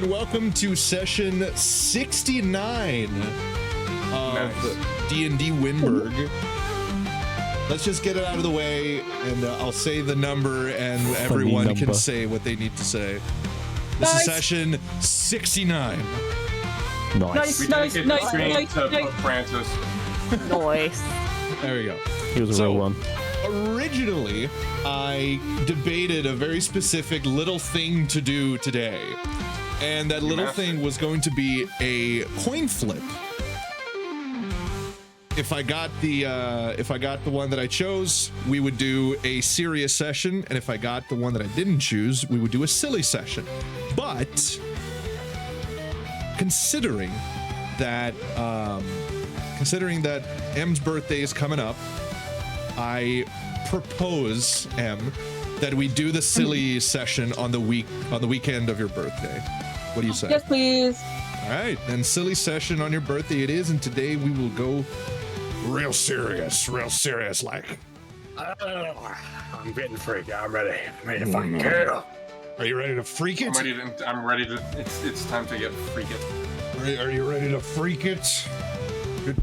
everyone. Welcome to session 69 of D&D Wyndburgh. Let's just get it out of the way, and I'll say the number, and everyone can say what they need to say. This is session 69. Nice. Nice. Francis. Nice. There we go. He was a real one. Originally, I debated a very specific little thing to do today, and that little thing was going to be a coin flip. If I got the one that I chose, we would do a serious session, and if I got the one that I didn't choose, we would do a silly session. But considering that M's birthday is coming up, I propose, M, that we do the silly session on the weekend of your birthday. What do you say? Yes, please. All right, then silly session on your birthday it is, and today we will go real serious like. I'm getting freaky. I'm ready. I'm ready to fucking kill. Are you ready to freak it? I'm ready to. It's time to get freak it. Are you ready to freak it? Good.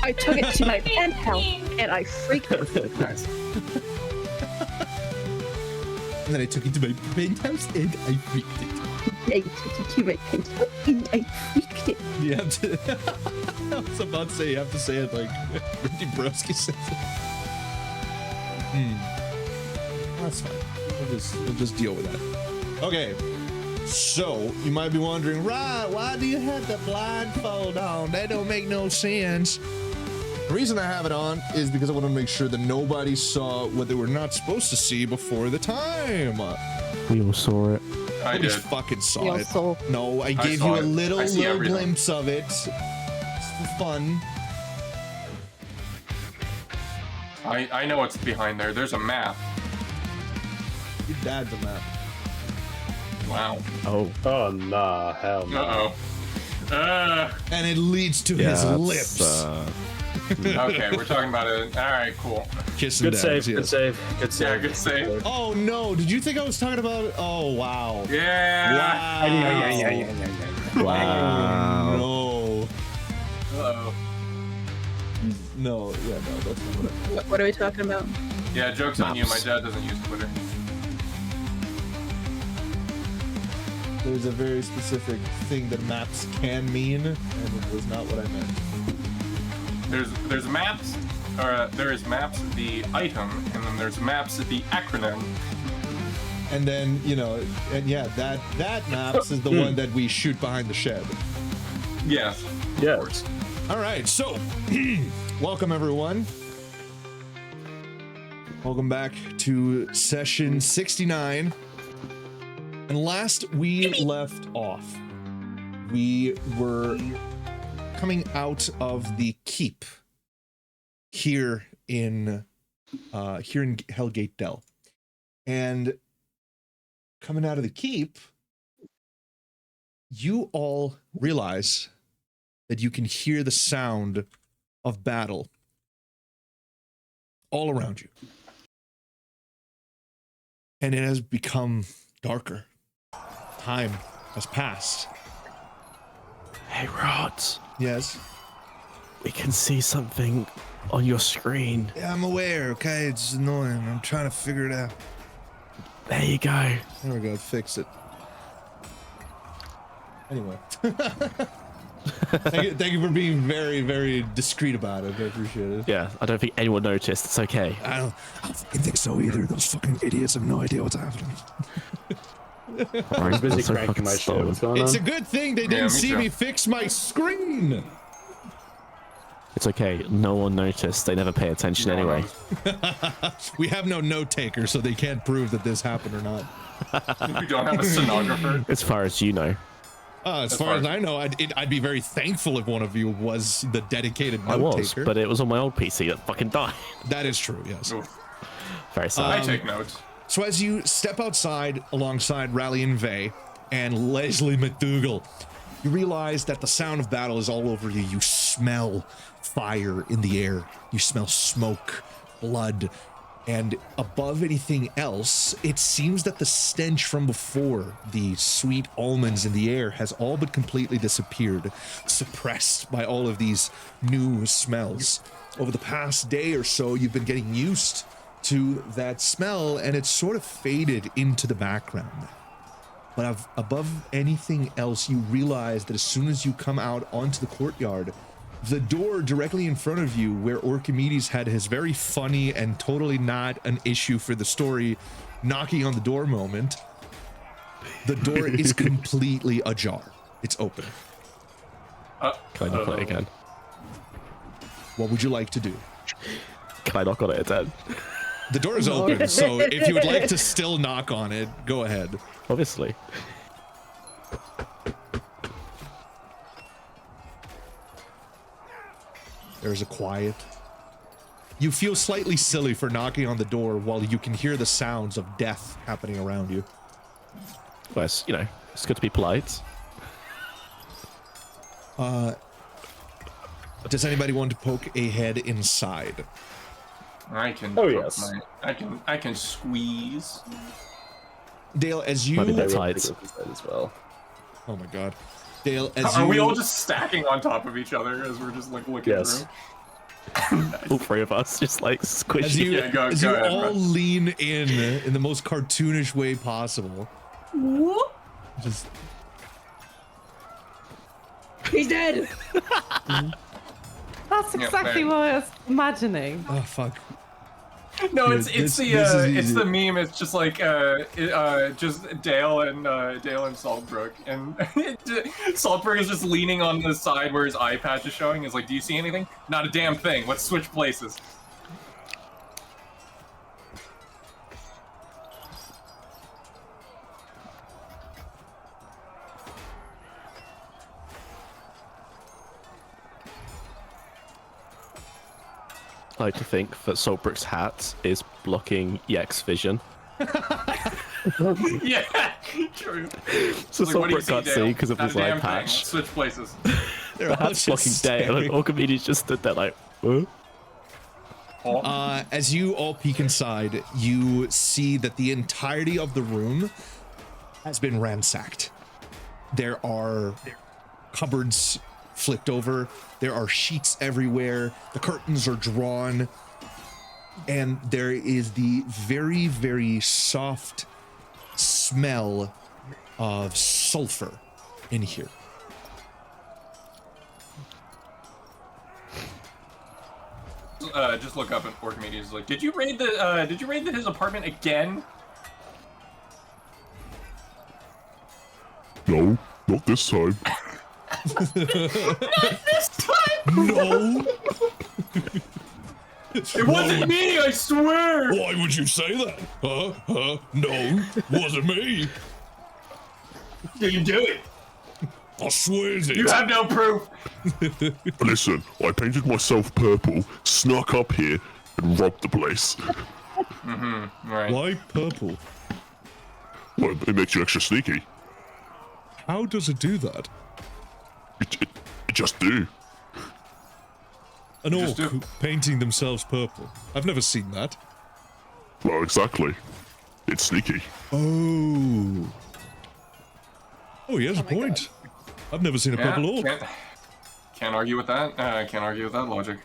I took it to my penthouse and I freaked it. Nice. And then I took it to my penthouse and I freaked it. I took it to my penthouse and I freaked it. You have to. I was about to say you have to say it like Ricky Broski says it. That's fine. We'll just deal with that. Okay. So you might be wondering, right? Why do you have the blindfold on? That don't make no sense. The reason I have it on is because I want to make sure that nobody saw what they were not supposed to see before the time. We all saw it. I Nobody did. fucking saw We it. all saw. No, I gave saw you a it. little I see everything. glimpse of it. It's for fun. I know what's behind there. There's a map. Your dad's a map. Wow. Oh. Oh, nah. Hell no. Uh-oh. And it leads to his lips. Okay, we're talking about it. All right, cool. Kissing Good dads, save. Good yes. save. Good Yeah, save. good save. Oh no, did you think I was talking about? Oh wow. Yeah. Wow. Wow. No. Uh-oh. No, yeah, no, that's not what What are we talking about? Yeah, joke's on you. My dad doesn't use Twitter. There's a very specific thing that maps can mean, and it was not what I meant. There's maps, or there is maps the item, and then there's maps the acronym. And then, you know, and yeah, that maps is the one that we shoot behind the shed. Yes. Yeah. Of course. All right, so welcome everyone. Welcome back to session 69. And last we left off, we were coming out of the keep here in Hellgate Dell. And coming out of the keep, you all realize that you can hear the sound of battle all around you. And it has become darker. Time has passed. Hey, Rods. Yes. We can see something on your screen. Yeah, I'm aware, okay? It's annoying. I'm trying to figure it out. There you go. There we go, fix it. Anyway. Thank you for being very, very discreet about it. I appreciate it. Yeah, I don't think anyone noticed. It's okay. I don't fucking think so either. Those fucking idiots have no idea what's happening. I'm busy cranking my shit. What's going on? It's a good thing they me didn't see too. me fix my screen. It's okay. No one noticed. They never pay attention anyway. We have no note taker, so they can't prove that this happened or not. We don't have a stenographer. As far as you know. As far as I know, I'd be very thankful if one of you was the dedicated I note was, taker. but it was on my old PC that fucking died. That is true, yes. Oof. Very I sad. take notes. So as you step outside alongside Rally and Vey and Leslie McDougal, you realize that the sound of battle is all over you. You smell fire in the air. You smell smoke, blood. And above anything else, it seems that the stench from before, the sweet almonds in the air, has all but completely disappeared, suppressed by all of these new smells. Over the past day or so, you've been getting used to that smell, and it's sort of faded into the background. But above anything else, you realize that as soon as you come out onto the courtyard, the door directly in front of you, where Orchimedes had his very funny and totally not an issue for the story knocking on the door moment, the door is completely ajar. It's open. Can I knock on it again? What would you like to do? Can I knock on it again? The door is open, so if you would like to still knock on it, go ahead. Obviously. There's a quiet. You feel slightly silly for knocking on the door while you can hear the sounds of death happening around you. Well, it's, you know, it's good to be polite. Does anybody want to poke a head inside? I can. Oh, yes. I can squeeze. Dale, as you... Might be a bit They tight. will pick up his head as well. Oh my god. Dale, as Are you... we all just stacking on top of each other as we're just like looking Yes. through? All three of us just like As squishy. you, Yeah, go as you ahead, all Russ. lean in the most cartoonish way possible. Just... He's dead. That's Yeah, exactly man. what I was imagining. Oh, fuck. No, Dude, it's this the is it's easy. the meme. It's just like just Dale and Saltbrook, and Saltbrook is just leaning on the side where his eye patch is showing. Is like, do you see anything? Not a damn thing. Let's switch places. I like to think that Saltbrook's hat is blocking Yek's vision. Yeah, true. So Like, what do you Saltbrook can't Dale? see because of Not his a eye damn thing. patch. Let's switch places. They're The all hat's just blocking Dale, and staring. Orchimedes just stood there like, huh? As you all peek inside, you see that the entirety of the room has been ransacked. There are cupboards flipped over. There are sheets everywhere. The curtains are drawn. And there is the very, very soft smell of sulfur in here. Just look up at Orchimedes. Like, did you raid his apartment again? No, not this time. No! It wasn't me, I swear. Why would you say that? No, wasn't me. Didn't do it. I swear it. You have no proof. Listen, I painted myself purple, snuck up here, and robbed the place. Right. Why purple? Well, it makes you extra sneaky. How does it do that? It just do. An Just orc do- painting themselves purple. I've never seen that. Well, exactly. It's sneaky. Oh. Oh, he has a point. I've never seen a Yeah, purple orc. can't argue with that. Can't argue with that logic.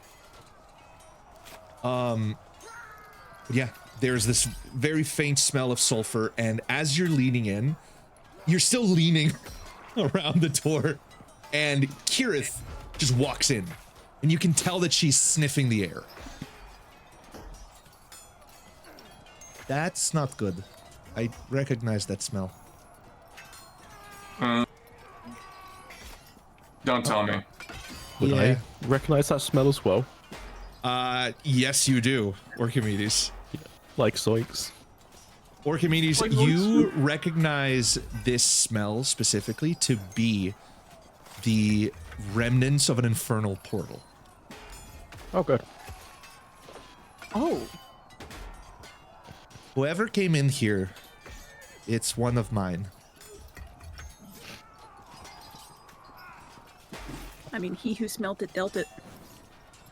Yeah, there's this very faint smell of sulfur, and as you're leaning in, you're still leaning around the door, and Kirith just walks in, and you can tell that she's sniffing the air. That's not good. I recognize that smell. Don't tell me. Would Yeah. I recognize that smell as well? Yes, you do, Orchimedes. Like zoinks. Orchimedes, Like you recognize this smell specifically to be the remnants of an infernal portal. Oh, good. Oh, Whoever came in here, it's one of mine. I mean, he who smelt it dealt it.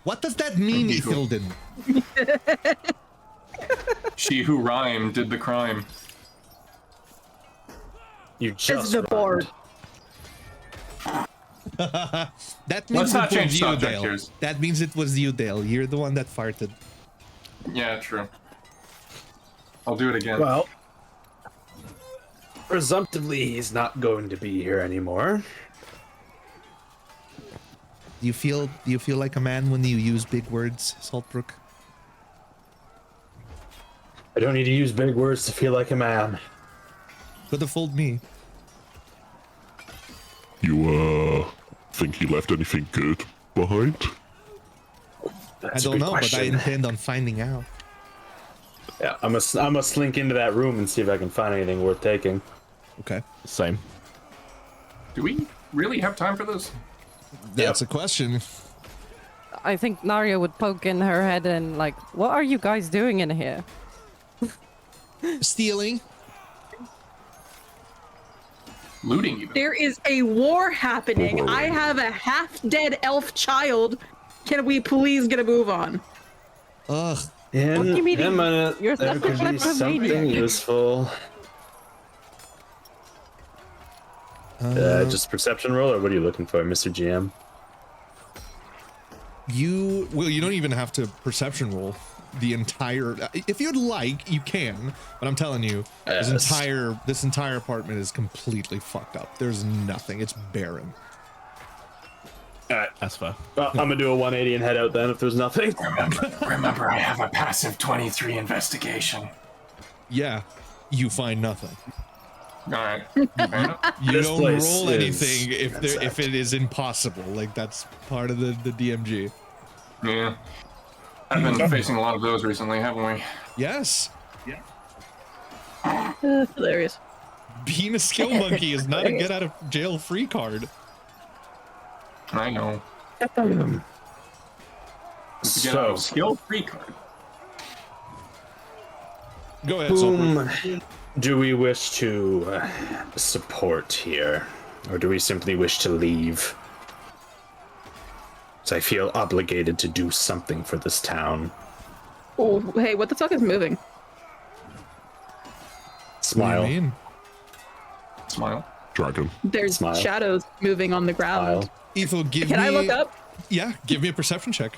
What does that mean, Illegal. Hilden? She who rhymed did the crime. You It's just the rhymed. board. That means Let's not it was change you, subject Dale. here. That means it was you, Dale. You're the one that farted. Yeah, true. I'll do it again. Well, presumptively, he's not going to be here anymore. Do you feel like a man when you use big words, Saltbrook? I don't need to use big words to feel like a man. Could have fooled me. You, think he left anything good behind? That's I a don't good know, question. but I intend on finding out. Yeah, I must slink into that room and see if I can find anything worth taking. Okay. Same. Do we really have time for this? That's a question. I think Narya would poke in her head and like, what are you guys doing in here? Stealing. Looting even. There is a war happening. I have a half-dead elf child. Can we please get a move on? Ugh. In do you mean a minute, you're there such could a be kleptomaniac? something useful. Just perception roll, or what are you looking for, Mr. GM? You don't even have to perception roll the entire. If you'd like, you can. But I'm telling you, Yes. this entire apartment is completely fucked up. There's nothing. It's barren. Alright, That's fair. well, I'm gonna do a 180 and head out then if there's nothing. Remember, I have a passive 23 investigation. Yeah, you find nothing. Alright. Fair enough. You This don't place roll is anything if it is impossible. Like that's part of the DMG. Yeah. I've been facing a lot of those recently, haven't we? Yes, Hilarious. being a skill monkey is not a get out of jail free card. I know. To get So, a skill free card. Go ahead, Saltbrook. whom do we wish to support here? Or do we simply wish to leave? So I feel obligated to do something for this town. Oh, hey, what the fuck is moving? Smile. What do you mean? Smile. Dragon. There's Smile. shadows moving on the ground. Smile. Ethel, give Can me. I look up? Yeah, give me a perception check.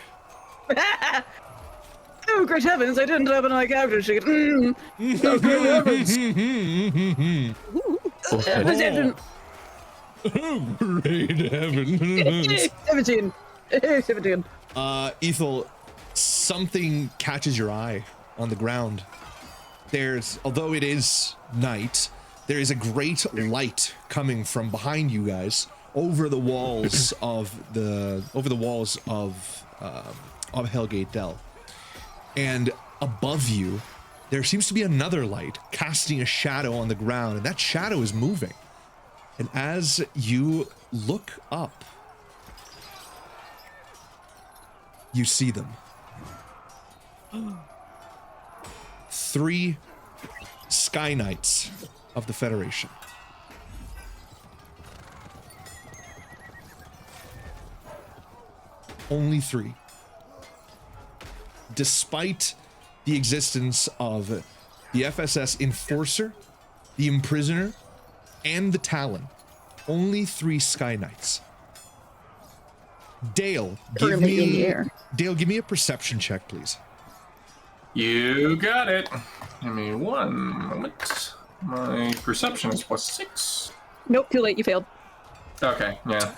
Oh, great heavens, I didn't open my character sheet. Oh, great heavens. Perception. Great heavens. 17. 17. Ethel, something catches your eye on the ground. Although it is night, there is a great light coming from behind you guys over the walls of Hellgate Dell. And above you, there seems to be another light casting a shadow on the ground, and that shadow is moving. And as you look up, you see them. 3 Sky Knights of the Federation. Only 3. Despite the existence of the FSS Enforcer, the Imprisoner, and the Talon, only 3 Sky Knights. Dale, give Currently in the me air. a perception check, please. You got it. Give me one moment. My perception is +6. Nope, too late, you failed. Okay, yeah.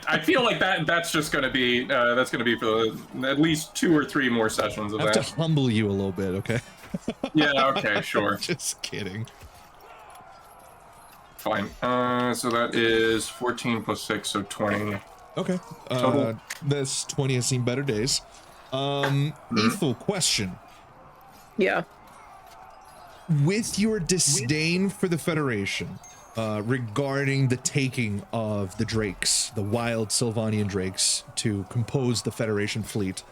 I feel like that's just gonna be for at least 2 or 3 more sessions of I have to that. humble you a little bit, okay? Yeah, okay, sure. Just kidding. Fine. So that is 14 +6, so 20. Okay. Total. This 20 has seen better days. Ethel, question. Yeah. With your disdain for the Federation, regarding the taking of the Drakes, the wild Sylvanian Drakes, to compose the Federation fleet,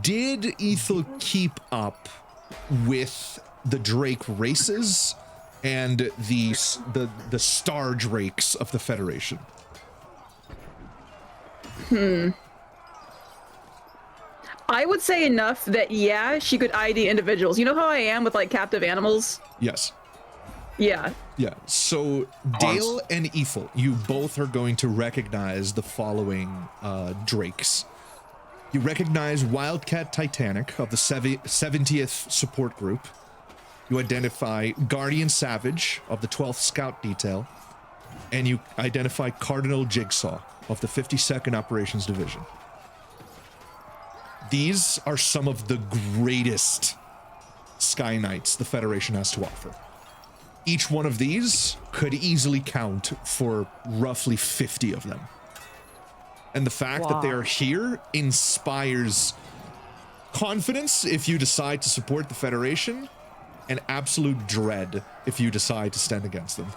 did Ethel keep up with the Drake races and the Star Drakes of the Federation? I would say enough that, yeah, she could ID individuals. You know how I am with, like, captive animals? Yes. Yeah. Yeah. So Dale and Ethel, you both are going to recognize the following drakes. You recognize Wildcat Titanic of the 70th Support Group. You identify Guardian Savage of the 12th Scout Detail. And you identify Cardinal Jigsaw of the 52nd Operations Division. These are some of the greatest Sky Knights the Federation has to offer. Each one of these could easily count for roughly 50 of them. And the fact that they are here inspires confidence if you decide to support the Federation, and absolute dread if you decide to stand against them.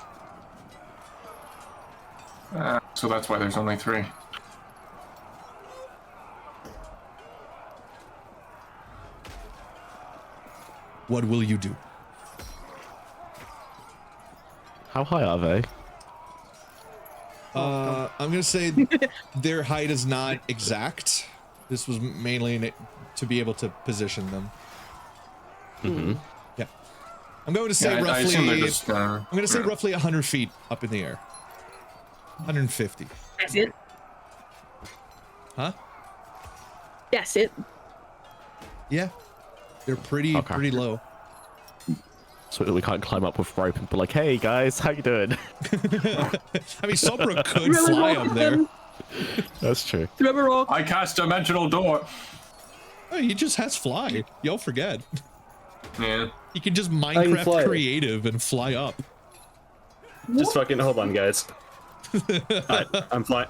So that's why there's only 3. What will you do? How high are they? I'm gonna say their height is not exact. This was mainly to be able to position them. Mm-hmm. Yeah. I'm going to say I assume they're roughly. just, I'm going to say roughly 100 feet up in the air. 150. That's it. Huh? That's it. Yeah. They're pretty low. So we can't climb up with rope and be like, "Hey guys, how you doing?" I mean, Sobra could Really fly wrong up there. with That's true. Throw a rock. I cast Dimensional Door. Oh, he just has fly. Y'all forget. Yeah. He can just can Minecraft fly. creative and fly up. Just fucking hold on, guys. Alright, I'm flying.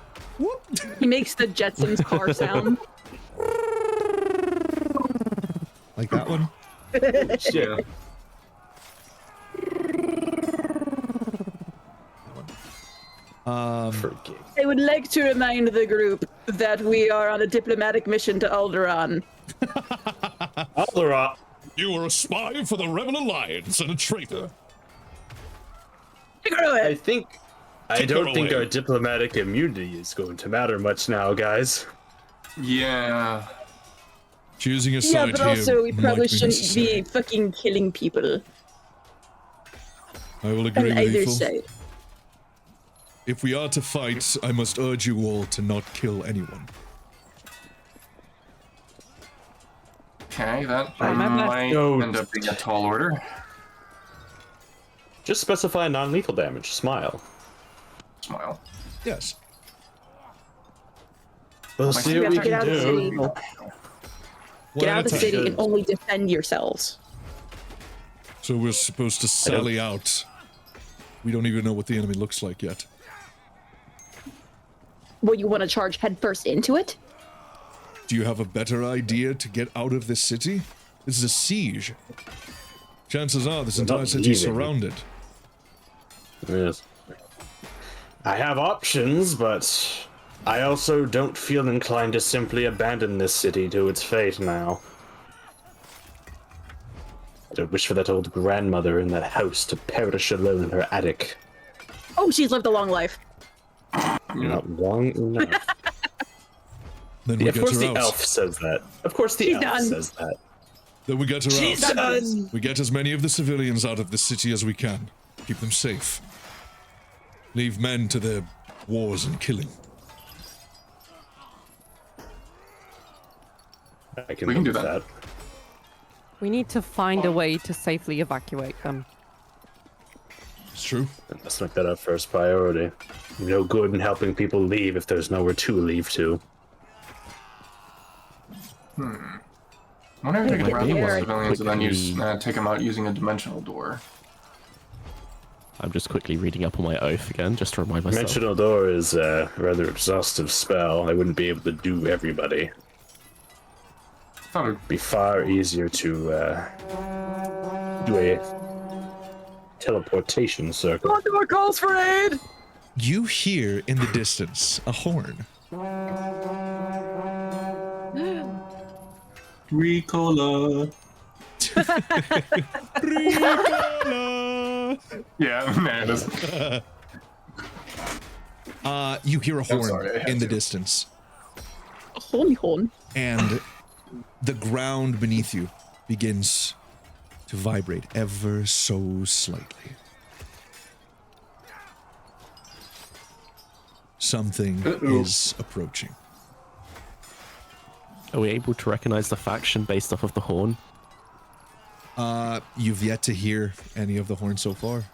He makes the Jetsons car sound. Like that one. Yeah. Forget. I would like to remind the group that we are on a diplomatic mission to Alderaan. Alderaan. You are a spy for the Rebel Alliance and a traitor. Screw I it. think. I Take don't her think away. our diplomatic immunity is going to matter much now, guys. Yeah. Choosing a Yeah, side but here also we might probably be shouldn't necessary. be fucking killing people I will on agree with either Ethel. side. If we are to fight, I must urge you all to not kill anyone. Okay, that my best. might No. end up being a tall order. Just specify non-lethal damage. Smile. Smile. Yes. We'll see see what what we Get out can of the do. city. One Get at out a of the time. city and only defend yourselves. So we're supposed to sally out. We don't even know what the enemy looks like yet. Well, you want to charge headfirst into it? Do you have a better idea to get out of this city? This is a siege. Chances are this We're entire not city is leaving. surrounded. Yes. I have options, but I also don't feel inclined to simply abandon this city to its fate now. I don't wish for that old grandmother in that house to perish alone in her attic. Oh, she's lived a long life. Not long enough. Then we Of get course her the out. elf says that. Of course the She's elf done. says that. Then we get her She's out. done! We get as many of the civilians out of the city as we can. Keep them safe. Leave men to their wars and killing. I can We can live do with that. We need to find a way to safely evacuate them. It's true. Let's make that our first priority. No good in helping people leave if there's nowhere to leave to. I wonder if they could Get grab the there. civilians and then use, Quickly. take them out using a dimensional door. I'm just quickly reading up on my oath again, just to remind myself. Dimensional door is a rather exhaustive spell. I wouldn't be able to do everybody. Thought it It'd be far easier to do a teleportation circle. Condor calls for aid! You hear in the distance a horn. Ricola. Yeah, man, it is. You hear a horn sorry, I had in the to. distance. Holy horn. And the ground beneath you begins to vibrate ever so slightly. Something is approaching. Are we able to recognize the faction based off of the horn? You've yet to hear any of the horn so far.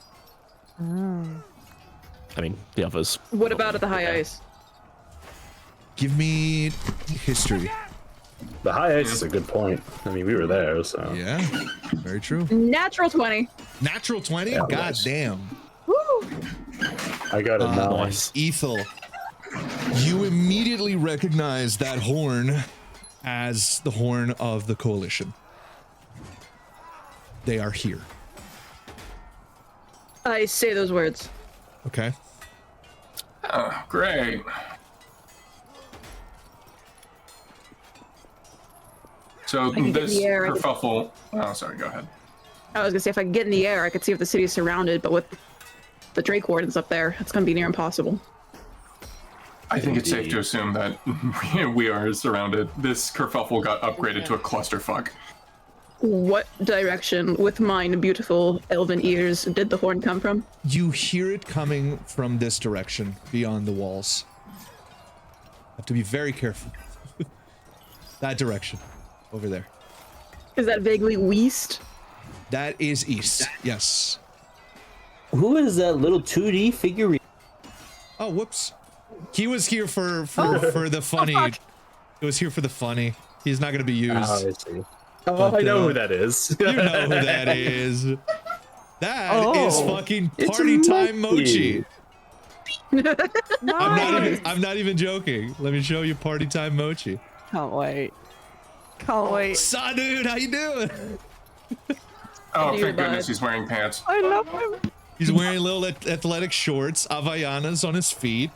I mean, the others. What about at the high ice? Give me history. The high ice is a good point. I mean, we were there, so. Yeah, very true. Natural 20. Natural 20? Yeah, God nice. damn. Woo! I got it now. Nice. Ethel, you immediately recognize that horn as the horn of the coalition. They are here. I say those words. Okay. Oh, great. So can get in this the air, I can- kerfuffle. Oh, sorry. Go ahead. I was gonna say if I could get in the air, I could see if the city's surrounded, but with the Drake Wardens up there, it's gonna be near impossible. I think it's safe to assume that we are surrounded. This kerfuffle got upgraded to a clusterfuck. What direction, with mine beautiful elven ears, did the horn come from? You hear it coming from this direction, beyond the walls. Have to be very careful. That direction. Over there. Is that vaguely west? That is east. Yes. Who is that little 2D figurine? Oh, whoops. He was here for the funny. He was here for the funny. He's not going to be used. Oh, I see. Oh, But, I know who that is. You know who that is. That is Oh, fucking it's party time Mochi. mochi. I'm not even joking. Let me show you party time mochi. Can't wait. Can't wait. Saw dude, how you doing? Oh, do thank you goodness buy? he's wearing pants. I love him. He's wearing little athletic shorts, Havaianas on his feet,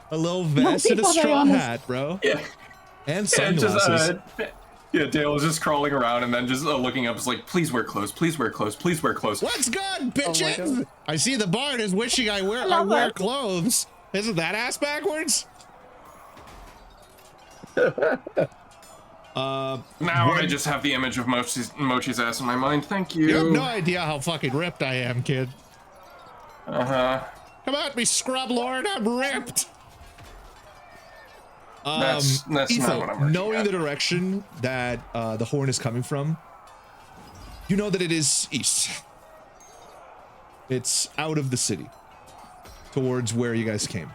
a little vest, and a straw hat, bro. Yeah. And And sunglasses. yeah, Dale is just crawling around and then just looking up. Is like, please wear clothes. Please wear clothes. Please wear clothes. What's good, bitches? God. I see the bard is wishing I wear clothes. Isn't that ass backwards? Now I just have the image of Mochi's ass in my mind. Thank you. You have no idea how fucking ripped I am, kid. Come at me, scrub lord, I'm ripped. That's not Ethel, what I'm working knowing at. the direction that the horn is coming from, you know that it is east. It's out of the city, towards where you guys came.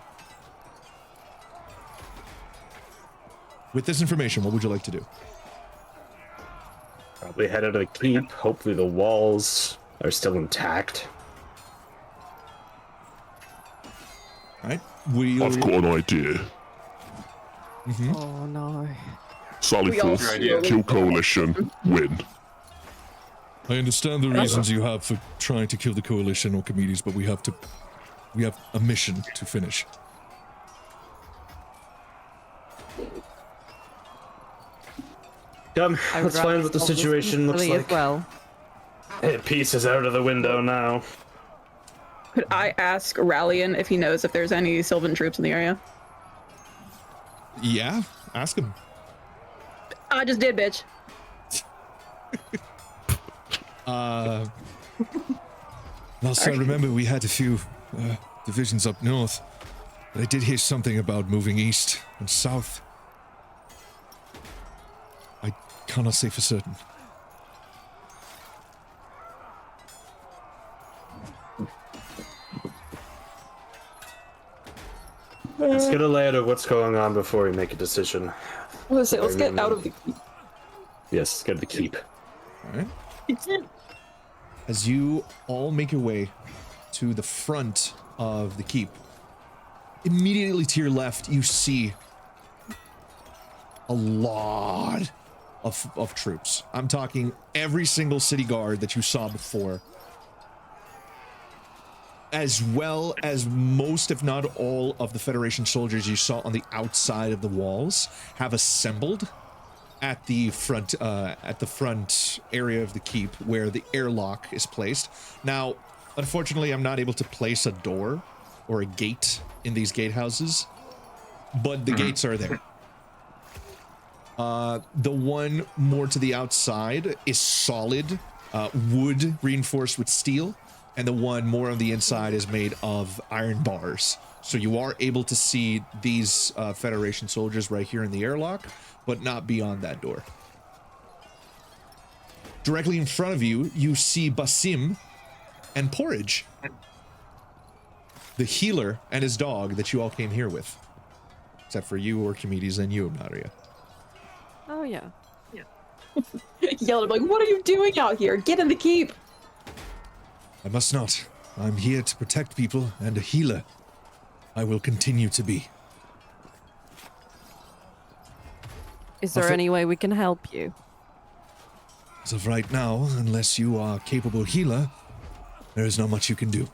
With this information, what would you like to do? Probably headed to the keep. Hopefully the walls are still intact. All right, we'll... I've got an idea. Oh no. Sally We all forth, slowly- kill coalition, win. I understand the reasons you have for trying to kill the coalition or committees, but we have a mission to finish. Come, I let's would find what the rather situation looks peacefully like. as well. Peace is out of the window now. Could I ask Rallian if he knows if there's any Sylvan troops in the area? Yeah, ask him. I just did, bitch. Also, I remember we had a few divisions up north, but I did hear something about moving east and south. I cannot say for certain. Let's get a layout of what's going on before we make a decision. Let's get out of the. Yes, let's get to the keep. All right. As you all make your way to the front of the keep, immediately to your left, you see a lot of troops. I'm talking every single city guard that you saw before, as well as most, if not all, of the Federation soldiers you saw on the outside of the walls have assembled at the front area of the keep where the airlock is placed. Now, unfortunately, I'm not able to place a door or a gate in these gatehouses, but the gates are there. The one more to the outside is solid wood reinforced with steel, and the one more on the inside is made of iron bars. So you are able to see these Federation soldiers right here in the airlock, but not beyond that door. Directly in front of you, you see Basim and Porridge, the healer and his dog that you all came here with. Except for you, Archimedes, and you, Naria. Oh yeah. Yelled at him like, what are you doing out here? Get in the keep. I must not. I'm here to protect people and a healer. I will continue to be. Is there any way we can help you? As of right now, unless you are a capable healer, there is not much you can do.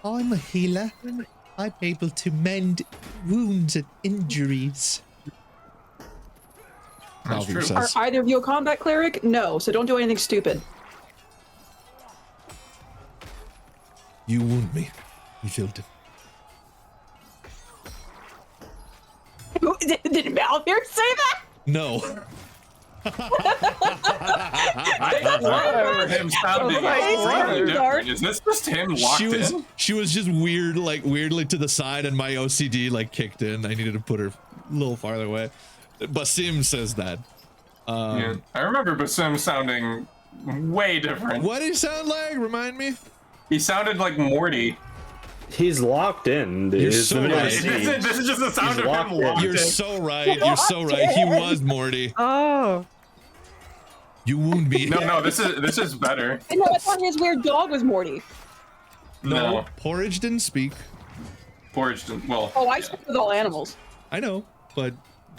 I'm a healer. I'm able to mend wounds and injuries. That's Valvir true. Are says. either of you a combat cleric? No, so don't do anything stupid. You wound me, Ethilda. Did Malvir say that? No. I remember him sounding slightly different. Is this just him locked in? She was just weird, like weirdly to the side, and my OCD like kicked in. I needed to put her a little farther away. Basim says that. Yeah, I remember Basim sounding way different. What did he sound like? Remind me. He sounded like Morty. He's locked in. You're It's so the middle of right. the siege. This is just the sound He's of him locked in. locked You're in. so right. You're so right. He was Morty. Oh. You wound me. No, this is better. No, I thought his weird dog was Morty. No, Porridge didn't speak. Porridge didn't. Well, Oh, I yeah. speak with all animals. I know, but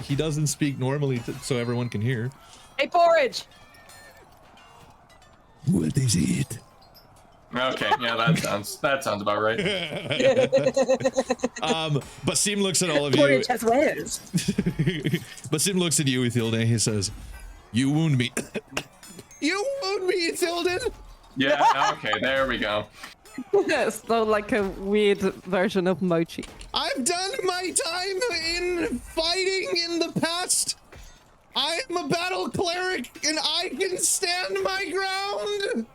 he doesn't speak normally so everyone can hear. Hey, Porridge! What is it? Okay, yeah, that sounds about right. Basim looks at all of you. Porridge has wares. Basim looks at you, Ethilda, and he says, "You wound me." You wound me, Ethilda. Yeah, okay, there we go. So like a weird version of Mochi. I've done my time in fighting in the past. I'm a battle cleric, and I can stand my ground.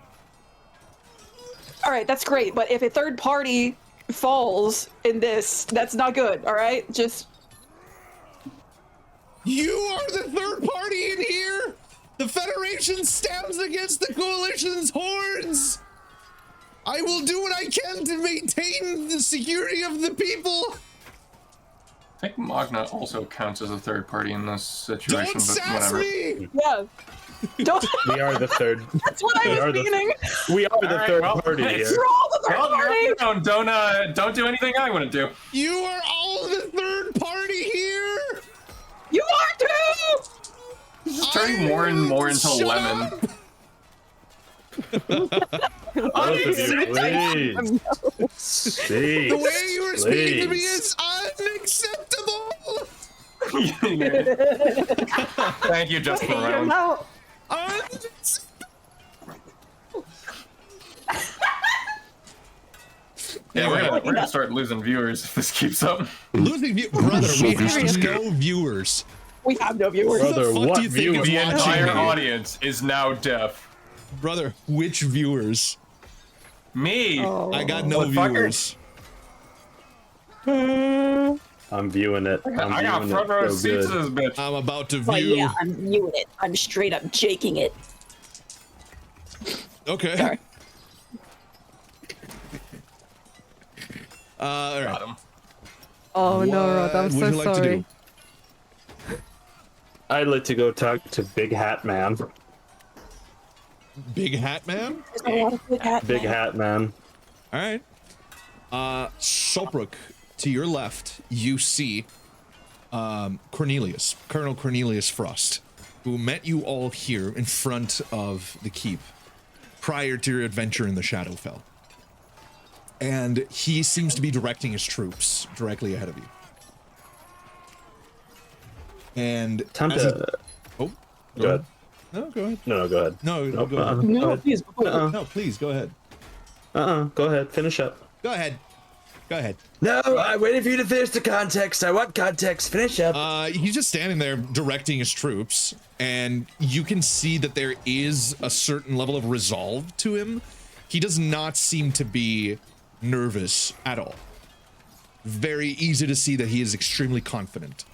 All right, that's great, but if a third party falls in this, that's not good, all right? Just... You are the third party in here. The Federation stands against the Coalition's hordes. I will do what I can to maintain the security of the people. I think Magna also counts as a third party in this situation, Don't but sass whatever. me. Yeah. Don't... We are the third. That's what I was meaning. We are the All right, third well, party it's- here. We're all the third Well, party! you're on your own. Don't do anything I wouldn't do. You are all the third party here. You are too! Just turning more and more into Shut lemon. up. Both of you, please. Please. The way you were speaking to me Please. is unacceptable. Thank you, just for You're round. now. Yeah, we're gonna start losing viewers if this keeps up. Losing brother, we have Seriously. no viewers. We have no viewers. Who the Brother, fuck what do you think viewers? is The watching entire me? audience is now deaf. Brother, which viewers? Me. I got no Motherfucker. viewers. I'm viewing it. I got front row so seats to good. this bitch. I'm about to But view. yeah, I'm viewing it. I'm straight up jaking it. Okay. Sorry. All right. Got him. Oh no, Rod, I'm What would so you like to sorry. do? I'd like to go talk to Big Hat Man. Big Hat Man? There's a lot of good hat. Big Hat Man. All right. Solbrook, to your left, you see Cornelius, Colonel Cornelius Frost, who met you all here in front of the keep prior to your adventure in the Shadowfell. And he seems to be directing his troops directly ahead of you. And Time as to. oh, Go ahead. No, go ahead. No, go ahead. No, Nope, go ahead. No, please. No, please go ahead. Go ahead. Finish up. Go ahead. Go ahead. No, I'm waiting for you to finish the context. I want context. Finish up. He's just standing there directing his troops, and you can see that there is a certain level of resolve to him. He does not seem to be nervous at all. Very easy to see that he is extremely confident.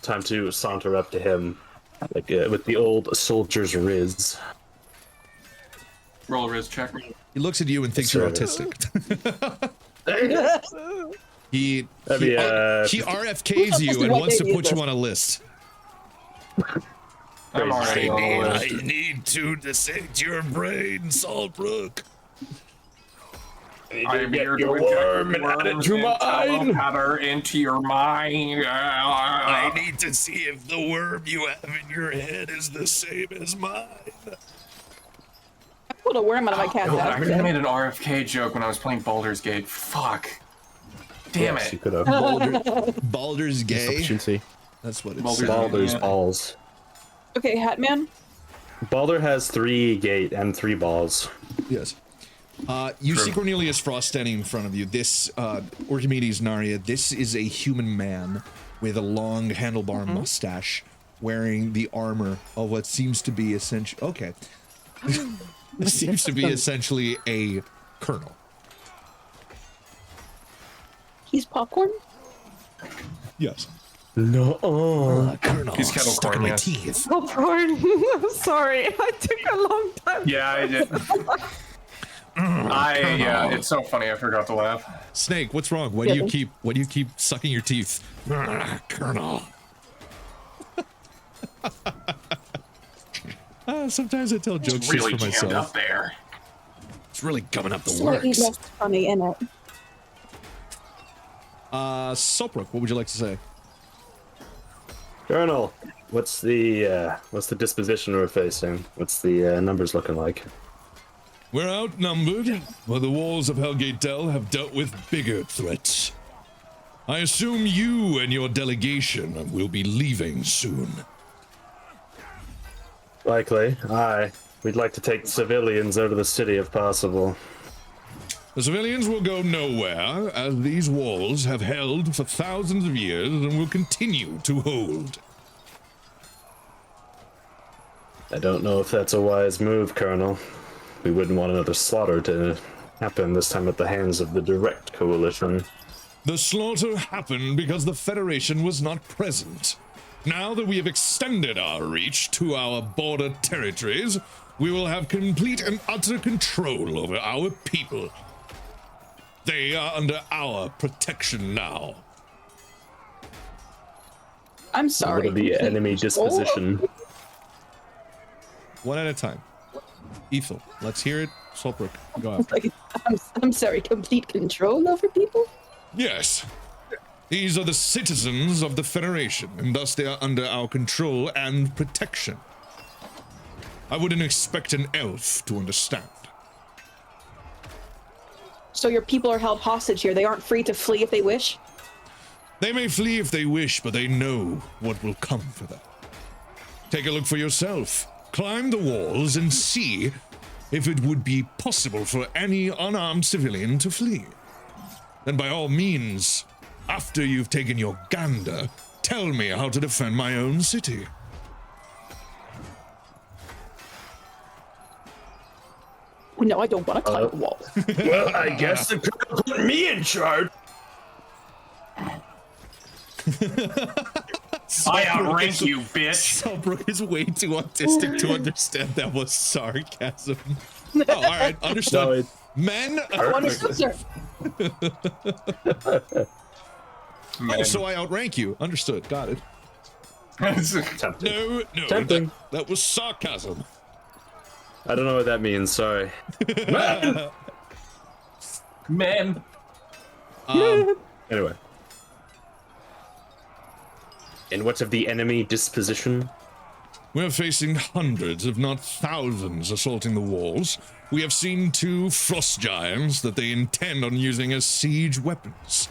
Time to saunter up to him, like with the old soldier's riz. Roll a riz check. He looks at you and thinks you're autistic. he RFKs you and wants to put you on a list. I'm already on the list. I need to dissect your brain, Saltbrook. I am here your to inject worm and add it worms to and mine. telepatter into your mind. I need to see if the worm you have in your head is the same as mine. I pulled a worm out of my cat's I ass. really made an RFK joke when I was playing Baldur's Gate. Fuck. Damn Yes, it. you could have. Baldur's gay. Opportunity. That's what it's Baldur's Yeah. balls. Okay, Hatman. Baldur has 3 gate and 3 balls. Yes. You see Cornelius Frost standing in front of you. This, Archimedes Naria, this is a human man with a long handlebar mustache wearing the armor of what seems to be essentially... Okay. This seems to be essentially a colonel. He's popcorn. Yes. No. Colonel, He's kettle stuck corn, in my yes. teeth. Popcorn. Sorry, I took a long time. Yeah, I did. Yeah, it's so funny. I forgot to laugh. Snake, what's wrong? Why do you keep sucking your teeth? Colonel. Sometimes I tell jokes It's just really for jammed myself. up there. It's really coming up the Slightly works. less funny in it. Saltbrook, what would you like to say? Colonel, what's the disposition we're facing? What's the numbers looking like? We're outnumbered, but the walls of Hellgate Dell have dealt with bigger threats. I assume you and your delegation will be leaving soon. Likely. Aye. We'd like to take civilians out of the city if possible. The civilians will go nowhere, as these walls have held for thousands of years and will continue to hold. I don't know if that's a wise move, Colonel. We wouldn't want another slaughter to happen, this time at the hands of the direct coalition. The slaughter happened because the Federation was not present. Now that we have extended our reach to our border territories, we will have complete and utter control over our people. They are under our protection now. I'm sorry. What of the enemy disposition? One at a time. Ethel, let's hear it. Saltbrook, go after. Like, I'm sorry. Complete control over people. Yes. These are the citizens of the Federation, and thus they are under our control and protection. I wouldn't expect an elf to understand. So your people are held hostage here. They aren't free to flee if they wish. They may flee if they wish, but they know what will come for them. Take a look for yourself. Climb the walls and see if it would be possible for any unarmed civilian to flee. Then by all means, after you've taken your gander, tell me how to defend my own city. No, I don't want to climb the wall. Well, I guess the Colonel put me in charge. I outrank you, bitch. Saltbrook is way too autistic to understand that was sarcasm. Oh, all right, understood. No, it- Men. Understood, sir. Oh, so I outrank you. Understood. Got it. No, Tempting. that was sarcasm. I don't know what that means, sorry. Man. Anyway. And what's of the enemy disposition? We're facing hundreds, if not thousands, assaulting the walls. We have seen 2 frost giants that they intend on using as siege weapons.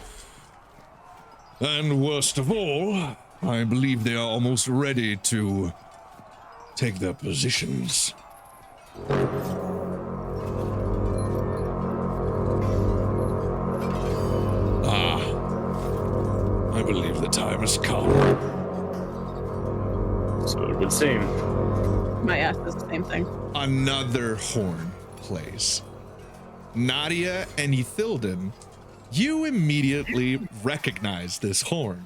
And worst of all, I believe they are almost ready to take their positions. believe the time has come. So it would seem. My ass does the same thing. Another horn plays. Nadia and Ethildon, you immediately recognize this horn.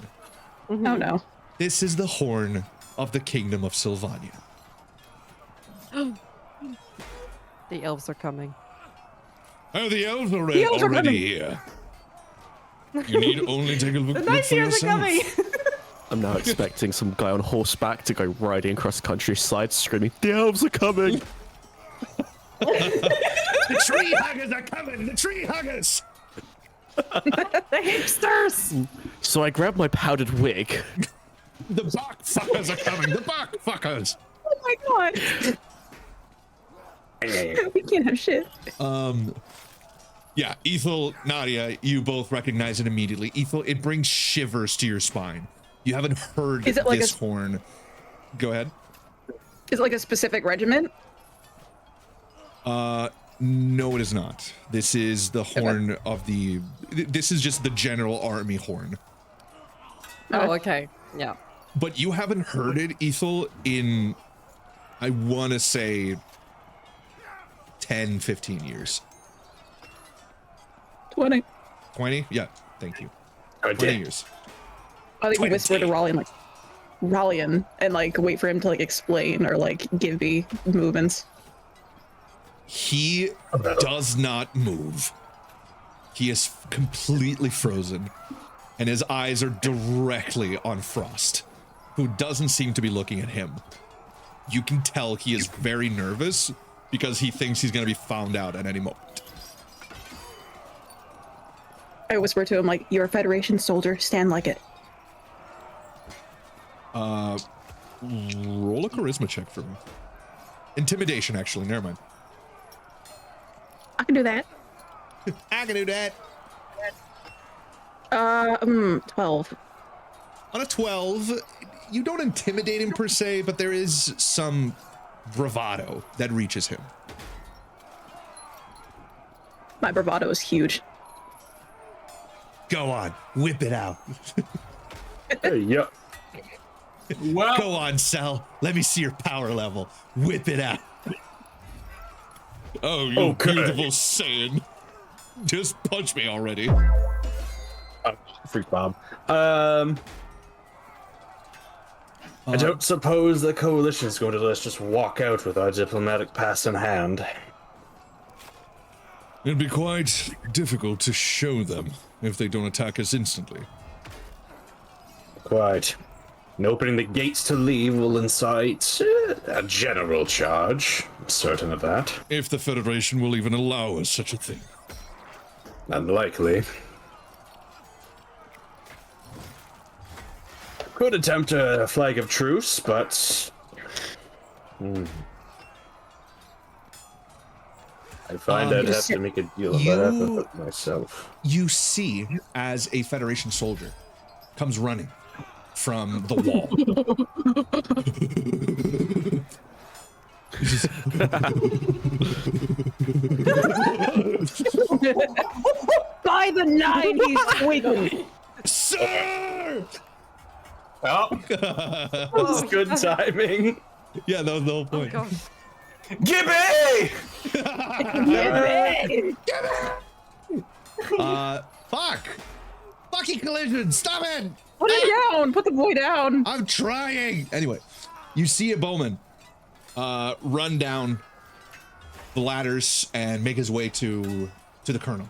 Oh no. This is the horn of the Kingdom of Sylvania. The elves are coming. Oh, the elves are The elves are already coming. here. You need only take a look, The look night for fears are yourself. coming! I'm now expecting some guy on horseback to go riding across the countryside, screaming, "The elves are coming!" The tree huggers are coming! The tree huggers! The hipsters! So I grab my powdered wig. The bark fuckers are coming! The bark fuckers! Oh my god. We can't have shit. Yeah, Ethel, Nadia, you both recognize it immediately. Ethel, it brings shivers to your spine. You haven't heard Is it like this horn. Go ahead. Is it like a specific regiment? No, it is not. This is the horn of the. This is just the general army horn. Oh, okay. Yeah. But you haven't heard it, Ethel, in, I want to say, 10, 15 years. 20. 20? Yeah, thank you. I 20 did. years. I think whisper to Raleigh like Rallian and like wait for him to like explain or like give me movements. He does not move. He is completely frozen, and his eyes are directly on Frost, who doesn't seem to be looking at him. You can tell he is very nervous because he thinks he's going to be found out at any moment. I whisper to him like, "You're a Federation soldier. Stand like it." Roll a charisma check for me. Intimidation, actually. Never mind. I can do that. I can do that. 12. On a 12, you don't intimidate him per se, but there is some bravado that reaches him. My bravado is huge. Go on, whip it out. Hey, yep. Well, Go on, Sal. Let me see your power level. Whip it out. Oh, you Okay. beautiful Saiyan. Just punch me already. Freak Bob. I don't suppose the coalition is going to let us just walk out with our diplomatic pass in hand. It'd be quite difficult to show them if they don't attack us instantly. Quite. And opening the gates to leave will incite a general charge. I'm certain of that. If the Federation will even allow us such a thing. Unlikely. Could attempt a flag of truce, but... I find I'd have to make a deal of that with myself. You see as a Federation soldier comes running from the wall. By the 9, he's tweaking. Sir! well, That's good timing. Yeah, that was the whole point. God. Gibby! Fuck! Fucking collision! Stop it! Put him down. Put the boy down. I'm trying! Anyway, you see a bowman run down the ladders and make his way to the colonel.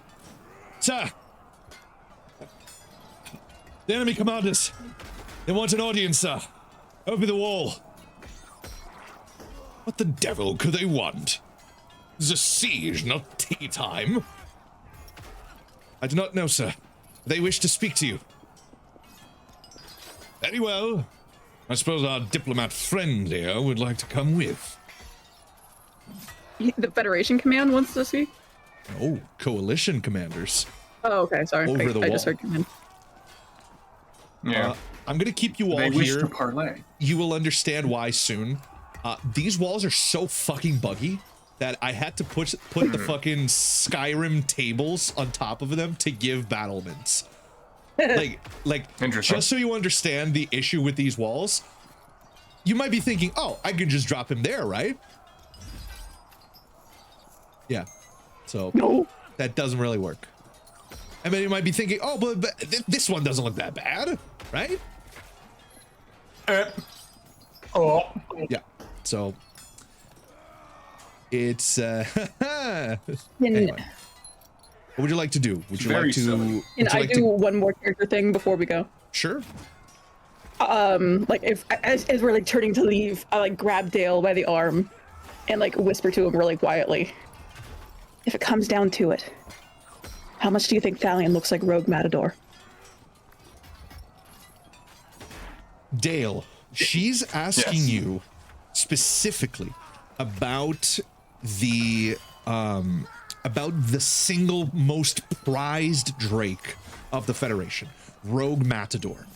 Sir! The enemy commanders! They want an audience, sir. Open the wall. What the devil could they want? It's a siege, not tea time. I do not know, sir. They wish to speak to you. Very well. I suppose our diplomat friend here would like to come with. The Federation command wants to see. Oh, coalition commanders. Oh, okay. Sorry. Over the I just wall. heard command. Yeah. I'm gonna keep you all they wish here. to parlay. You will understand why soon. These walls are so fucking buggy that I had to put the fucking Skyrim tables on top of them to give battlements. like Interesting. just so you understand the issue with these walls, you might be thinking, oh, I could just drop him there, right? Yeah. So No. that doesn't really work. And then you might be thinking, oh, but this one doesn't look that bad, right? Oh. Yeah. So it's Can, anyway. What would you like to do? Would you Very like to? silly. Would can you I like do to? one more character thing before we go? Sure. Like if as we're like turning to leave, I like grab Dale by the arm and like whisper to him really quietly. If it comes down to it, how much do you think Thalion looks like Rogue Matador? Dale, she's asking Yes. you specifically about the single most prized Drake of the Federation, Rogue Matador.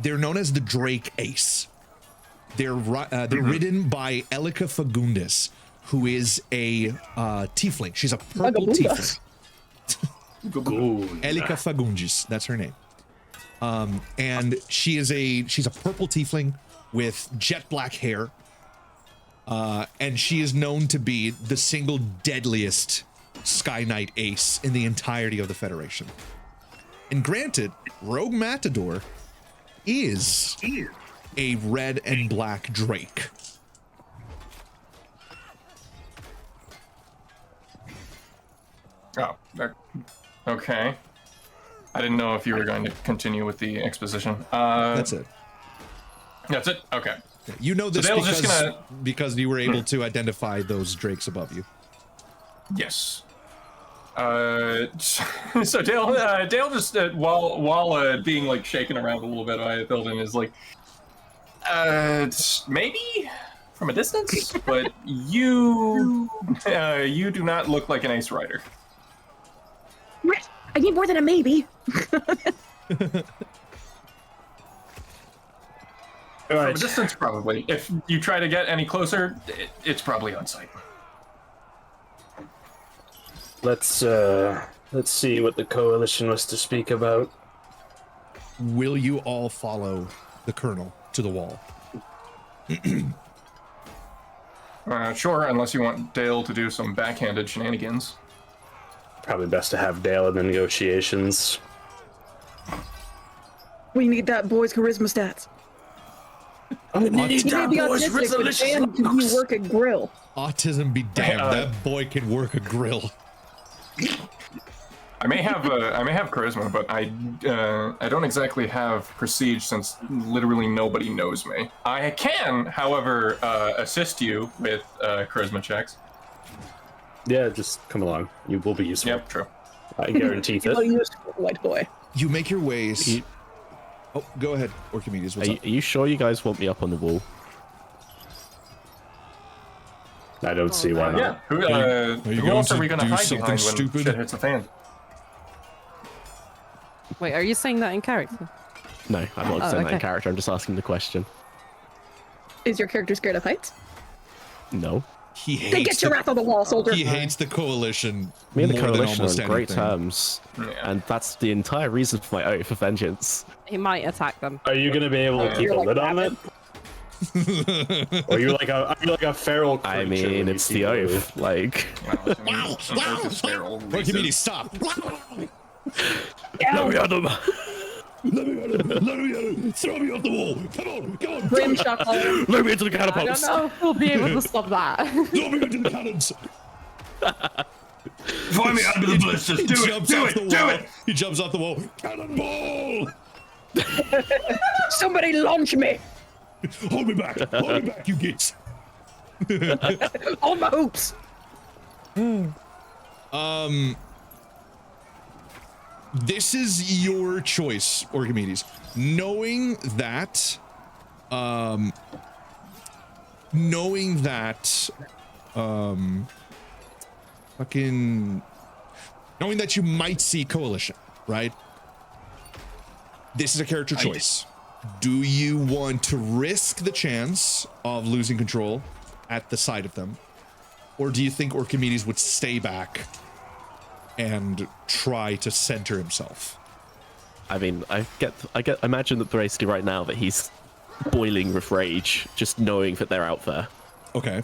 They're known as the Drake Ace. They're ridden by Elika Fagundis, who is a tiefling. She's a purple Vagabunda. tiefling. Elika Fagundis, that's her name. And she's a purple tiefling with jet black hair. And she is known to be the single deadliest Sky Knight ace in the entirety of the Federation. And granted, Rogue Matador is a red and black Drake. Oh, okay. I didn't know if you were going to continue with the exposition. That's it. That's it? Okay. You know this Dale's just because you were able to identify those drakes above you. Yes. So Dale just while being like shaken around a little bit by the building is like, maybe from a distance, but you do not look like an ace rider. Right. I need more than a maybe. From a distance, probably. If you try to get any closer, it's probably on sight. Let's see what the coalition was to speak about. Will you all follow the colonel to the wall? Sure, unless you want Dale to do some backhanded shenanigans. Probably best to have Dale in the negotiations. We need that boy's charisma stats. I He may be autistic, but Dan, can he work a grill? Autism be damned. That boy can work a grill. I may have charisma, but I don't exactly have prestige since literally nobody knows me. I can, however, assist you with charisma checks. Yeah, just come along. You will be useful. Yep, true. I guarantee Well, it. you white boy. You make your ways. Oh, go ahead, Orchimedes. What's up? Are you sure you guys want me up on the wall? I don't see why not. Yeah. Who going else are to we going to do hide something behind when stupid? shit hits the fan? Wait, are you saying that in character? No, I'm not saying that in okay. character. I'm just asking the question. Is your character scared of heights? No. He Then hates get your wrath on the wall, soldier. He hates the coalition. Me and the more than coalition are almost on great anything. terms, Yeah. and that's the entire reason for my oath of vengeance. He might attack them. Are you gonna be able to keep You're a like lid on it? Or are you like a feral creature? I when mean, you it's see the blue? oath. Like, Orchimedes, stop! let me at him. Let me at him! Throw me off the wall! Come on! Grim shock collar. Let me into the I don't catapults. know if we'll be able to stop that. Throw me into the cannons! Find me under the blisters. He jumps off the wall. He jumps off the wall. Cannonball! Somebody launch me Hold me back! Hold me back, you gits! on my hoops. This is your choice, Orchimedes. Knowing that, knowing that you might see coalition, right? This is a character choice. Do you want to risk the chance of losing control at the sight of them? Or do you think Orchimedes would stay back and try to center himself? I mean, I imagine that basically right now that he's boiling with rage, just knowing that they're out there. Okay.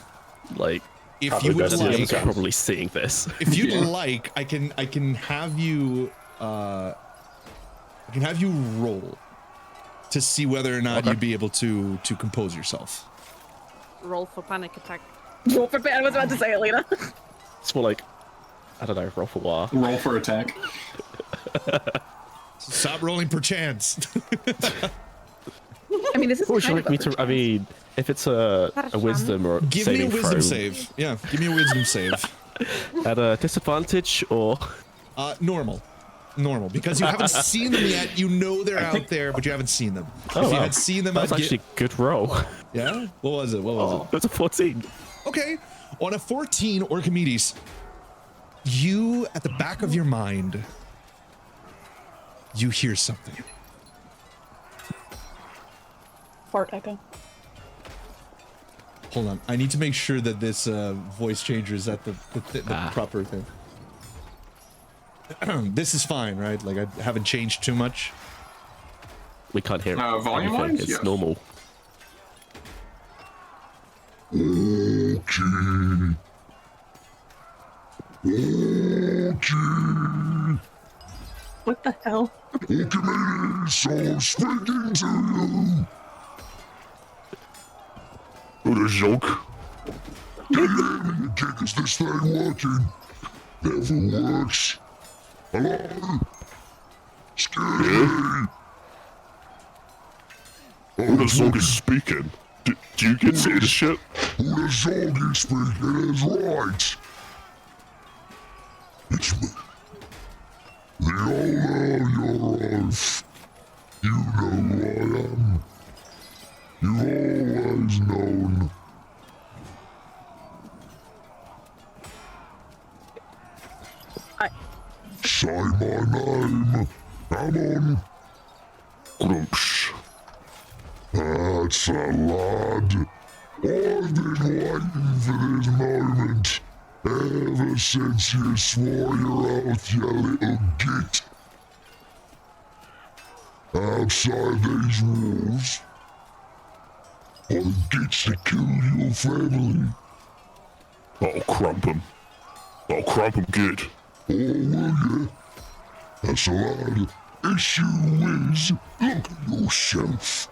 Like, if you would the like, others are probably seeing this. if you'd like, I can have you roll to see whether or not you'd be able to compose yourself. Roll for panic attack. Roll for I was about to say, Alina. It's more like, I don't know, roll for what? Roll for attack. Stop rolling per chance. I mean, this is What would you kind like of me a to? I mean, if it's a wisdom or Give me a saving wisdom throw, save. Yeah, give me a wisdom save. at a disadvantage or Normal, because you haven't seen them yet. You know they're out there, but you haven't seen them. Oh, if you wow. had seen them, that's actually a good roll. Yeah. What was it? What was It was a 14. it? Okay. On a 14, Archimedes, you at the back of your mind, you hear something. fart echo. Hold on. I need to make sure that this voice changer is at the proper thing. This is fine, right? Like, I haven't changed too much. We can't hear volume anything. wise? It's Yes. normal. Okay. Okay. What the hell? Archimedes, I'm speaking to you. What a joke. Can you hear me again? Is this thing working? Never works. Hello? Excuse me. Who the Zog is speaking? Do you get to the ship? Who the Zog is speaking is right. It's me. The owner of your oath. You know who I am. You've always known. Say my name. Come on. Grumps. That's a lad. I've been waiting for this moment ever since you swore your oath, you little git. Outside these walls are the gits that killed your family. That'll crump 'em. That'll crump 'em good. Oh, will ya? That's a lad. Issue is, look at yourself.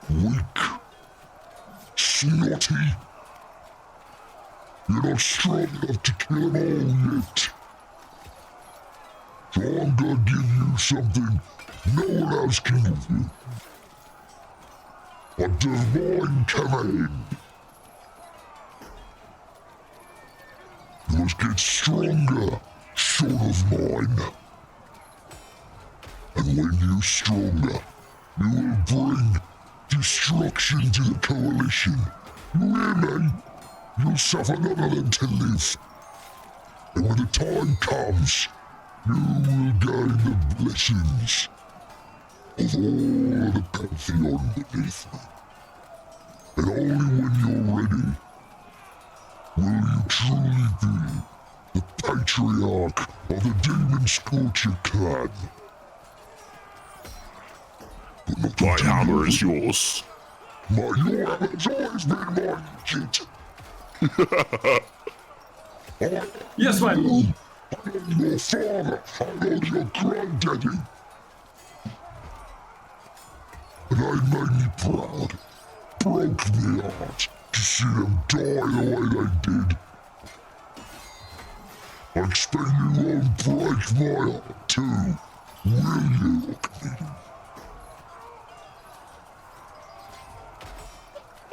Weak. Snotty. You're not strong enough to kill them all yet. So I'm gonna give you something no one else can give you. A divine command. You must get stronger, son of mine. And when you're stronger, you will bring destruction to the coalition. You hear me? You'll suffer none of them to live. And when the time comes, you will gain the blessings of all of the Pantheon beneath me. And only when you're ready will you truly be the patriarch of the Demon Scorcher clan. But not my hammer is yours. Your hammer's always been mine, kid. Yes, man. I'm your father. I'm your granddaddy. And they made me proud. Broke me heart to see them die the way they did. I expect you won't break my heart too, will you, Archimedes?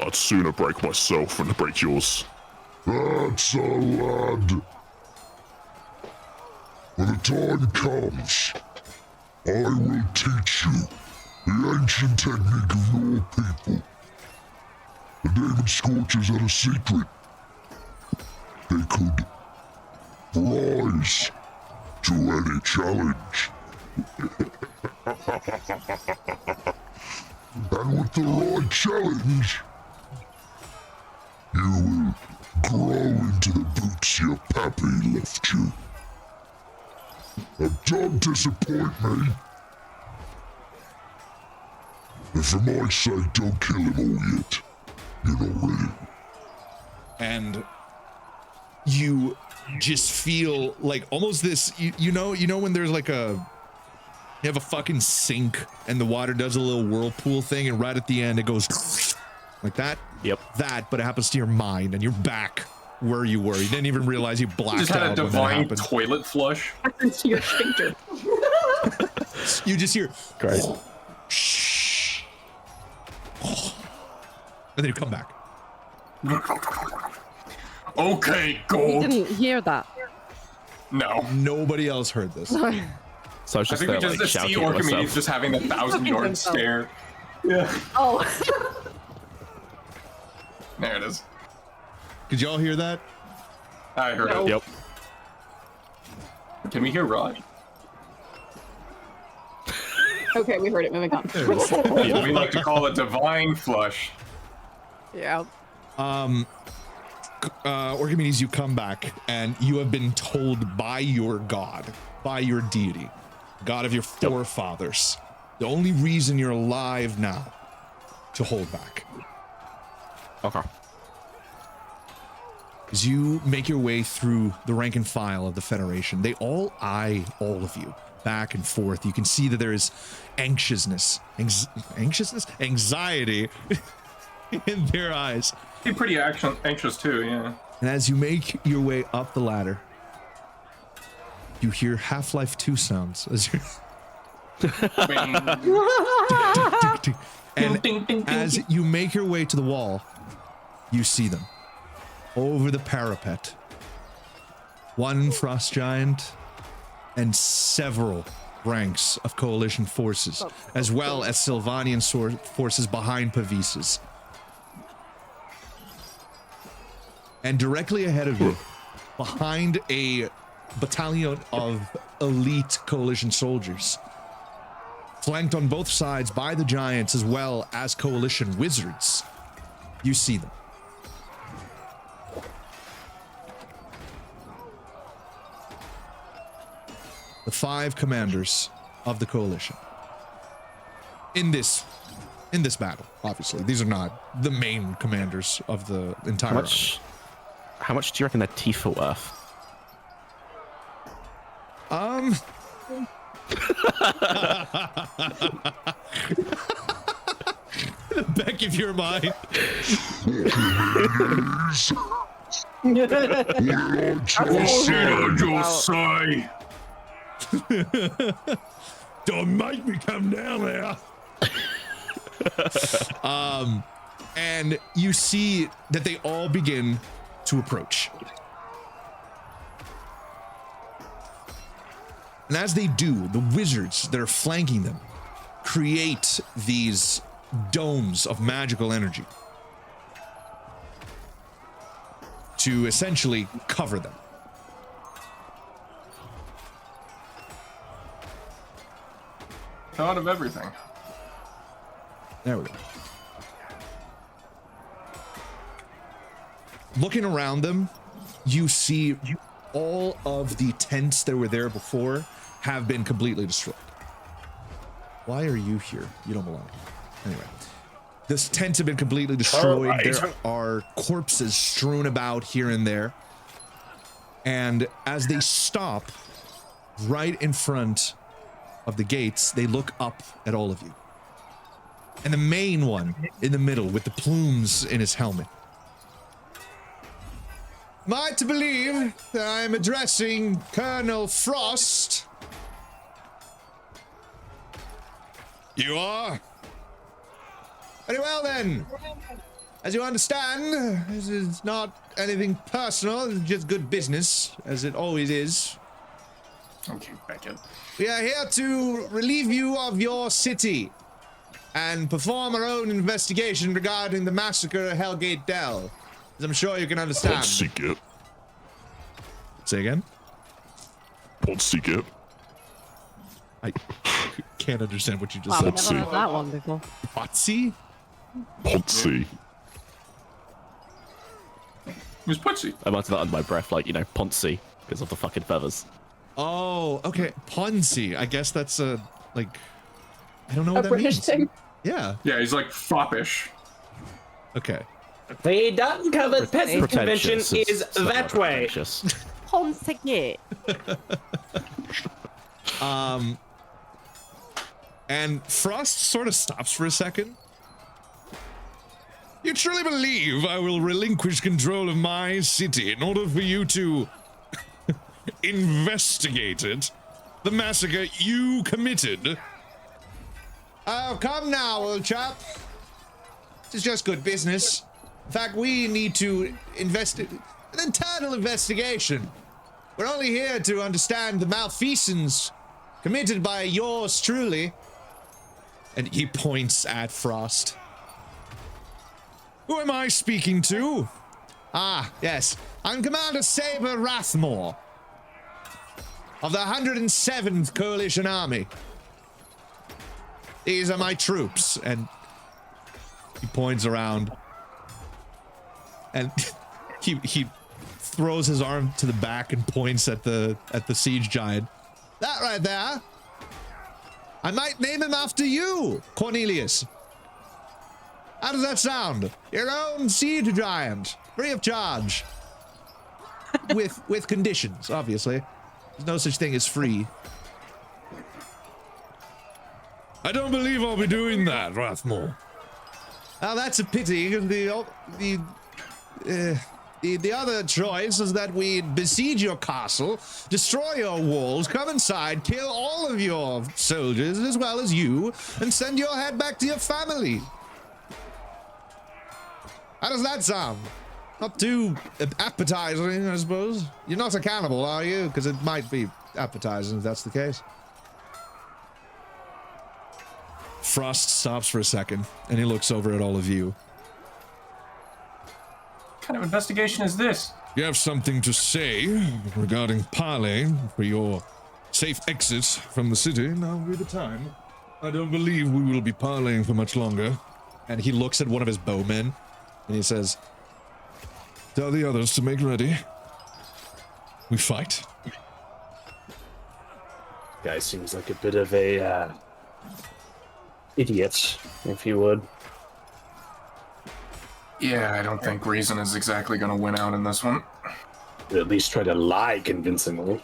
I'd sooner break myself than to break yours. That's a lad. When the time comes, I will teach you the ancient technique of your people. The Demon Scorchers had a secret. They could rise to any challenge. And with the right challenge, you will grow into the boots your pappy left you. Now don't disappoint me. And for my sake, don't kill him all yet. You're not ready. And you just feel like almost this, you know when there's like you have a fucking sink and the water does a little whirlpool thing and right at the end it goes like that? Yep. That, but it happens to your mind and you're back where you were. You didn't even realize you blacked Just had a out when that divine happened. toilet flush. Happens to your sphincter. You just hear, Great. shh. And then you come back. Okay, We gold. didn't hear that. No. Nobody else heard this. So I was I just think we there, just like, see shouting at Archimedes myself. just having the 1,000-yard himself. stare. Yeah. Oh. There it is. Did y'all hear that? I heard No. it. Yep. Can we hear Rod? Okay, we heard it. Moving on. We like to call it divine flush. Yeah. Archimedes, you come back and you have been told by your god, by your deity, god of your forefathers, the only reason you're alive now, to hold back. Okay. As you make your way through the rank and file of the Federation, they all eye all of you back and forth. You can see that there is anxiety in their eyes. Be pretty anxious too, yeah. And as you make your way up the ladder, you hear Half-Life 2 sounds as you're and as you make your way to the wall, you see them over the parapet. One frost giant and several ranks of coalition forces, as well as Sylvanian forces behind Pavises. And directly ahead of you, behind a battalion of elite coalition soldiers, flanked on both sides by the giants as well as coalition wizards, you see them. The 5 commanders of the coalition. In this battle, obviously. These are not the main commanders of the entire army. How much do you reckon their teeth are worth? The back of your mind. Say. Don't make me come down there. And you see that they all begin to approach. And as they do, the wizards that are flanking them create these domes of magical energy to essentially cover them. Thought of everything. There we go. Looking around them, you see all of the tents that were there before have been completely destroyed. Why are you here? You don't belong. Anyway, this tents have been completely destroyed. Right. There are corpses strewn about here and there. And as they stop right in front of the gates, they look up at all of you. And the main one in the middle with the plumes in his helmet. Am I to believe that I am addressing Colonel Frost? You are? Very well then. As you understand, this is not anything personal, it's just good business, as it always is. Okay, Beckett. We are here to relieve you of your city and perform our own investigation regarding the massacre at Hellgate Dell. As I'm sure you can understand. Ponsiget. Say again? Ponsiget. I can't understand what you just Wow, said. I've never heard that one before. Potsy? Ponsi. Who's Putsy? I muttered that under my breath, like, you know, Ponzi, because of the fucking feathers. Oh, okay. Ponzi. I guess that's a, like, I don't know what A that British means. thing. Yeah. Yeah, he's like foppish. Okay. The uncovered peasant convention Pretentious is not that way. pretentious. Ponsigne. And Frost sort of stops for a second. You truly believe I will relinquish control of my city in order for you to investigate it? The massacre you committed? Oh, come now, old chap. It's just good business. In fact, we need to investigate an internal investigation. We're only here to understand the malfeasance committed by yours truly. And he points at Frost. Who am I speaking to? Ah, yes. I'm Commander Saber Rathmore of the 107th Coalition Army. These are my troops. And he points around. And he throws his arm to the back and points at the siege giant. That right there. I might name him after you, Cornelius. How does that sound? Your own siege giant, free of charge. with conditions, obviously. There's no such thing as free. I don't believe I'll be doing that, Rathmore. Now that's a pity, because the other choice is that we besiege your castle, destroy your walls, come inside, kill all of your soldiers as well as you, and send your head back to your family. How does that sound? Not too appetizing, I suppose. You're not a cannibal, are you? Because it might be appetizing if that's the case. Frost stops for a second, and he looks over at all of you. What kind of investigation is this? You have something to say regarding parley for your safe exit from the city, now will be the time. I don't believe we will be parleying for much longer. And he looks at one of his bowmen, and he says, tell the others to make ready. We fight. Guy seems like a bit of a idiot, if you would. Yeah, I don't think reason is exactly gonna win out in this one. At least try to lie convincingly.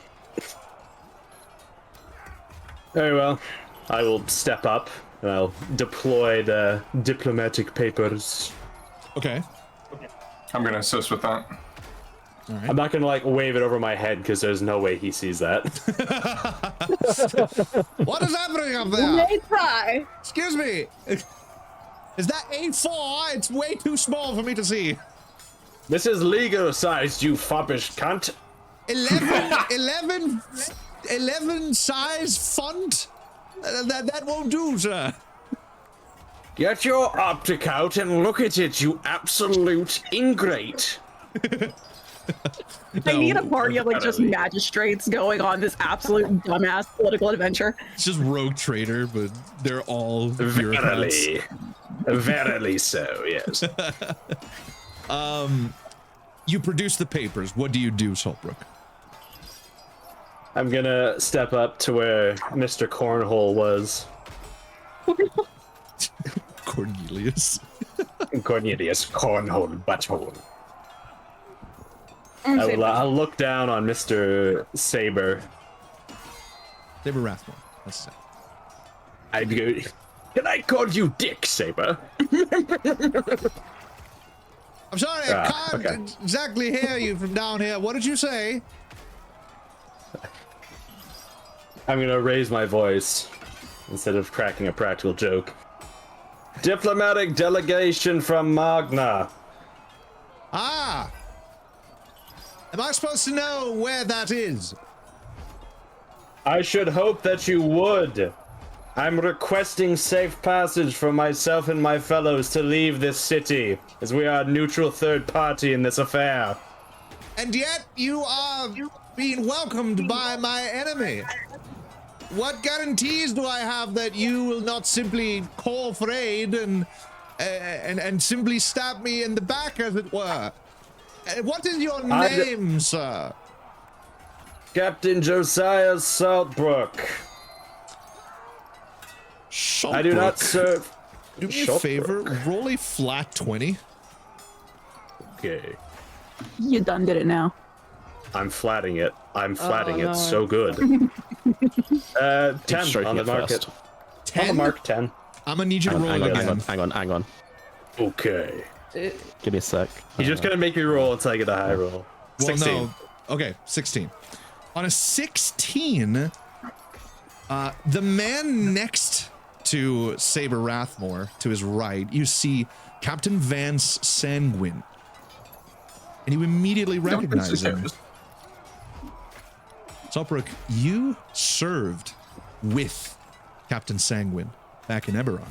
Very well. I will step up and I'll deploy the diplomatic papers. Okay. I'm gonna assist with that. All right. I'm not gonna like wave it over my head because there's no way he sees that. What is happening up there? May try. Excuse me. Is that A4? It's way too small for me to see. This is legal sized, you foppish cunt. 11 size font? That won't do, sir. Get your optic out and look at it, you absolute ingrate. I need a party of like just magistrates going on this absolute dumbass political adventure. It's just Rogue Trader, but they're all bureaucrats. Verily so, yes. You produce the papers. What do you do, Saltbrook? I'm gonna step up to where Mr. Cornhole was. Cornelius. Cornelius Cornhole Butthole. I'll look down on Mr. Saber. Saber Rathmore. That's it. I'd go, can I call you Dick, Saber? I'm sorry, I can't exactly hear you from down here. What did you say? I'm gonna raise my voice instead of cracking a practical joke. Diplomatic delegation from Magna. Ah! Am I supposed to know where that is? I should hope that you would. I'm requesting safe passage for myself and my fellows to leave this city, as we are a neutral third party in this affair. And yet you are being welcomed by my enemy. What guarantees do I have that you will not simply call for aid and simply stab me in the back, as it were? What is your name, sir? Captain Josiah Saltbrook. I do not serve. Do me a Shot favor, broke. roll a flat 20. Okay. You done did it now. I'm flatting it. I'm flatting no. it so good. 10 stroking on the it market. first. 10? On the mark, 10. I'm gonna need you to roll Hang it on, hang on, again. hang on, hang on. Okay. Give me a sec. He's just gonna make me roll until I get a high roll. Well, 16. no. Okay, 16. On a 16, the man next to Saber Rathmore, to his right, you see Captain Vance Sanguine. And you immediately recognize him. Saltbrook, you served with Captain Sanguine back in Eberron.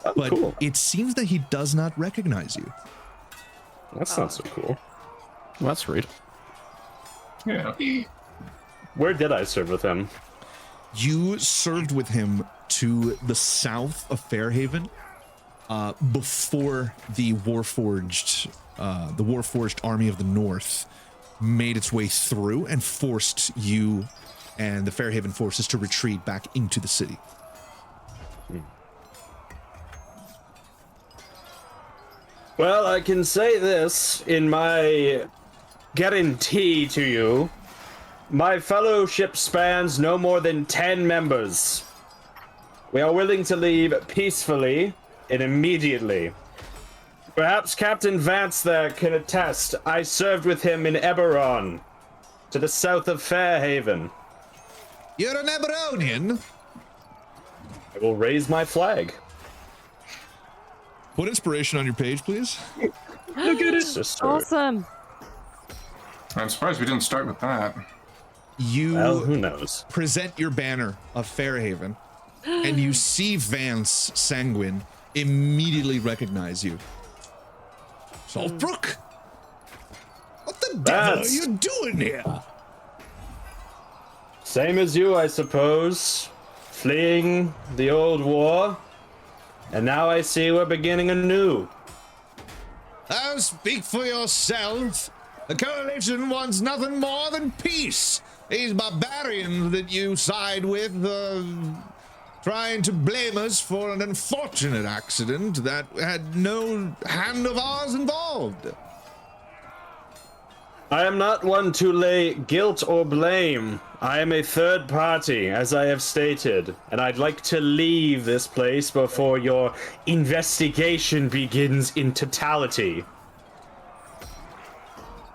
Oh, But cool. it seems that he does not recognize you. That's not so cool. Well, that's rude. Yeah. Where did I serve with him? You served with him to the south of Fairhaven before the Warforged army of the North made its way through and forced you and the Fairhaven forces to retreat back into the city. Well, I can say this in my guarantee to you. My fellowship spans no more than 10 members. We are willing to leave peacefully and immediately. Perhaps Captain Vance there can attest. I served with him in Eberron, to the south of Fairhaven. You're an Eberonian? I will raise my flag. Put inspiration on your page, please. Look at it. Sister. Awesome. I'm surprised we didn't start with that. You Well, who knows? present your banner of Fairhaven, and you see Vance Sanguine immediately recognize you. Saltbrook? What the devil are you doing here? Same as you, I suppose. Fleeing the old war. And now I see we're beginning anew. Oh, speak for yourself. The coalition wants nothing more than peace. These barbarians that you side with, trying to blame us for an unfortunate accident that had no hand of ours involved. I am not one to lay guilt or blame. I am a third party, as I have stated, and I'd like to leave this place before your investigation begins in totality.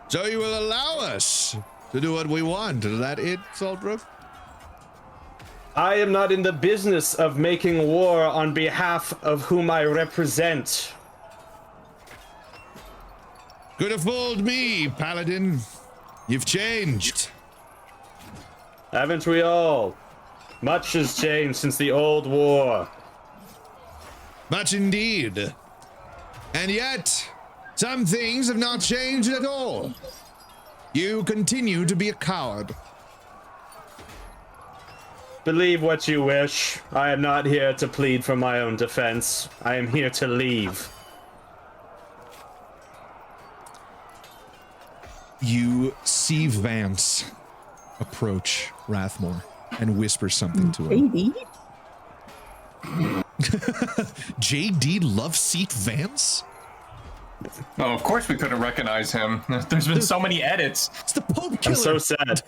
So you will allow us to do what we want. Is that it, Saltbrook? I am not in the business of making war on behalf of whom I represent. Could have fooled me, Paladin. You've changed. Haven't we all? Much has changed since the old war. Much indeed. And yet, some things have not changed at all. You continue to be a coward. Believe what you wish. I am not here to plead for my own defense. I am here to leave. You see Vance approach Rathmore and whisper something to him. Baby. JD Love Seat Vance? Oh, of course we couldn't recognize him. There's been so many edits. It's the Pope I'm Killer. so sad.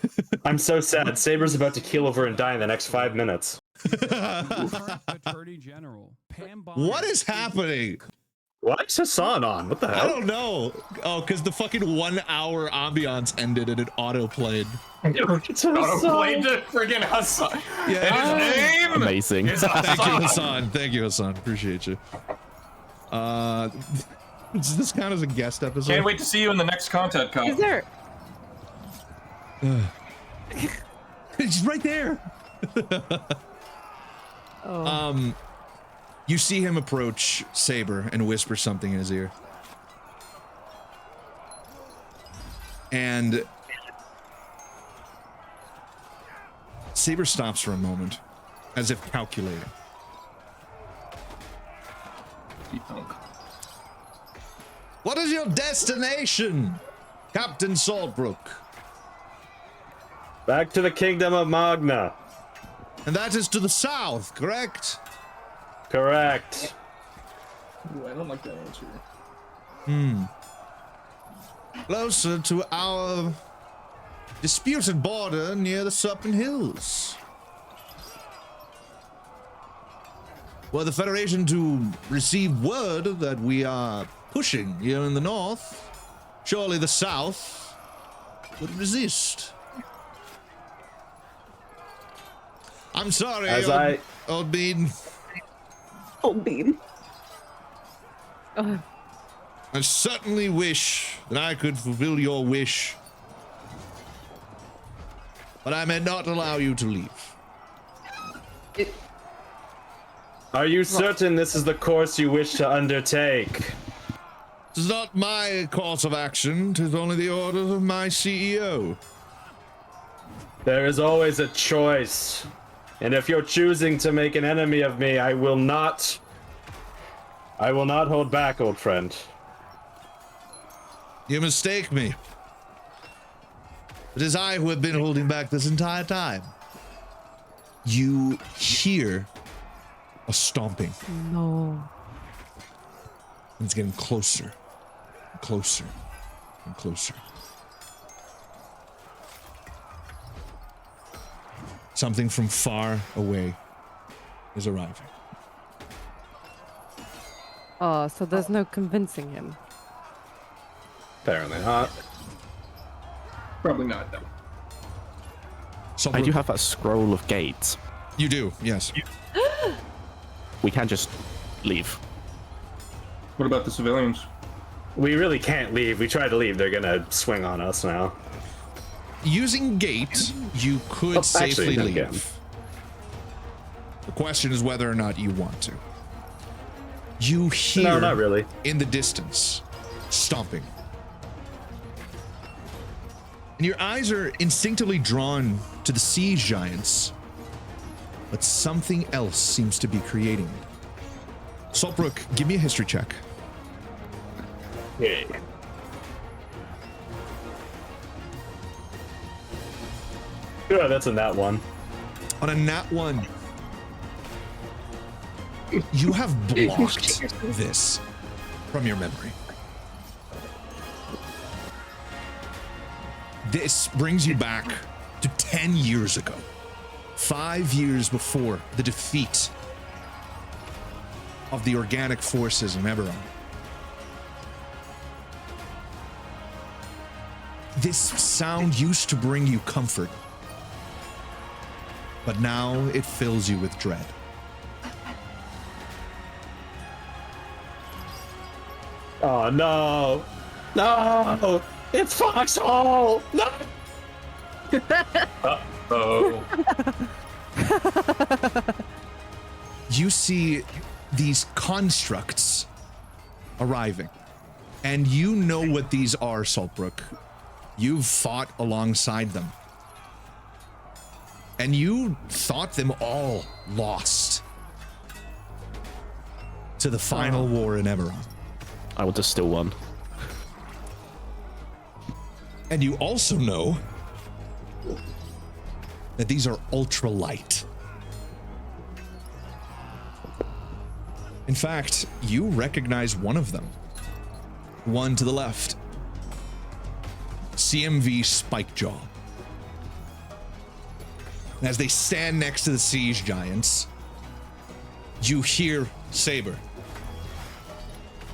I'm so sad. Saber's about to keel over and die in the next 5 minutes. Attorney General Pam Bondi What is happening? Why is Hassan on? What the hell? I don't know. Oh, because the fucking 1 hour ambiance ended and it auto played. It's Auto-played to friggin' Hassan. Yeah. And his name Amazing. is Thank you, Hassan. Hassan. Thank you, Hassan. Appreciate you. Does this count as a guest episode? Can't wait to see you in the next content cup. Is there? It's right there. Oh. You see him approach Saber and whisper something in his ear. And Saber stops for a moment, as if calculating. What is your destination, Captain Saltbrook? Back to the kingdom of Magna. And that is to the south, correct? Correct. Ooh, I don't like that answer. Closer to our disputed border near the Serpent Hills. Were the Federation to receive word that we are pushing here in the north, surely the south would resist. I'm sorry, Old Bean. Old Bean. I certainly wish that I could fulfill your wish, but I may not allow you to leave. Are you certain this is the course you wish to undertake? This is not my course of action, 'tis only the orders of my CEO. There is always a choice. And if you're choosing to make an enemy of me, I will not hold back, old friend. You mistake me. It is I who have been holding back this entire time. You hear a stomping. No. It's getting closer, and closer, and closer. Something from far away is arriving. Oh, so there's no convincing him. Apparently not. Probably not, though. So I do have that scroll of gates. You do, yes. We can just leave. What about the civilians? We really can't leave. We try to leave, they're gonna swing on us now. Using gate, you could safely actually, no, leave. yeah. The question is whether or not you want to. You hear No, not really. in the distance stomping. And your eyes are instinctively drawn to the siege giants, but something else seems to be creating it. Saltbrook, give me a history check. Yeah. Good, that's a nat one. On a nat 1, you have blocked this from your memory. This brings you back to 10 years ago, 5 years before the defeat of the organic forces in Eberron. This sound used to bring you comfort, but now it fills you with dread. Oh no! No! It's Foxhole! No! Oh. You see these constructs arriving, and you know what these are, Saltbrook. You've fought alongside them, and you thought them all lost to the final war in Eberron. I want to still one. And you also know that these are ultra light. In fact, you recognize one of them. One to the left. CMV Spikejaw. As they stand next to the siege giants, you hear Saber.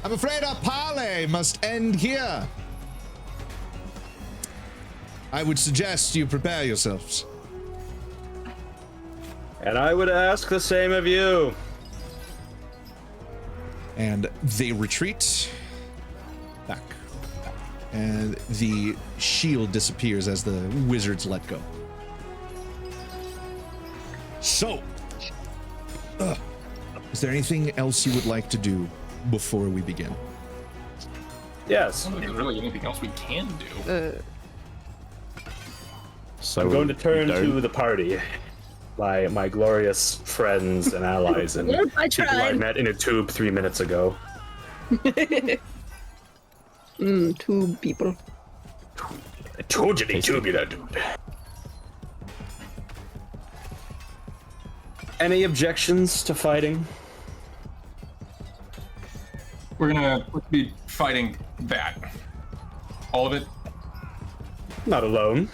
I'm afraid our parley must end here. I would suggest you prepare yourselves. And I would ask the same of you. And they retreat back. And the shield disappears as the wizards let go. So, is there anything else you would like to do before we begin? Yes. I don't think there's really anything else we can do. So I'm going to turn we don't- to the party. My glorious friends and allies and I people I tried. met in a tube 3 minutes ago. Two people. I told you they tubular, dude. Any objections to fighting? We're gonna be fighting that. All of it. Not alone.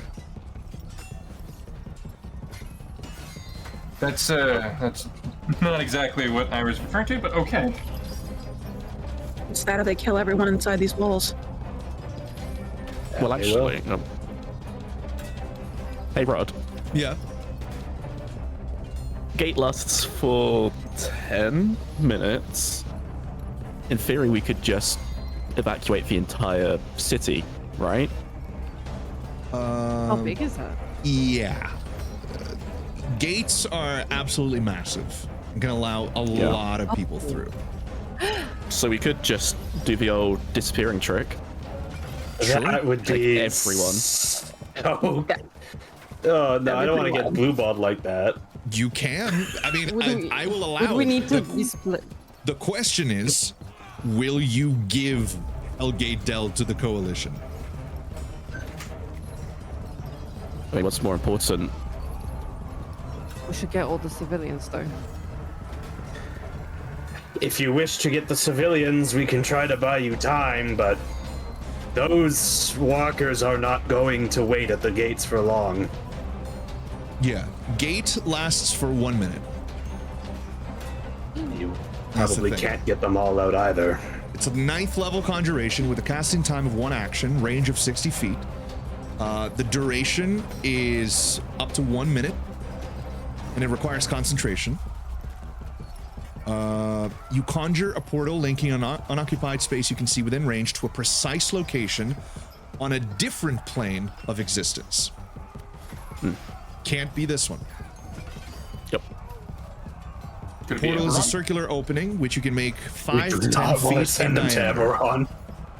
That's not exactly what I was referring to, but okay. It's that or they kill everyone inside these walls. Well, actually, hey Rod, Yeah. gate lasts for 10 minutes. In theory, we could just evacuate the entire city, right? How big is that? Yeah. Gates are absolutely massive. I'm gonna allow a lot of people through. So we could just do the old disappearing trick. That would Take be everyone. Oh, no, I don't want to get blue balled like that. You can. I mean, I will allow Would we it. need to be split? The question is, will you give Hellgate Dell to the Coalition? I mean, what's more important? We should get all the civilians though. If you wish to get the civilians, we can try to buy you time, but those walkers are not going to wait at the gates for long. Yeah. Gate lasts for 1 minute. You That's the probably thing. can't get them all out either. It's a 9th level conjuration with a casting time of 1 action, range of 60 feet. The duration is up to 1 minute, and it requires concentration. You conjure a portal linking an unoccupied space you can see within range to a precise location on a different plane of existence. Can't be this one. Yep. The portal is a circular opening, which you can make 5 to 10 Not want to feet in send them to diameter. Eberron.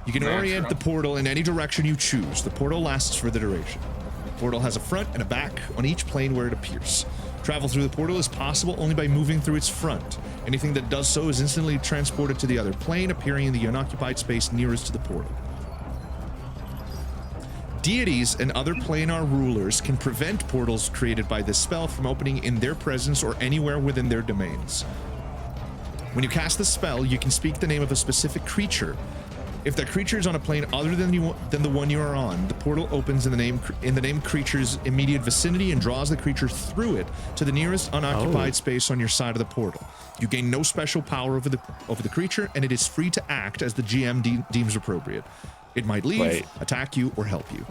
You can orient the portal in any direction you choose. The portal lasts for the duration. The portal has a front and a back on each plane where it appears. Travel through the portal is possible only by moving through its front. Anything that does so is instantly transported to the other plane, appearing in the unoccupied space nearest to the portal. Deities and other planar rulers can prevent portals created by this spell from opening in their presence or anywhere within their domains. When you cast the spell, you can speak the name of a specific creature. If that creature is on a plane other than the one you are on, the portal opens in the named creature's immediate vicinity and draws the creature through it to the nearest unoccupied space on your side of the portal. You gain no special power over the creature, and it is free to act as the GM deems appropriate. It might leave, attack you, or help you.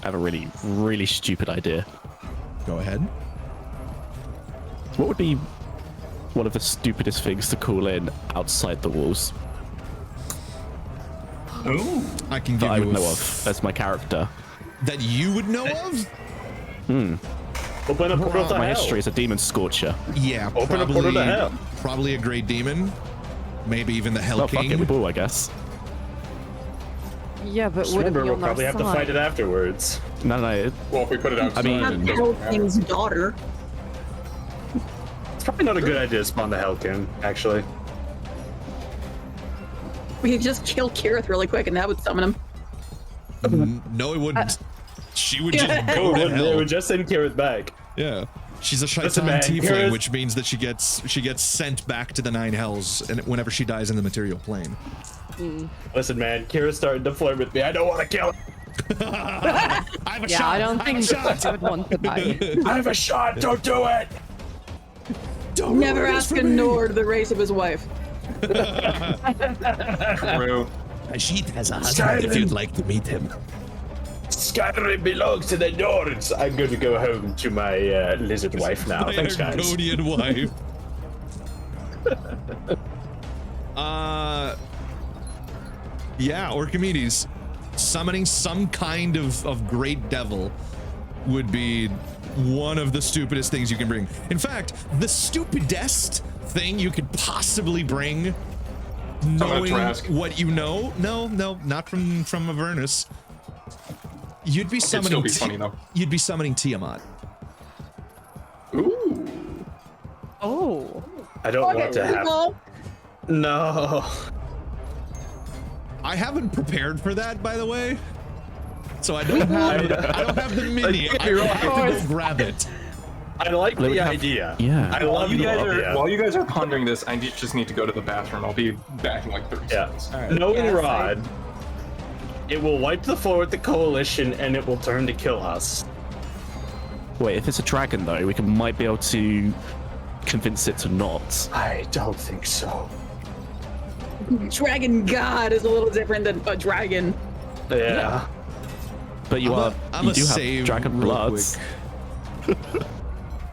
I have a really, really stupid idea. Go ahead. What would be one of the stupidest things to call in outside the walls? Ooh. I can give That I you would know of as my character. that you would know of? Open a portal to My hell. history is a demon scorcher. Yeah, Open a portal to hell. Probably a great demon. Maybe even the Hell Oh, fuck King. it, we will, I guess. Yeah, but Just would it remember, be we'll on our probably have to fight it afterwards. No, no, Well, if we put it outside, mean- it doesn't Hell matter. King's daughter. It's probably not a good idea to spawn the Hellkin, actually. We could just kill Kirith really quick and that would summon him. No, it wouldn't. She would Yeah. just go to They hell. would just send Kirith back. Yeah. She's a Listen, Shaitan man, tiefling, Kira's- which means that she gets sent back to the 9 hells and whenever she dies in the material plane. Listen, man, Kira's starting to flirt with me. I don't want to kill her. I have a Yeah, shot. I don't think I would want to die. I have a shot. Don't do it. Don't Never ruin this ask for a me. Nord the race of his wife. True. Ajit has a husband if you'd like to meet him. Skyrim belongs to the Nords. I'm going to go home to my lizard wife now. My Thanks, guys. Argonian wife. Yeah, Orchimedes. Summoning some kind of great devil would be one of the stupidest things you can bring. In fact, the stupidest thing you could possibly bring, knowing Trask. what you know. No, not from Avernus. You'd be It'd summoning. still be funny though. You'd be summoning Tiamat. Ooh. Oh. I don't want to have. No. I haven't prepared for that, by the way. So I don't have the mini. I have to go grab it. I like They would the have- idea. yeah. I love the idea. While you guys are pondering this, I just need to go to the bathroom. I'll be back in like 30 Yeah. seconds. Knowing Yes, Rod, it will wipe the floor with the coalition, and it will turn to kill us. Wait, if it's a dragon though, might be able to convince it to not. I don't think so. Dragon God is a little different than a dragon. Yeah. But you I'm you a do save have dragon real bloods.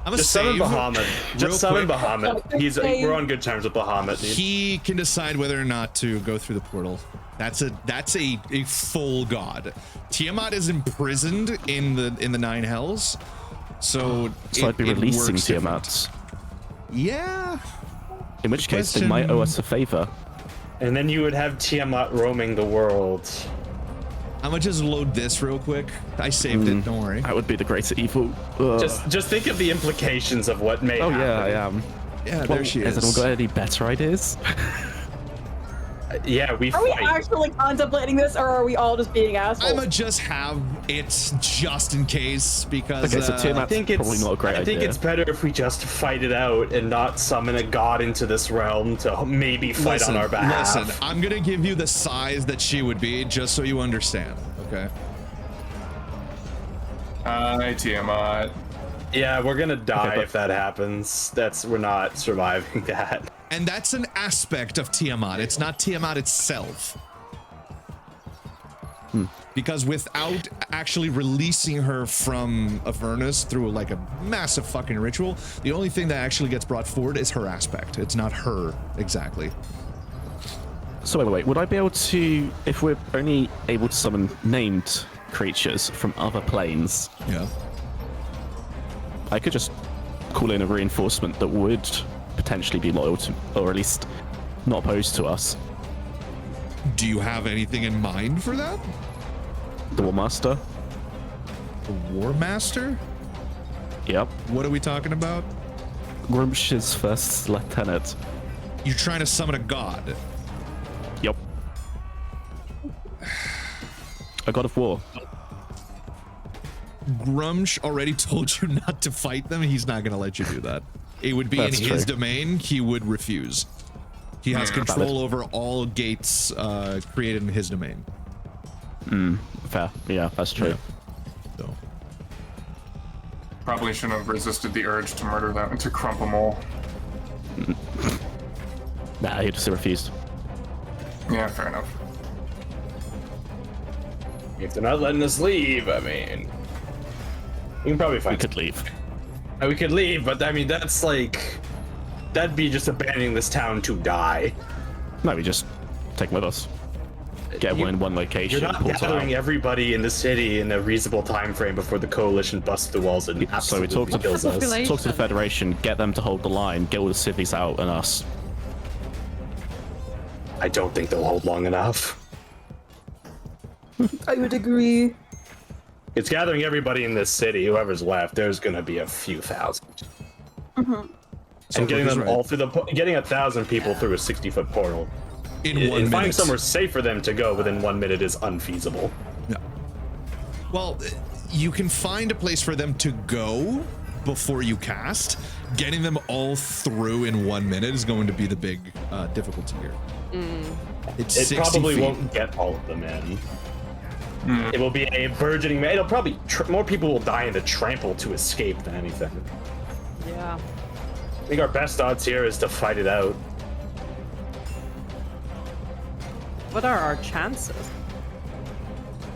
I'm a Just summon save. Bahamut. real Just summon quick. Bahamut. We're on good terms with Bahamut. Dude. He can decide whether or not to go through the portal. That's a full god. Tiamat is imprisoned in the nine hells, so I'd be releasing works different. Tiamat. Yeah. In which case, they might owe us a favor. And then you would have Tiamat roaming the world. I'm gonna just load this real quick. I saved it. Don't worry. That would be the greater evil. Ugh. Just think of the implications of what may Oh happen. yeah, I am. Yeah, there she Has is. anyone got any better ideas? Yeah, we Are we fight. actually contemplating this, or are we all just being assholes? I'ma just have it just in case because Okay, so Tiamat- I think it's Probably not a great I think idea. it's better if we just fight it out and not summon a god into this realm to maybe fight on our behalf. Listen, I'm gonna give you the size that she would be just so you understand. Okay. Hi, Tiamat. Yeah, we're gonna die but- if that happens. We're not surviving that. And that's an aspect of Tiamat. It's not Tiamat itself. Because without actually releasing her from Avernus through like a massive fucking ritual, the only thing that actually gets brought forward is her aspect. It's not her exactly. So wait. Would I be able to, if we're only able to summon named creatures from other planes, Yeah. I could just call in a reinforcement that would potentially be loyal to, or at least not opposed to us. Do you have anything in mind for that? The War Master. The War Master? Yep. What are we talking about? Grumsh's first lieutenant. You're trying to summon a god. Yep. A god of war. Grumsh already told you not to fight them. He's not gonna let you do that. It would be That's in his true. domain. He would refuse. He has control over all gates created in his domain. Fair. Yeah, that's true. Yeah. So Probably shouldn't have resisted the urge to murder them, to crump them all. Nah, he just refused. Yeah, fair enough. If they're not letting us leave, I mean, we can probably We find. could leave. We could leave, but I mean, that's like, that'd be just abandoning this town to die. No, we just take them with us. Get everyone in one location. You're not portal gathering out. everybody in the city in a reasonable time frame before the coalition busts the walls and So we absolutely talk to, kills us. Population. talk to the Federation, get them to hold the line, get all the civvies out, and us. I don't think they'll hold long enough. I would agree. It's gathering everybody in this city. Whoever's left, there's gonna be a few thousand. And getting them all through getting 1,000 people through a 60-foot portal. in And 1 finding minute. somewhere safe for them to go within 1 minute is unfeasible. No. Well, you can find a place for them to go before you cast. Getting them all through in 1 minute is going to be the big difficulty here. It's It 60 probably feet. won't get all of them in. It will be a burgeoning. It'll probably more people will die in the trample to escape than anything. Yeah. I think our best odds here is to fight it out. What are our chances?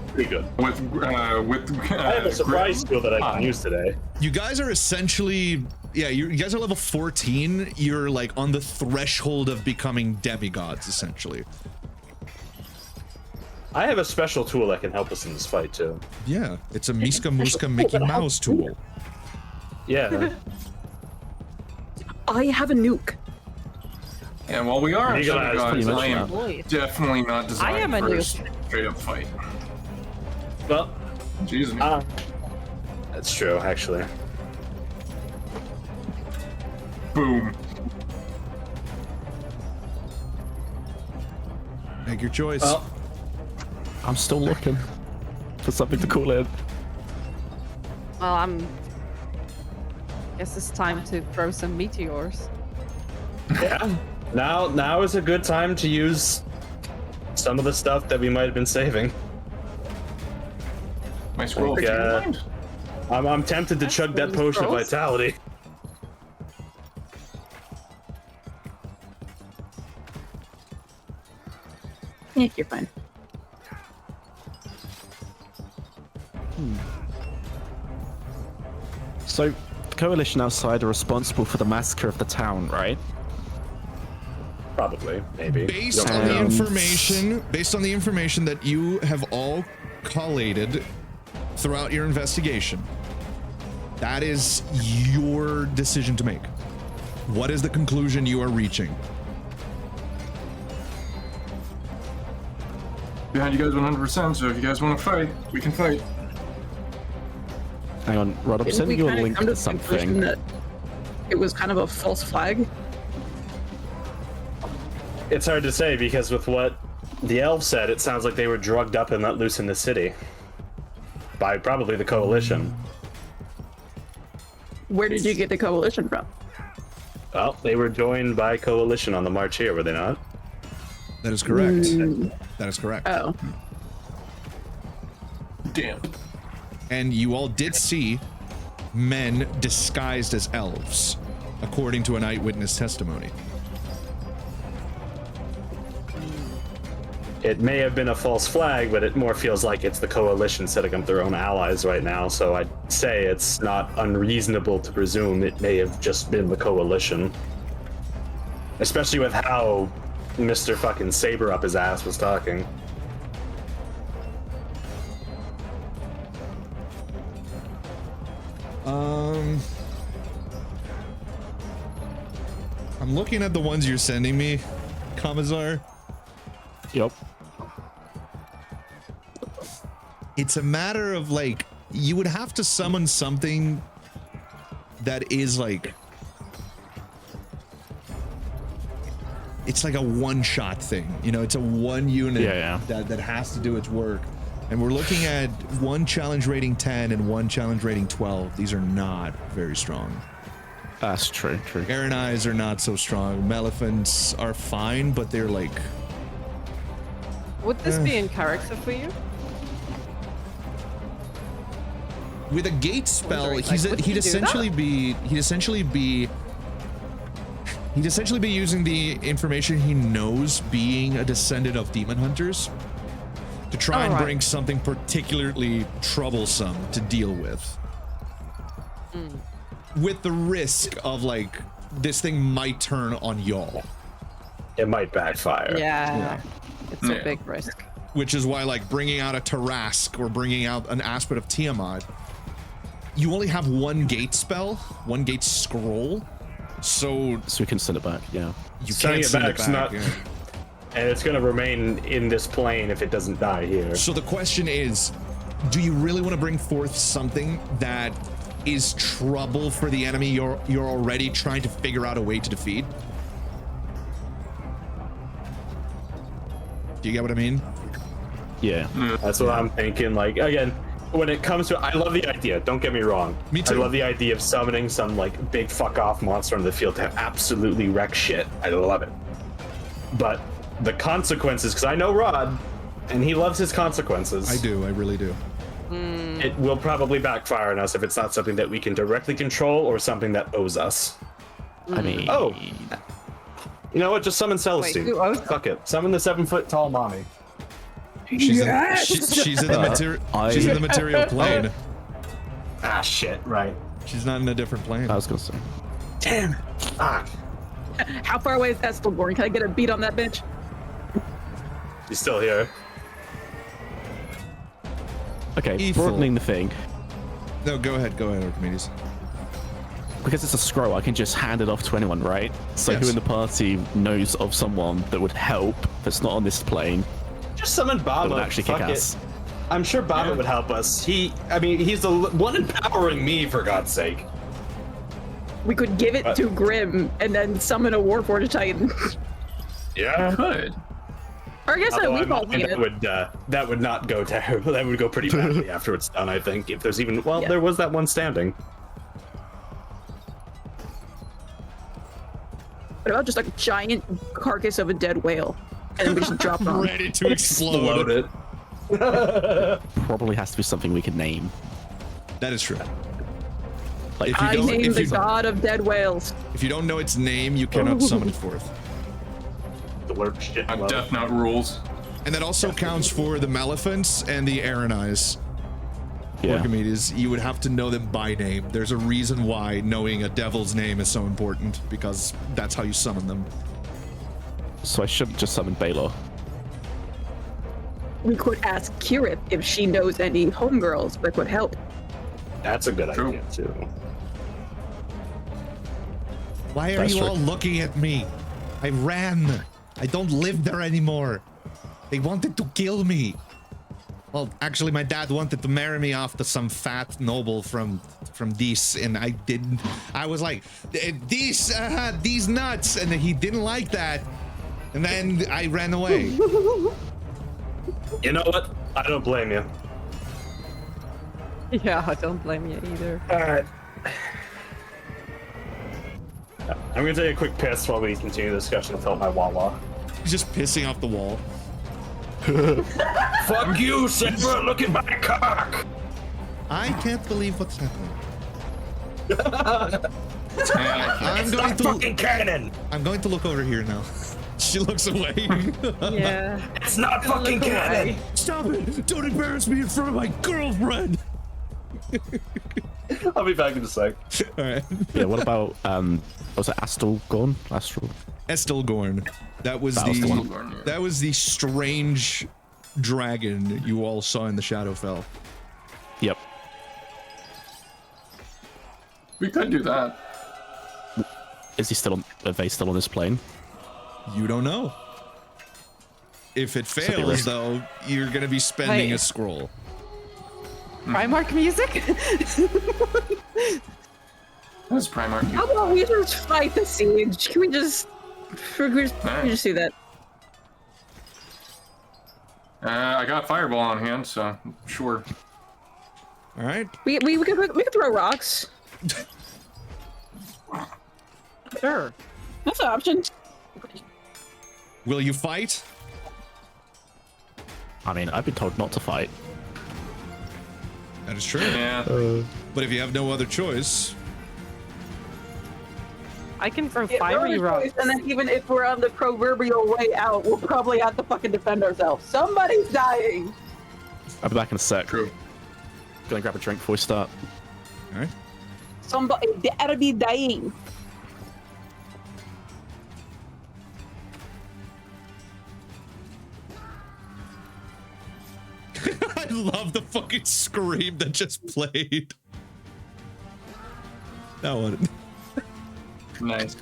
Pretty good. With I have a surprise skill that I can use today. You guys are essentially, yeah, you guys are level 14. You're like on the threshold of becoming demigods, essentially. I have a special tool that can help us in this fight too. Yeah, it's a Miska Muska Mickey Mouse tool. Yeah. I have a nuke. And while we are You guys demigods, pretty much I am Boy. definitely not I designed am a for a noob. straight up fight. Well, Jeez, that's true actually. boom. Make your choice. Well, I'm still looking for something to call in. Well, I'm Guess it's time to throw some meteors. Yeah. Now is a good time to use some of the stuff that we might have been saving. My scroll. Like, I'm tempted to chug that potion of scrolls? vitality. Yeah, you're fine. So, the coalition outside are responsible for the massacre of the town, right? Probably, maybe. Based on the information that you have all collated throughout your investigation, that is your decision to make. What is the conclusion you are reaching? Behind you guys 100%, so if you guys want to fight, we can fight. Hang on, Rod, I'm Didn't sending we you a kinda link come to the conclusion something. that it was kind of a false flag? It's hard to say because with what the elf said, it sounds like they were drugged up and let loose in the city. By probably the coalition. Where did you get the coalition from? Well, they were joined by coalition on the march here, were they not? That is correct. That is correct. Oh. Damn. And you all did see men disguised as elves, according to an eyewitness testimony. It may have been a false flag, but it more feels like it's the coalition setting up their own allies right now, so I'd say it's not unreasonable to presume it may have just been the coalition. Especially with how Mr. fucking Saber up his ass was talking. I'm looking at the ones you're sending me, Commissar. Yep. It's a matter of like, you would have to summon something that is like, it's like a one-shot thing, you know, it's a one unit that has to do its work. And we're looking at one challenge rating 10 and one challenge rating 12. These are not very strong. That's true, true. Aaron eyes are not so strong. Maleficents are fine, but they're like... Would this be in character for you? With a gate spell, Wondering, he'd like, would he do essentially that? he'd essentially be using the information he knows, being a descendant of demon hunters, to try and bring something particularly troublesome to deal with. With the risk of like, this thing might turn on y'all. It might backfire. Yeah. It's a big risk. Which is why, like, bringing out a Tarask or bringing out an aspect of Tiamat, you only have one gate spell, one gate scroll, so we can send it back. Yeah, you Sending can't it send it back's back. not- Yeah. And it's gonna remain in this plane if it doesn't die here. So the question is, do you really want to bring forth something that is trouble for the enemy you're already trying to figure out a way to defeat? Do you get what I mean? Yeah. That's what I'm thinking. Like, again, when it comes to, I love the idea, don't get me wrong. Me too. I love the idea of summoning some like big fuck off monster on the field to absolutely wreck shit. I love it. But the consequences, because I know Rod, and he loves his consequences. I do, I really do. It will probably backfire on us if it's not something that we can directly control or something that owes us. I mean, Oh, you know what? Just summon Celestine. who owes Fuck it. Summon the 7-foot tall mommy. She's she's in the material. She's in the material plane. Ah, shit. Right. She's not in a different plane. I was gonna say. Damn it. Fuck. How far away is Estelborn? Can I get a beat on that bitch? He's still here. Okay, Evil. broadening the thing. No, go ahead, Archimedes. Because it's a scroll, I can just hand it off to anyone, right? So Yes. who in the party knows of someone that would help that's not on this plane Just summon that Baba. would actually kick Fuck ass? it. I'm sure Baba would help us. He's the one empowering me, for God's sake. We could give it to Grim and then summon a Warforged Titan. Yeah. Could. Or I guess Although we've all seen it. that would not go terrible. That would go pretty badly after it's done, I think. If there's even, Yeah. there was that one standing. What about just like a giant carcass of a dead whale? And then we just drop it on. Ready to explode. Load it. Probably has to be something we can name. That is true. Like, If you I don't- name if the you- god of dead whales. If you don't know its name, you cannot summon it forth. Blurp shit. Death Note rules. And that also counts for the Maleficents and the Aranais. yeah. Archimedes, you would have to know them by name. There's a reason why knowing a devil's name is so important, because that's how you summon them. So I shouldn't just summon Baylor. We could ask Kirith if she knows any homegirls that could help. That's a good True. idea too. Why are That's you true. all looking at me? I ran. I don't live there anymore. They wanted to kill me. Well, actually, my dad wanted to marry me off to some fat noble from Dis, and I didn't. I was like, these nuts, and he didn't like that, and then I ran away. You know what? I don't blame you. Yeah, I don't blame you either. All right. I'm gonna take a quick piss while we continue the discussion and fill up my Wawa. He's just pissing off the wall. Fuck you, Saber! Look at my cock! I can't believe what's happening. I'm It's going not to. fucking canon! I'm going to look over here now. She looks away. Yeah. It's not fucking canon! Stop it! Don't embarrass me in front of my girlfriend. I'll be back in a sec. All right. Yeah, what about, was it Astalgorn? Astral? Estelgorn. That was That was the one. one. that was the strange dragon you all saw in the Shadowfell. Yep. We could do that. Is he still on, are they still on this plane? You don't know. If it they fails, risk- though, you're gonna be spending Wait. a scroll. Primarch music? That's Primarch. How about we just fight the siege? Can we just do that? I got Fireball on hand, so sure. All right. We could throw rocks. Sure. That's an option. Will you fight? I mean, I've been told not to fight. That is true. Yeah. But if you have no other choice, I can throw Yeah, fiery we're rocks. And then even if we're on the proverbial way out, we'll probably have to fucking defend ourselves. Somebody's dying. I'll be back in a sec. True. Gonna grab a drink before we start. all right. Somebody gotta be dying. I love the fucking scream that just played. That one. Nice.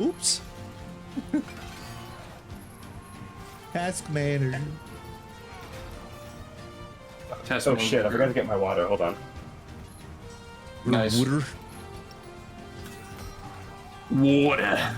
Oops. Task manager. Test Oh me. shit, I forgot to get my water. Hold on. Nice. Water. Water.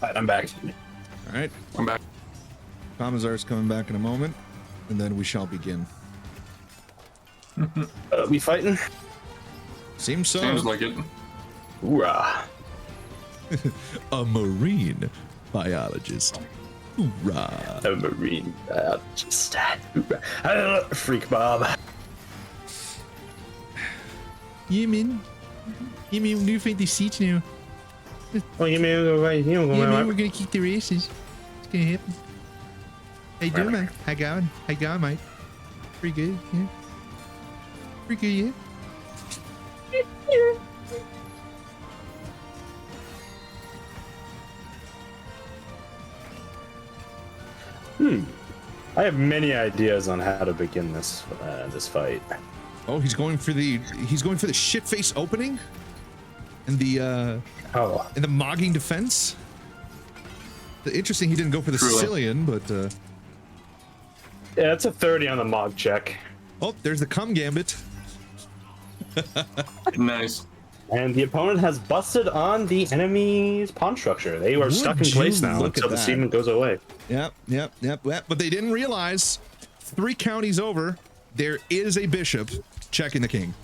Alright, I'm back. All right. I'm back. Commissar's coming back in a moment, and then we shall begin. We fighting? Seems so. Seems like it. Hoorah. A marine biologist. Hoorah. A marine biologist. Hoorah. Freak Bob. You mean nu vind die seats nu? Oh, you mean go right here? Yeah, man, we're gonna kick the races. It's gonna happen. How you doing, man? How going? How going, mate? Pretty good, yeah. Pretty good, yeah. I have many ideas on how to begin this this fight. Oh, he's going for the shit face opening, and the and the mogging defense. Interesting, he didn't go for the Truly. Sicilian, but Yeah, it's a 30 on the Mog check. oh, there's the cum gambit. Nice. And the opponent has busted on the enemy's pawn structure. They are stuck in Would place you now look until at the that. seaman goes away. Yep. But they didn't realize 3 counties over, there is a bishop checking the king.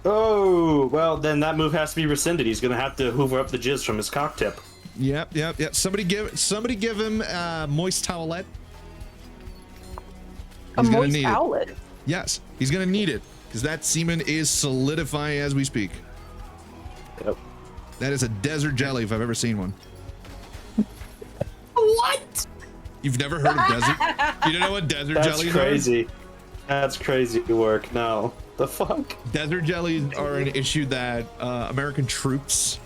Oh, well, then that move has to be rescinded. He's going to have to hoover up the jizz from his cock tip. Yep. Somebody give him moist towelette. A He's gonna moist need it. outlet. Yes, he's gonna need it because that semen is solidifying as we speak. Yep. That is a desert jelly if I've ever seen one. What? You've never heard of desert? You don't know what desert That's jellies crazy. That's crazy work. No. The fuck? are? Desert jellies are an issue that American troops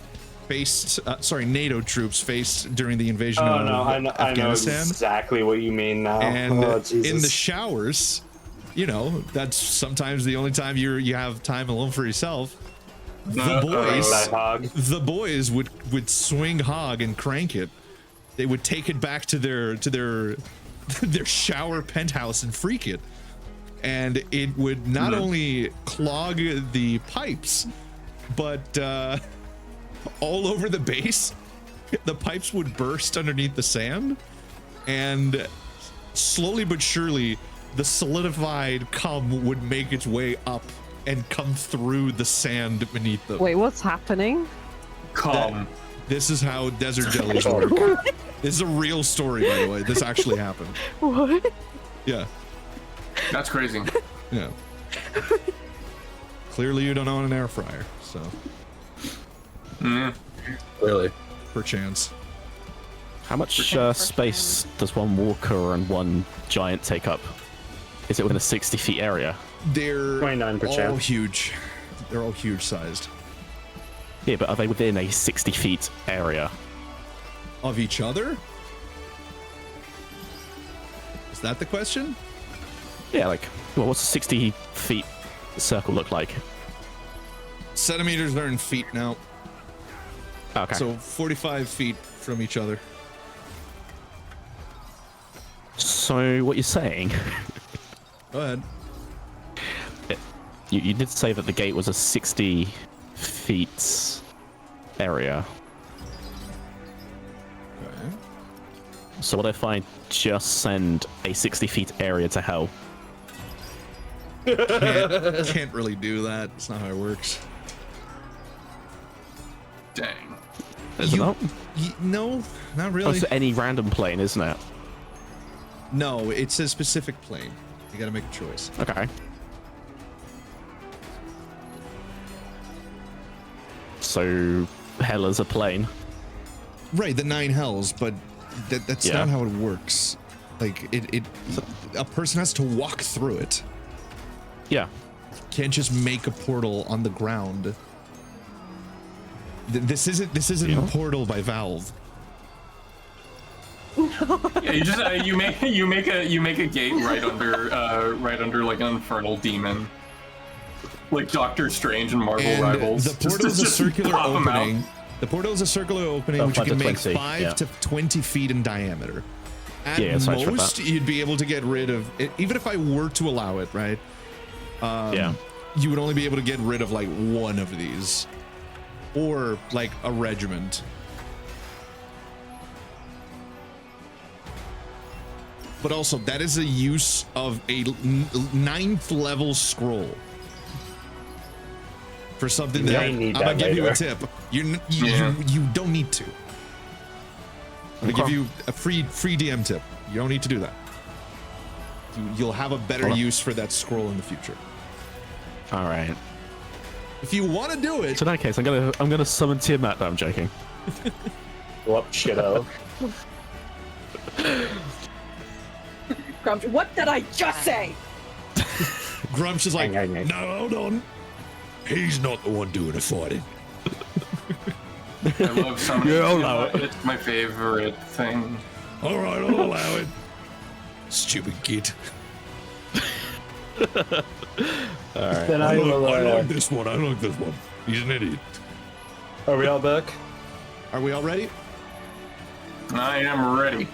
faced. NATO troops faced during the invasion Oh of no, I know Afghanistan. exactly what you mean now. And Oh, Jesus. in the showers, you know, that's sometimes the only time you have time alone for yourself. The boys would swing hog and crank it. They would take it back to their their shower penthouse and freak it, and it would not only clog the pipes, but all over the base, the pipes would burst underneath the sand, and slowly but surely, the solidified cum would make its way up and come through the sand beneath them. Wait, what's happening? Calm. This is how desert jellies work. This is a real story, by the way. This actually happened. What? Yeah. That's crazy. Yeah. Clearly, you don't own an air fryer, so. Really? Perchance. How much space does one walker and one giant take up? Is it within a 60 feet area? They're 29%. all huge. They're all huge sized. Yeah, but are they within a 60 feet area? Of each other? Is that the question? Yeah, like, well, what's a 60 feet circle look like? Centimeters are in feet now. Okay. So 45 feet from each other. So what you're saying? Go ahead. You did say that the gate was a 60 feet area. Okay. So what if I just send a 60 feet area to hell? Can't really do that. It's not how it works. Dang. Is it not? No, not Oh, really. it's any random plane, isn't it? No, it's a specific plane. You gotta make a choice. Okay. So hell is a plane. Right, the 9 hells, but that's Yeah. not how it works. Like a person has to walk through it. Yeah. Can't just make a portal on the ground. This isn't Yeah. a portal by Valve. Yeah, you just you make a gate right under like an infernal demon, like Doctor Strange and Marvel And Rivals. the portal is a Just circular pop 'em out. opening. The portal is a circular opening Oh, which you 5 can to make 20, 5 yeah. to 20 feet in diameter. At Yeah, so I tried most, that. you'd be able to get rid of it, even if I were to allow it, right? Yeah. You would only be able to get rid of like 1 of these, or like a regiment. But also, that is a use of a 9th level scroll for something that Yeah, I I'm need gonna that give you a later. tip. You Yeah. don't need to. I'm gonna give you a free DM tip. You don't need to do that. You'll have a better Alright. use for that scroll in the future. All right. If you want to do it, So in that case, I'm gonna summon Tiamat. No, I'm joking. Whoop, shitto. Grumsh, what did I just say? Grumsh is like, Hang on. no, hold on. He's not the one doing the fighting. I love summoning. Yeah, I'll allow it. It's my favorite thing. All right, I'll allow it. Stupid kid. Alright. Then I will. I like this one. I like this one. He's an idiot. Are we all back? Are we all ready? I am ready.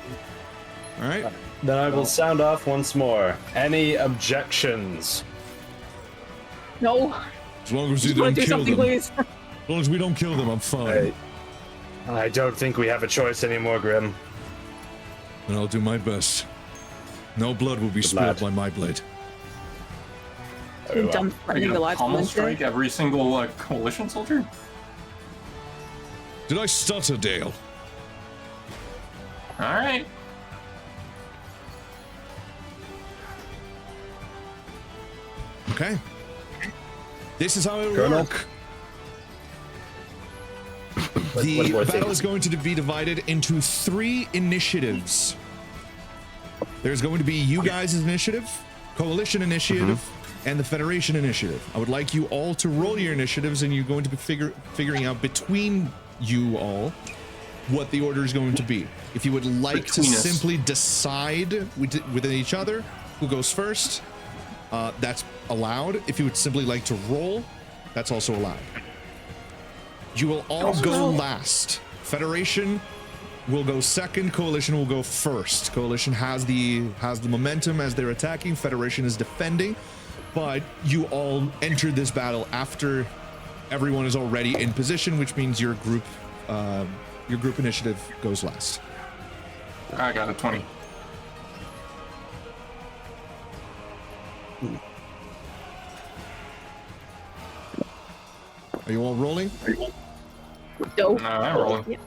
All right. Then I will sound off once more. Any objections? No. As long as you Just want don't to do kill something, them. please. As long as we don't kill them, I'm fine. I don't think we have a choice anymore, Grim. And I'll do my best. No blood will be spilled lad. by my blade. Very well. Done Are threatening you the gonna lives of pummel Wednesday. strike every single coalition soldier? Did I stutter, Dale? All right. Okay. This is how it will Colonel? work. What The more battle things? is going to be divided into 3 initiatives. There's going to be you guys' initiative, Coalition initiative, and the Federation initiative. I would like you all to roll your initiatives, and you're going to be figuring out between you all what the order is going to be. If you would like to Between us. simply decide within each other who goes first, that's allowed. If you would simply like to roll, that's also allowed. You will all go last. Federation will go second. Coalition will go first. Coalition has the momentum as they're attacking. Federation is defending, but you all entered this battle after everyone is already in position, which means your group initiative goes last. I got a 20. Are you all rolling? No. No, I'm rolling.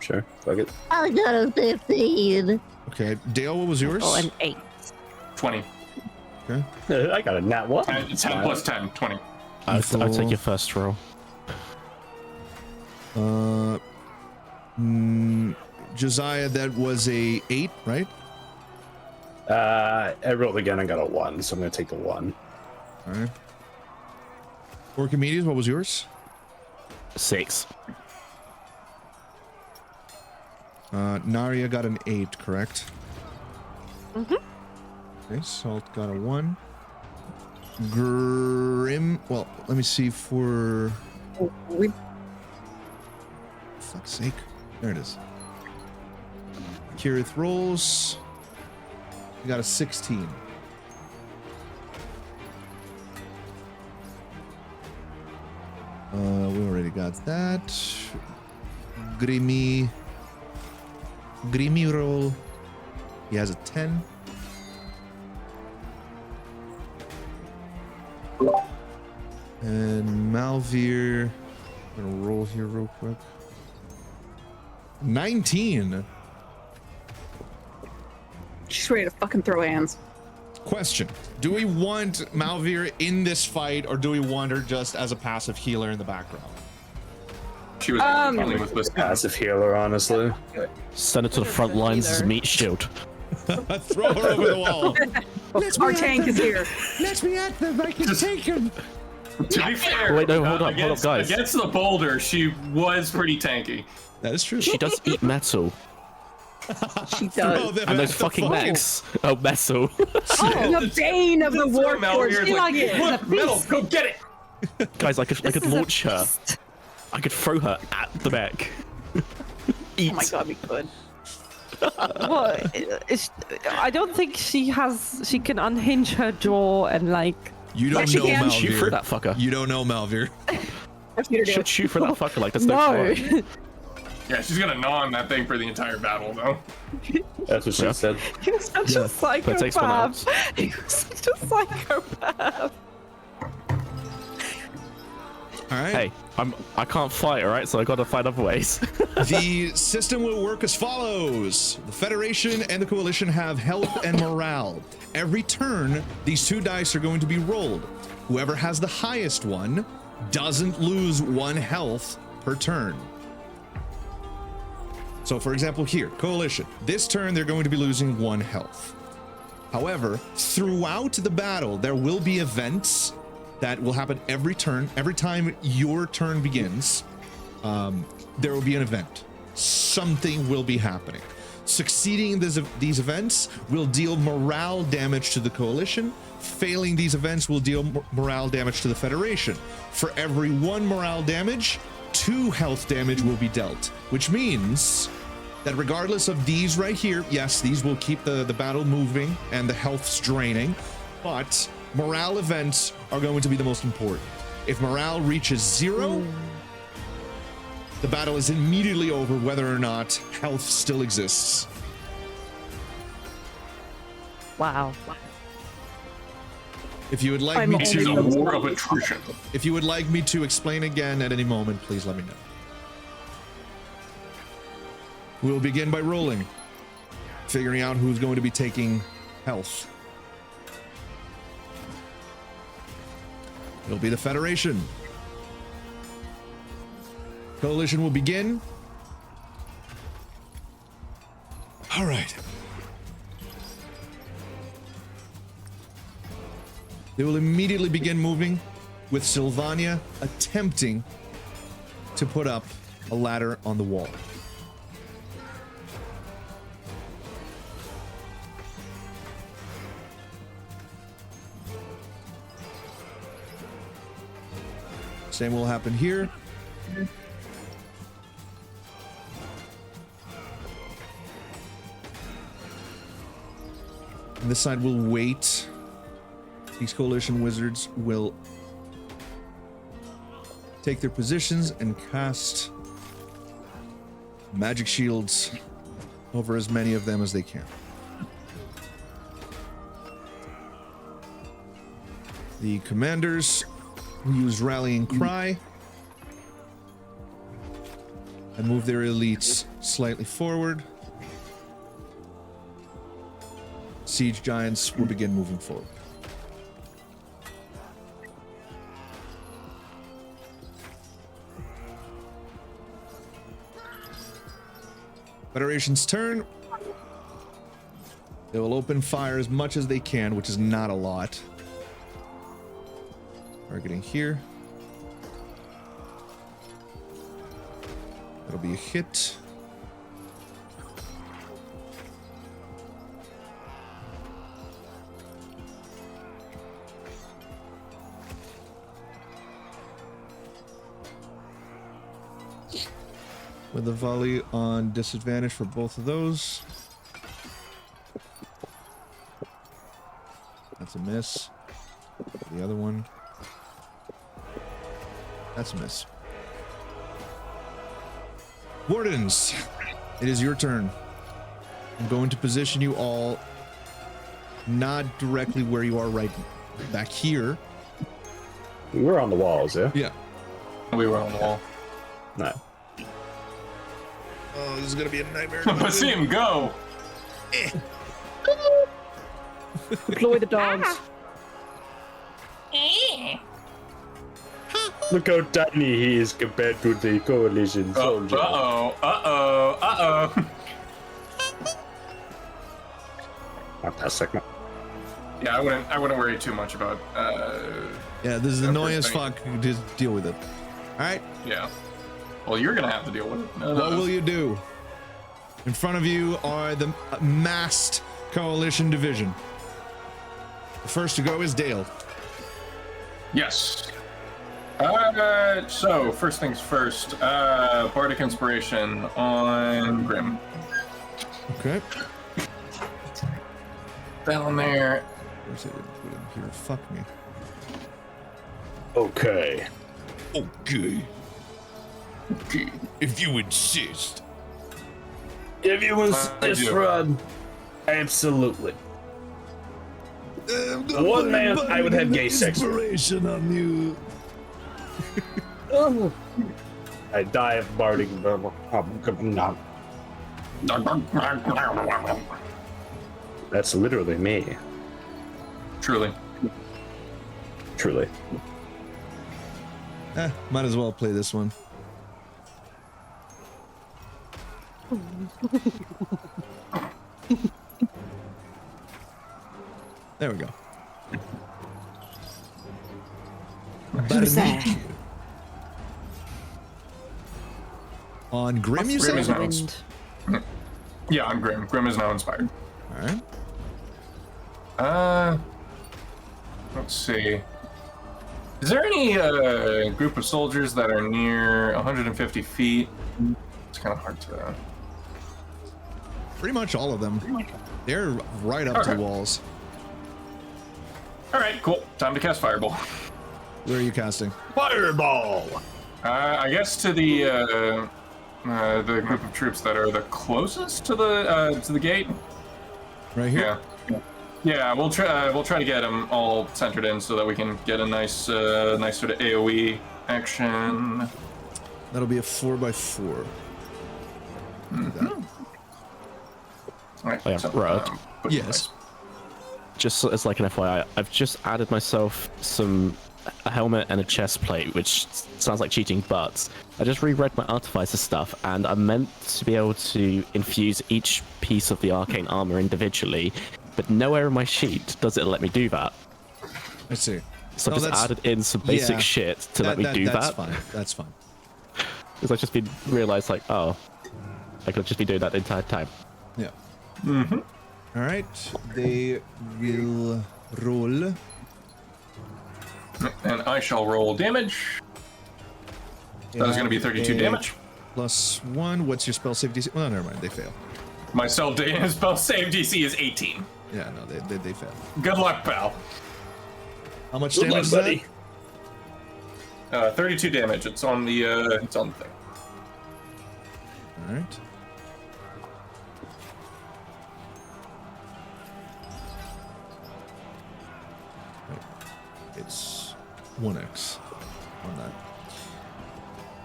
Sure, fuck it. I got a 15. Okay, Dale, what was yours? Oh, an 8. 20. Okay. I got a nat 1. 10 plus 10, 20. I'll take your first roll. Josiah, that was a 8, right? I rolled again and got a 1, so I'm gonna take the 1. All right. Orchimedes, what was yours? 6. Naria got an 8, correct? Okay, Salt got a 1. Grim, well, let me see for fuck's sake. There it is. Kirith rolls. You got a 16. We already got that. Grimmy roll. He has a 10. And Malvir, I'm gonna roll here real quick. 19. She's ready to fucking throw hands. Question: do we want Malvir in this fight, or do we want her just as a passive healer in the background? She was dealing with this. Passive healer, honestly. Send her to the front lines as a meat shield. Throw her over the wall. Our tank is here. Let me at them. I can take him. To be fair, Wait, no, hold up, guys. Against the boulder, she was pretty tanky. That is true. She does eat metal. She does. And those fucking mechs. Oh, metal. Oh, the bane of the war force. Here, She like, like it. look, metal, go get it. Guys, I could launch her. I could throw her at the mech. Eat. Oh my god, we could. Well, I don't think she can unhinge her jaw and like. You don't But she know can. Shoot through Malvir. that fucker. You don't know Malvir. Should shoot for that fucker like there's no No. time. Yeah, she's gonna gnaw on that thing for the entire battle, though. That's what she said. He was such a but it takes one out. psychopath. He was such a psychopath. All right. Hey, I can't fight, alright? So I gotta find other ways. The system will work as follows. The Federation and the Coalition have health and morale. Every turn, these 2 dice are going to be rolled. Whoever has the highest one doesn't lose 1 health per turn. So for example here, Coalition, this turn they're going to be losing 1 health. However, throughout the battle, there will be events that will happen every turn. Every time your turn begins, there will be an event. Something will be happening. Succeeding these events will deal morale damage to the coalition. Failing these events will deal morale damage to the Federation. For every 1 morale damage, 2 health damage will be dealt, which means that regardless of these right here, yes, these will keep the battle moving and the health's draining, but morale events are going to be the most important. If morale reaches 0, the battle is immediately over whether or not health still exists. Wow. If you would like me It is a war of attrition. If you would like me to explain again at any moment, please let me know. We'll begin by rolling, figuring out who's going to be taking health. It'll be the Federation. Coalition will begin. All right. They will immediately begin moving, with Sylvania attempting to put up a ladder on the wall. Same will happen here. And this side will wait. These coalition wizards will take their positions and cast magic shields over as many of them as they can. The commanders will use Rallying Cry and move their elites slightly forward. Siege Giants will begin moving forward. Federation's turn. They will open fire as much as they can, which is not a lot. Targeting here. That'll be a hit. With a volley on disadvantage for both of those. That's a miss. The other one. That's a miss. Wardens, it is your turn. I'm going to position you all not directly where you are right back here. We're on the walls, yeah? Yeah. We were on the wall. No. Oh, this is gonna be a nightmare. Let's see him go. Deploy the dogs. Look how tiny he is compared to the coalition soldier. Fantastic. Yeah, I wouldn't worry too much about. Yeah, this is annoying as fuck. Just deal with it. All right. Yeah. Well, you're gonna have to deal with it. What will you do? In front of you are the massed coalition division. The first to go is Dale. Yes. So first things first. Bardic Inspiration on Grim. Okay. Down there. Where's it? Put it here. Fuck me. Okay. Okay. Okay, if you insist. If you insist, Rod. Absolutely. One man, I would have gay sex. Inspiration on you. Oh. I die of bardic. That's literally me. Truly. Truly. Might as well play this one. There we go. Who's that? On Grim, you said? Grim is Yeah, I'm Grim. Grim is now inspired. All right. Let's see. Is there any group of soldiers that are near 150 feet? It's kind of hard to... Pretty much all of them. They're right up to the walls. All right, cool. Time to cast Fireball. Where are you casting? Fireball! I guess to the group of troops that are the closest to the gate. Right here? Yeah, we'll try to get them all centered in so that we can get a nice sort of AoE action. That'll be a 4x4. All right, Oh, yeah, so, right. Yes. Just as like an FYI, I've just added myself a helmet and a chest plate, which sounds like cheating, but I just reread my Artificer stuff, and I'm meant to be able to infuse each piece of the arcane armor individually, but nowhere in my sheet does it let me do that. I see. So I've just added in some basic shit to let me do that's that. Fine. That's fine. Because I've just been realized, like, oh, I could just be doing that the entire time. Yeah. Mm-hmm. All right. They will roll. And I shall roll damage. That was going to be 32 damage. +1. What's your spell save DC? Well, never mind. They fail. My spell save DC is 18. Yeah, no, they fail. Good luck, pal. How much damage is that? 32 damage. It's on the thing. All right. It's 1x on that.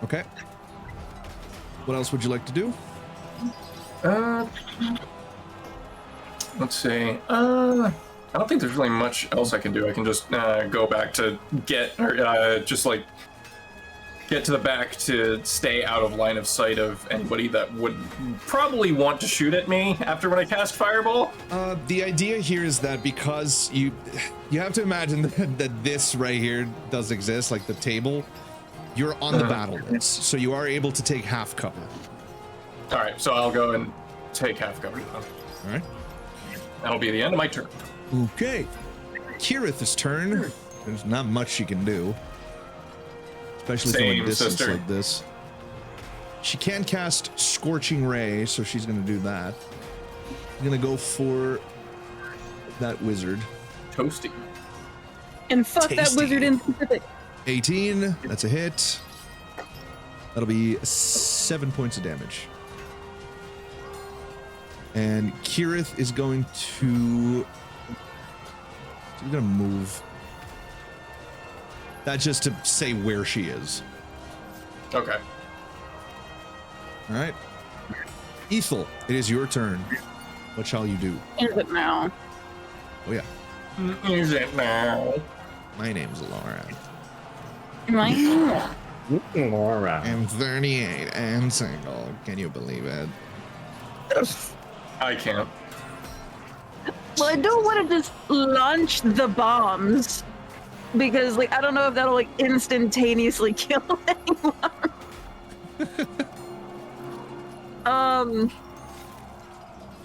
Okay. What else would you like to do? Let's see. I don't think there's really much else I can do. I can just go back to get to the back to stay out of line of sight of anybody that would probably want to shoot at me after when I cast Fireball. The idea here is that because you have to imagine that this right here does exist, like the table, you're on the battle list, so you are able to take half cover. All right, so I'll go and take half cover then. All right. That'll be the end of my turn. Okay. Kirith's turn. There's not much she can do. Especially from a distance like this. She can cast Scorching Ray, so she's going to do that. I'm going to go for that wizard. Toasty. And fuck that wizard in specific. 18. That's a hit. That'll be 7 points of damage. And Kirith is going to... She's going to move. That's just to say where she is. Okay. All right. Ethel, it is your turn. What shall you do? Is it now? Oh, yeah. Is it now? My name's Laura. Laura. I'm 38 and single. Can you believe it? I can't. Well, I don't want to just launch the bombs because, like, I don't know if that'll like instantaneously kill anyone.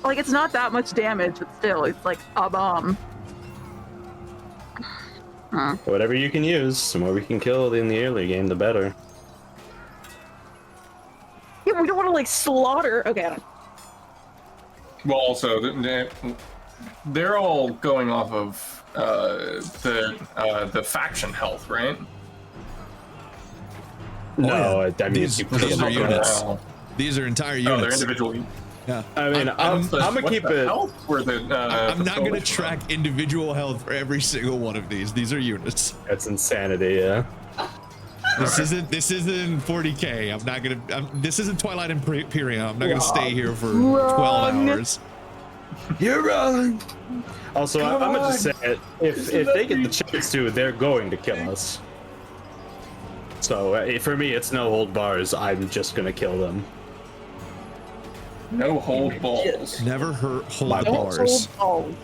Like, it's not that much damage, but still, it's like a bomb. Whatever you can use, the more we can kill in the early game, the better. Yeah, we don't want to like slaughter. Okay, I don't. Well, also, they're all going off of the faction health, right? No, I mean, these are units. These are entire units. Oh, they're individual. Yeah. I mean, I'm gonna keep it. I'm not gonna track individual health for every single one of these. These are units. That's insanity, yeah. This isn't 40k. I'm not gonna. This isn't Twilight Imperium. I'm not gonna stay here for 12 hours. You're wrong. Also, I'm gonna just say it. If they get the chance to, they're going to kill us. So for me, it's no hold bars. I'm just gonna kill them. No hold balls. Never hold bars. Hold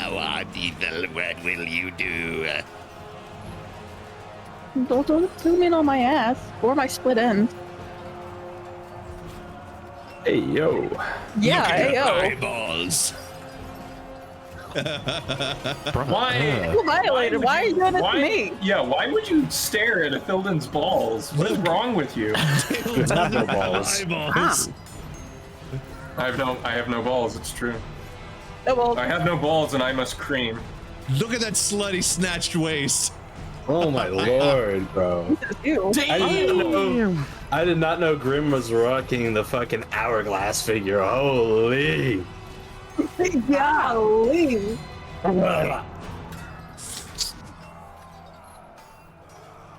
Go on, Ethel, what will you do? Don't zoom in on my ass or my split end. Hey, yo. Yeah, ayo. Eyeballs. Why? You violated. Why are you doing this to me? Yeah, why would you stare at Thilden's balls? What is wrong with you? It's not no balls. Eyeballs. I have no balls, it's true. Oh, well, I have no balls and I must cream. Look at that slutty snatched waist. Oh my lord, bro. ew. I did not know Grim was rocking the fucking hourglass figure. Holy. Golly.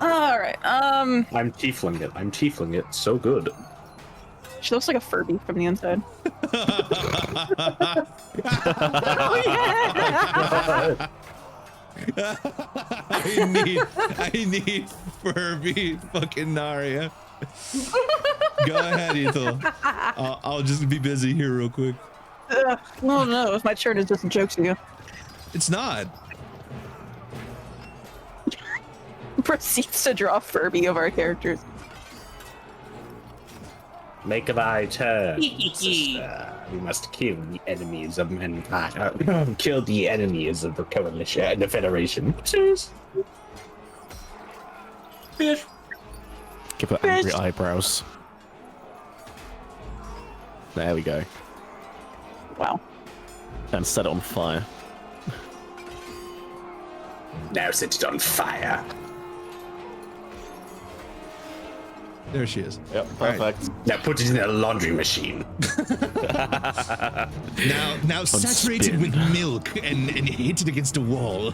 Alright, I'm tiefling it. I'm tiefling it. So good. she looks like a Furby from the inside. I need Furby fucking Narya. Go ahead, Ethel. I'll just be busy here real quick. No, if my turn is just a joke to you. It's not. Proceeds to draw Furby of our characters. Make thy turn. Sister. We must kill the enemies of mankind. Kill the enemies of the coalition, the Federation. Fish. Give her angry eyebrows. There we go. Wow. And set it on fire. Now set it on fire. There she is. Yep, perfect. Now put it in a laundry machine. Now saturate it with milk and hit it against a wall.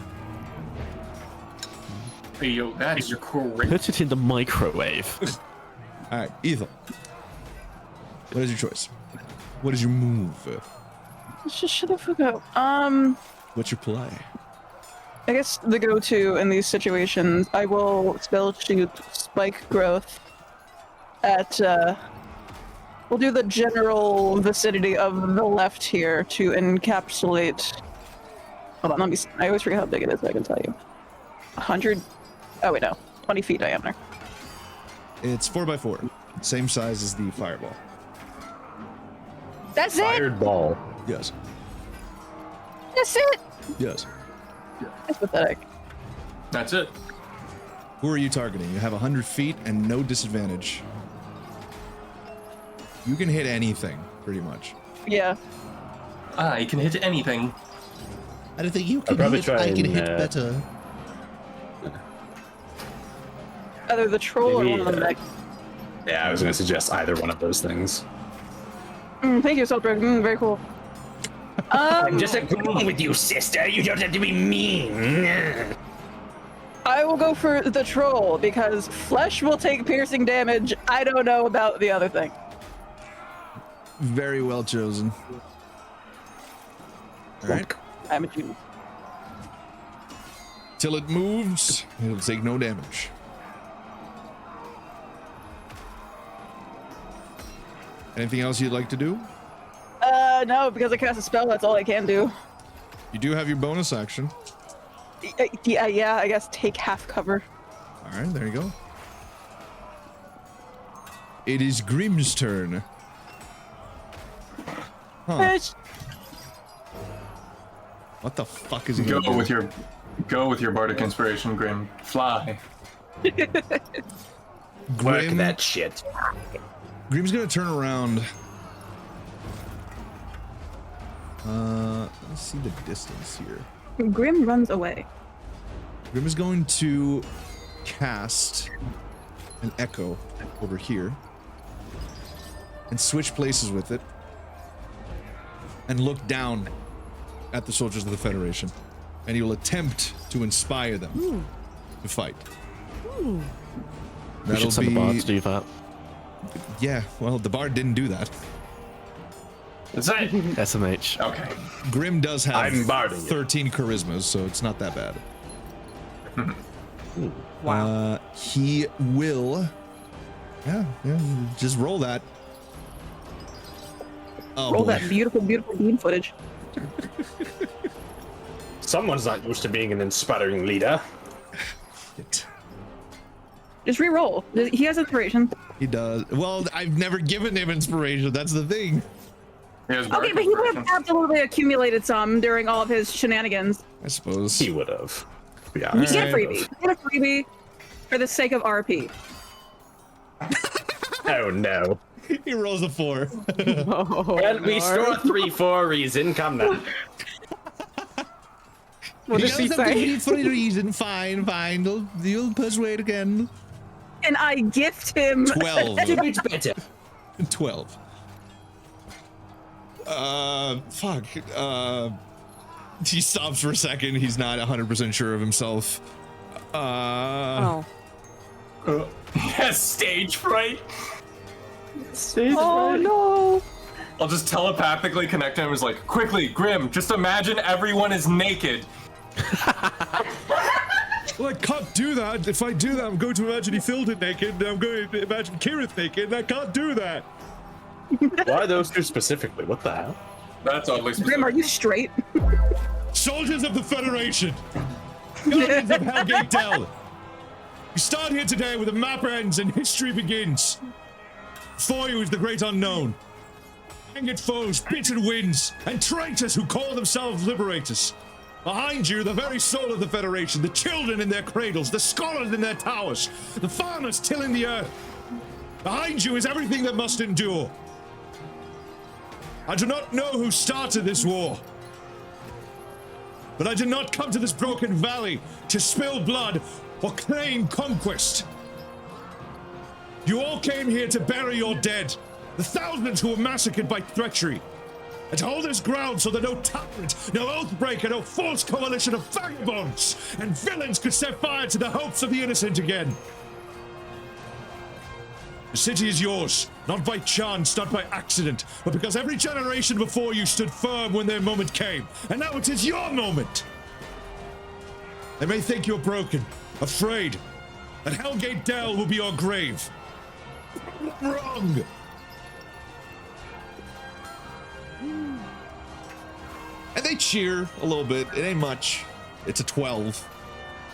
Hey, yo, that is great. Put it in the microwave. All right, Ethel. What is your choice? What is your move? Just shut the fuck up. What's your play? I guess the go-to in these situations, I will spell shoot spike growth at, we'll do the general vicinity of the left here to encapsulate, hold on, I always forget how big it is, I can tell you. 100, oh wait, no, 20 feet diameter. It's 4x4, same size as the fireball. That's it? Fireball. Yes. That's it? Yes. That's pathetic. That's it. Who are you targeting? You have 100 feet and no disadvantage. You can hit anything, pretty much. Yeah. I can hit anything. I don't think you can hit. I can hit better. Either the troll or one of the mech. Yeah, I was going to suggest either one of those things. Thank you, Saltberg. Very cool. I'm just agreeing with you, sister. You don't have to be mean. I will go for the troll because flesh will take piercing damage. I don't know about the other thing. Very well chosen. All right. I'm a Jew. Till it moves, it'll take no damage. Anything else you'd like to do? No, because I cast a spell, that's all I can do. You do have your bonus action. Yeah, I guess take half cover. All right, there you go. It is Grim's turn. Huh. What the fuck is he gonna do? Go with your bardic inspiration, Grim. Fly. Work that shit. Grim's gonna turn around. Let's see the distance here. Grim runs away. Grim is going to cast an echo over here and switch places with it and look down at the soldiers of the Federation, and he will attempt to inspire them to fight. We should send the bard to do that. Yeah, well, the bard didn't do that. Is that SMH? Okay. Grim does have I'm barding 13 charismas, so it's not that bad. Wow. He will. Yeah, just roll that. Oh, Roll boy. that beautiful, beautiful beam footage. Someone's not used to being an inspiring leader. Shit. Just re-roll. He has inspiration. He does. Well, I've never given him inspiration. That's the thing. Okay, but he would have absolutely accumulated some during all of his shenanigans. I suppose he would have. Yeah. You get a freebie. Get a freebie for the sake of RP. Oh no. He rolls a 4. Well, we store 3 for a reason. Come now. What does he say? For a reason. Fine. You'll persuade again. And I gift him 12. better. 12. Fuck. He stops for a second. He's not 100% sure of himself. Yes, stage fright. Oh no! I'll just telepathically connect to him. As like, quickly, Grim. Just imagine everyone is naked. Well, I can't do that. If I do that, I'm going to imagine he filled it naked, and I'm going to imagine Kirith naked, and I can't do that. Why those two specifically? What the hell? That's oddly specific. Grim, are you straight? Soldiers of the Federation, Guardians of Hellgate Dell. We start here today where the map ends and history begins. Before you is the great unknown. Angry foes, bitter winds, and traitors who call themselves liberators. Behind you, the very soul of the Federation, the children in their cradles, the scholars in their towers, the farmers tilling the earth. Behind you is everything that must endure. I do not know who started this war, but I did not come to this broken valley to spill blood or claim conquest. You all came here to bury your dead, the thousands who were massacred by treachery, and to hold this ground so that no tyrant, no oathbreaker, no false coalition of vagabonds and villains could set fire to the hopes of the innocent again. The city is yours, not by chance, not by accident, but because every generation before you stood firm when their moment came, and now it is your moment. They may think you're broken, afraid, that Hellgate Dell will be your grave. Wrong! And they cheer a little bit. It ain't much. It's a 12.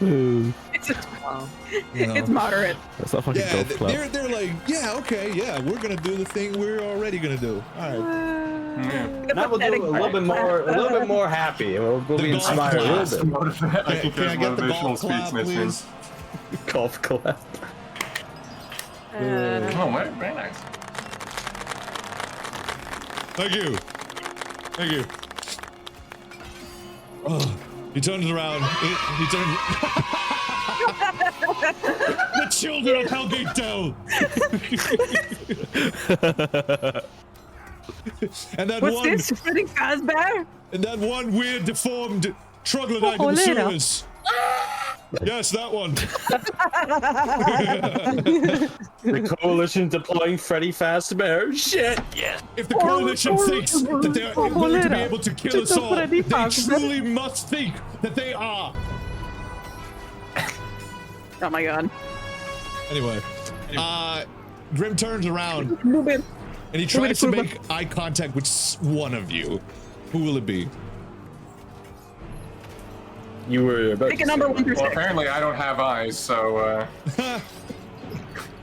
It's a 12. You know. It's moderate. That's not fucking golf club. They're like, yeah, okay, yeah, we're gonna do the thing we're already gonna do. All right. Now we'll do a little bit more happy. We'll be inspired a little bit. I think Can I get the golf clap, please? Golf clap. Oh, very nice. Thank you. Thank you. Oh, he turns around. He turns. The children of Hellgate Dell. And that What's one. this? Freddy Fazbear? And that one weird, deformed troglodyte in the sewers. Yes, that one. The coalition deploying Freddy Fazbear. Shit. Yeah. If the coalition thinks that they're going to be able to kill us all, they truly must think that they are. Oh my god. Anyway, Grim turns around and he tries to make eye contact with one of you. Who will it be? You were about Pick a number 1%. Well, apparently I don't have eyes, so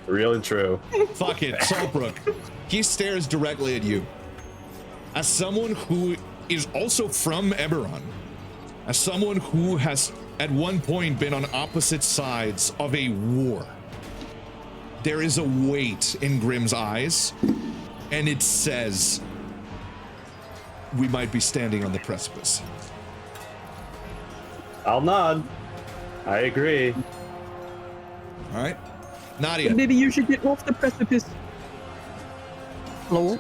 Real and true. Fuck it, Saltbrook. He stares directly at you. As someone who is also from Eberron, as someone who has at one point been on opposite sides of a war, there is a weight in Grim's eyes, and it says, we might be standing on the precipice. I'll nod. I agree. All right, Nadia. Maybe you should get off the precipice. Hello?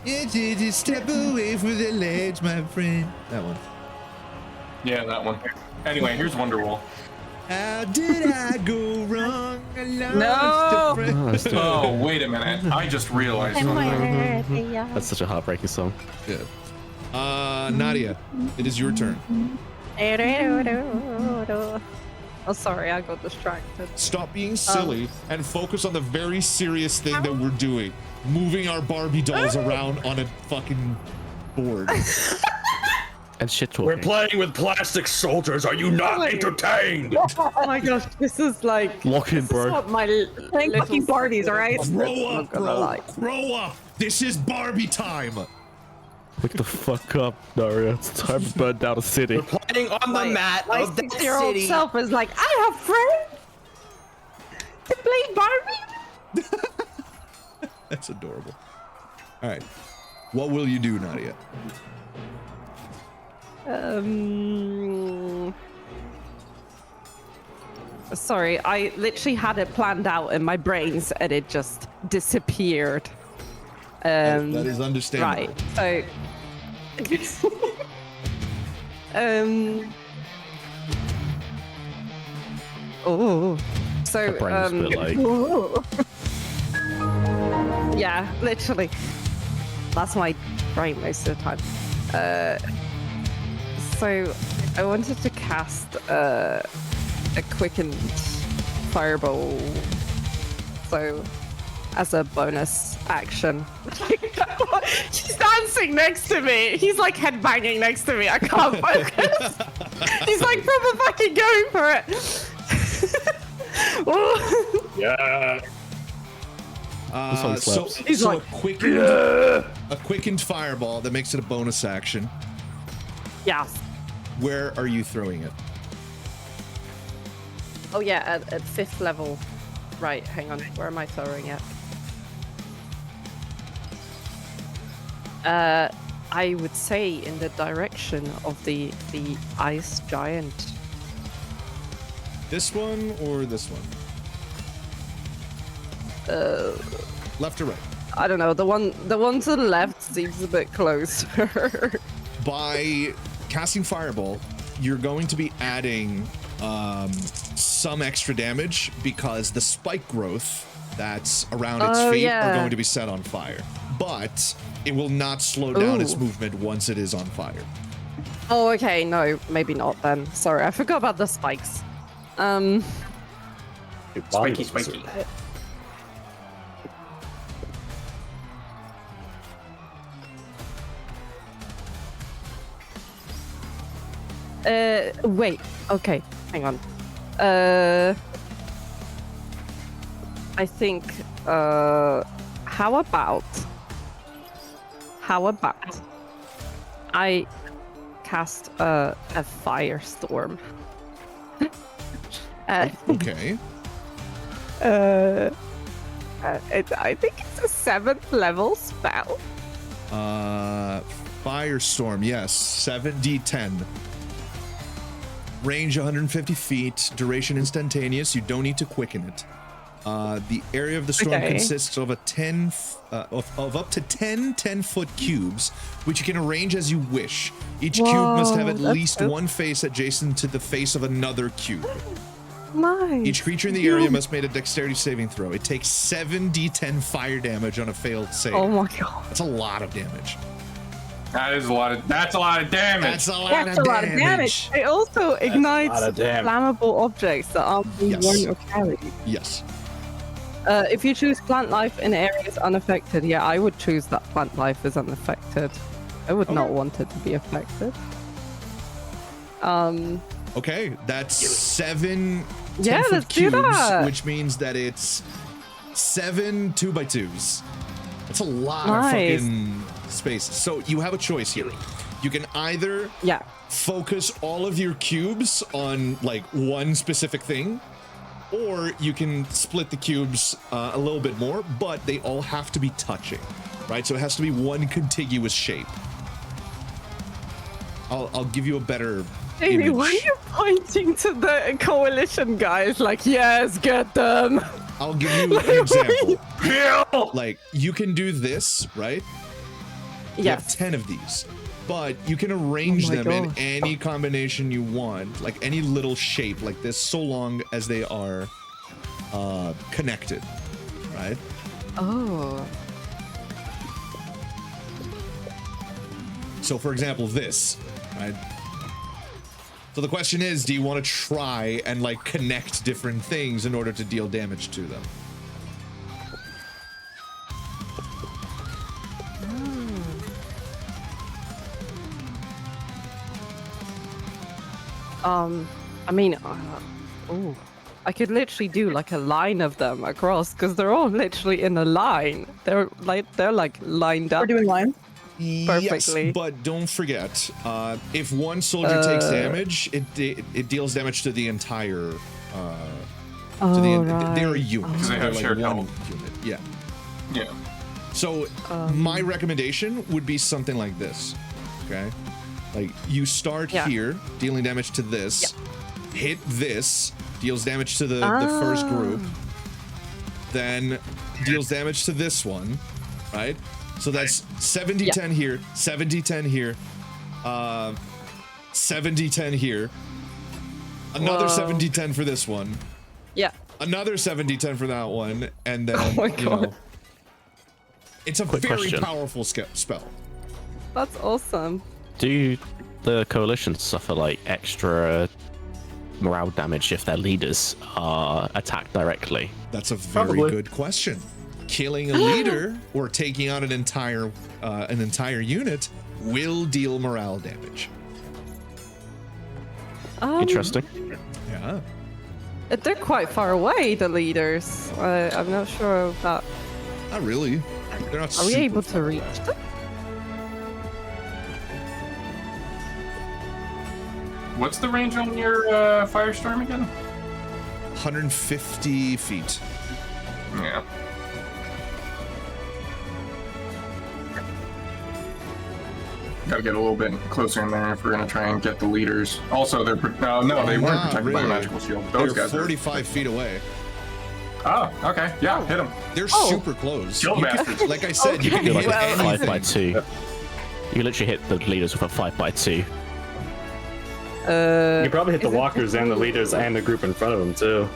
Just step away from the ledge, my friend. That one. yeah, that one. Anyway, here's Wonderwall. How did I go wrong? I No! lost a friend. Oh, wait a minute. I just realized something. That's such a heartbreaking song. Good. Nadia, it is your turn. Oh, sorry, I got distracted. Stop being silly and focus on the very serious thing that we're doing. Moving our Barbie dolls around on a fucking board. and shit We're talking. playing with plastic soldiers. Are you not entertained? Oh my gosh, this is like Lock in, this is bro. what my Playing little fucking Barbies, sister alright? is Grow not up, gonna bro. lie. Grow up. This is Barbie time. Wake the fuck up, Daria. It's time to burn down a city. We're playing on the mat My of the 6-year-old city. self is like, I have friends to play Barbie. That's adorable. All right. What will you do, Nadia? Sorry, I literally had it planned out in my brains and it just disappeared. That is understandable. Right. So. Oh. So. My brain's a bit like. Yeah, literally. That's my brain most of the time. So I wanted to cast a quickened fireball. So as a bonus action. He's dancing next to me. He's like headbanging next to me. I can't focus. He's like proper fucking going for it. Yeah. So He's like, a quickened fireball that makes it a bonus action. yes. Where are you throwing it? Oh yeah, at 5th level. Right, hang on. Where am I throwing it? I would say in the direction of the ice giant. This one or this one? Left or right? I don't know. The one to the left seems a bit closer. By casting fireball, you're going to be adding some extra damage because the spike growth that's around its feet are going to be set on fire. But it will not slow down its movement once it is on fire. Oh, okay. No, maybe not then. Sorry, I forgot about the spikes. Spiky. Wait. Okay, hang on. I think. How about I cast a firestorm? Okay. I think it's a 7th level spell. Firestorm, yes. 7d10. Range 150 feet. Duration instantaneous. You don't need to quicken it. The area of the storm consists of up to 10 10-foot cubes, which you can arrange as you wish. Each cube must have at least one face adjacent to the face of another cube. Nice. Each creature in the area must make a dexterity saving throw. It takes 7d10 fire damage on a failed save. Oh my god. That's a lot of damage. That's a lot of damage. That's a lot That's of a lot of damage. It also ignites lot of damage. flammable objects that aren't being worn or carried. Yes. If you choose plant life in areas unaffected, yeah, I would choose that plant life is unaffected. I would not want it to be affected. Okay, that's 7 Yeah, 10-foot let's do cubes, that. which means that it's 7 2x2s. That's a lot of Nice. fucking spaces. So you have a choice here. You can either Yeah. focus all of your cubes on like one specific thing, or you can split the cubes a little bit more, but they all have to be touching, right? So it has to be one contiguous shape. I'll give you a better Jamie, image. why are you pointing to the coalition guys like, yes, get them? I'll give you an example. Like, you can do this, right? You have Yes. 10 of these, but you can arrange Oh my them in gosh. any combination you want, like any little shape like this, so long as they are connected, right? Oh. So, for example, this, right? So the question is, do you want to try and like connect different things in order to deal damage to them? I mean, oh, I could literally do like a line of them across because they're all literally in a line. They're like lined up. We're doing line. Perfectly. Yes, but don't forget, if one soldier takes damage, it deals damage to the entire. They're a unit. Because they have They're shared one health. unit. Yeah. Yeah. So my recommendation would be something like this. Okay, like you start here, dealing damage to this, hit this, deals damage to the first group, then deals damage to this one, right? So that's 70-10 here, 70-10 here, 70-10 here, another 70-10 for this one, another 70-10 for that one, and then, you know, it's a very powerful spell. That's awesome. Do the coalition suffer like extra morale damage if their leaders are attacked directly? That's a very good question. Killing a leader or taking out an entire unit will deal morale damage. Interesting. Yeah. They're quite far away, the leaders. I'm not sure of that. Not really. They're not. Are we able to reach them? What's the range on your firestorm again? 150 feet. Yeah. Gotta get a little bit closer in there if we're gonna try and get the leaders. Also, they're no, they weren't protected by a magical shield. Those They're guys 45 feet away. Oh, okay. Yeah, hit them. They're super close. Kill bastards. Like I said, you can Do hit like a anything. 5x2. You can literally hit the leaders with a 5x2. You can probably hit the walkers and the leaders and the group in front of them too.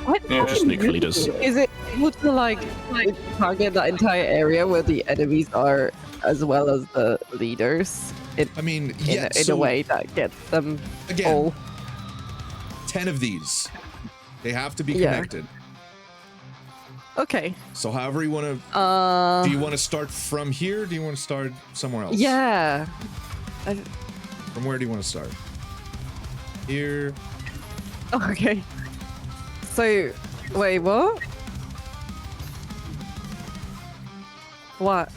What? Yeah, just nuke leaders. Is it able to like target that entire area where the enemies are, as well as the leaders? I mean, in a way that gets them again, all. 10 of these. They have to be connected. Okay. So however you want to. Do you want to start from here? Or do you want to start somewhere else? Yeah. From where do you want to start? Here. Okay. So, wait, what? What?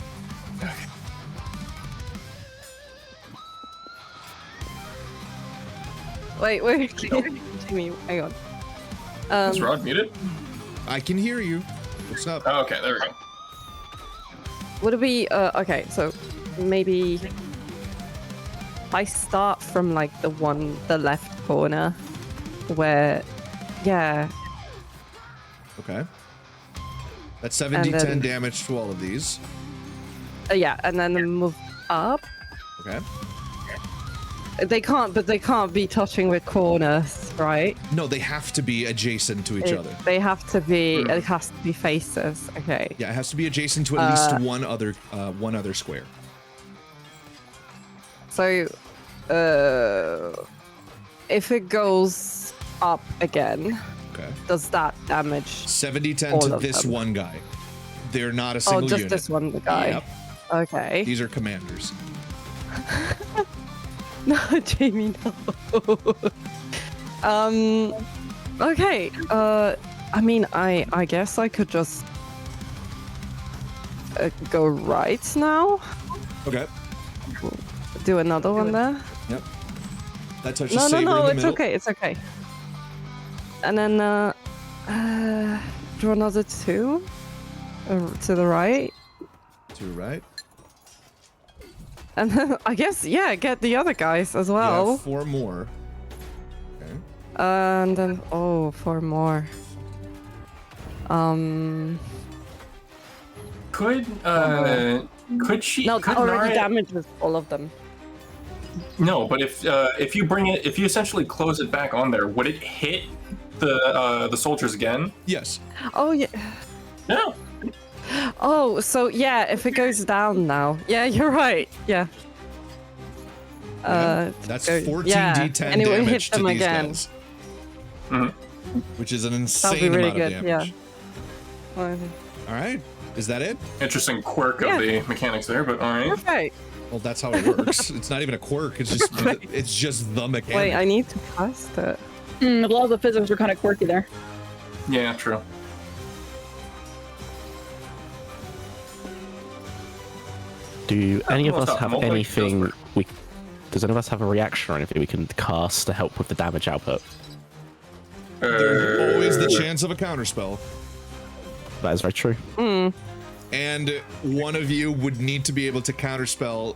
Wait, Jimmy, hang on. Is Rod muted? I can hear you. What's up? Oh, okay, there we go. Would it be, okay, so maybe I start from like the left corner where, yeah. Okay. That's 70-10 damage to all of these. Yeah, and then move up. Okay. They can't be touching with corners, right? No, they have to be adjacent to each other. They have to be, it has to be faces, okay. Yeah, it has to be adjacent to at least one other square. So, if it goes up again, does that damage 70-10 to this one guy. They're not a single unit. Oh, just this one guy. Yep. Okay. These are commanders. No, Jamie, no. Okay. I mean, I guess I could just go right now. Okay. Do another one there. Yep. That touches No, Saber in the it's middle. okay. It's okay. And then draw another 2 to the right. To the right. And then I guess get the other guys as well. Yeah, 4 more. Okay. And then 4 more. Could she? No, could that already Nara- damages all of them. No, but if you bring it, if you essentially close it back on there, would it hit the soldiers again? Yes. Oh yeah. No. Oh, so yeah, if it goes down now. Yeah, you're right. Yeah. That's 14d10 and it will damage hit them to these again. guys. Mm-hmm. Which is an That'll insane be really amount good. of damage. Yeah. All right. Is that it? Interesting quirk of the mechanics there, but all right. Okay. Well, that's how it works. It's not even a quirk. It's just the mechanic. Wait, I need to cast it. A lot of the physics were kind of quirky there. Yeah, true. Do any of Well, us it's not have multi- anything we? Does any of us have a reaction or anything we can cast to help with the damage output? There's always the chance of a counterspell. That is very true. And one of you would need to be able to counterspell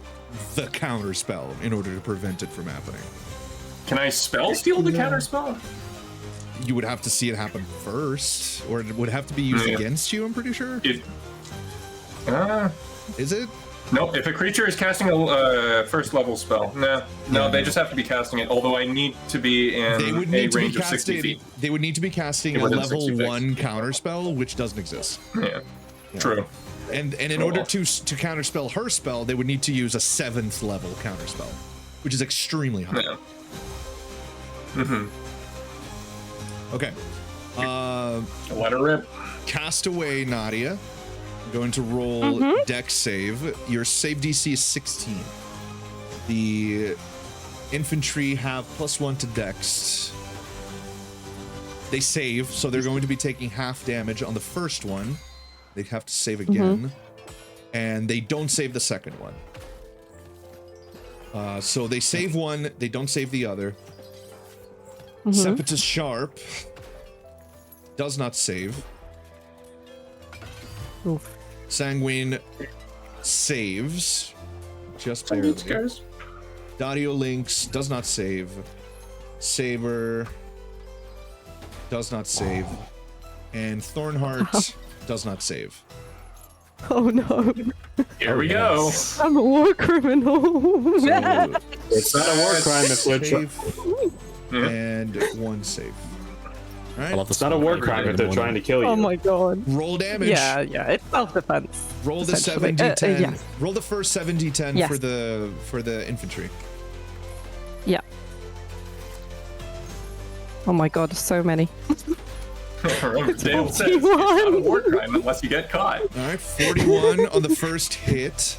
the counterspell in order to prevent it from happening. Can I spell steal the counter spell? You would have to see it happen first, or it would have to be used against you, I'm pretty sure. Is it? No, if a creature is casting a first level spell, no, they just have to be casting it. Although I need to be in They would a need to be range of 60 feet. They would need to be casting a Within level 60 feet. 1 counterspell, which doesn't exist. Yeah, true. And in order to counterspell her spell, they would need to use a 7th level counterspell, which is extremely high. Yeah. Mm-hmm. Okay. Let her rip. Cast away, Nadia. I'm going to roll Dex save. Your save DC is 16. The infantry have +1 to Dex. They save, so they're going to be taking half damage on the first one. They have to save again. And they don't save the second one. So they save one, they don't save the other. Sepetus Sharp does not save. Oof. Sanguine saves. Just barely. Dario Lynx does not save. Saber does not save. And Thornheart does not save. Oh no. Here we go. I'm a war criminal. So, It's not a war crime if we're save and 1 save. All right. It's not a war crime if they're trying to kill you. Oh my god. Roll damage. Yeah, it's self-defense. Roll the essentially. 7d10. Yes. Roll the first 7d10 Yes. for the infantry. Yeah. Oh my god, so many. Remember, Dale says it's not a war crime unless you get caught. All right, 41 on the first hit.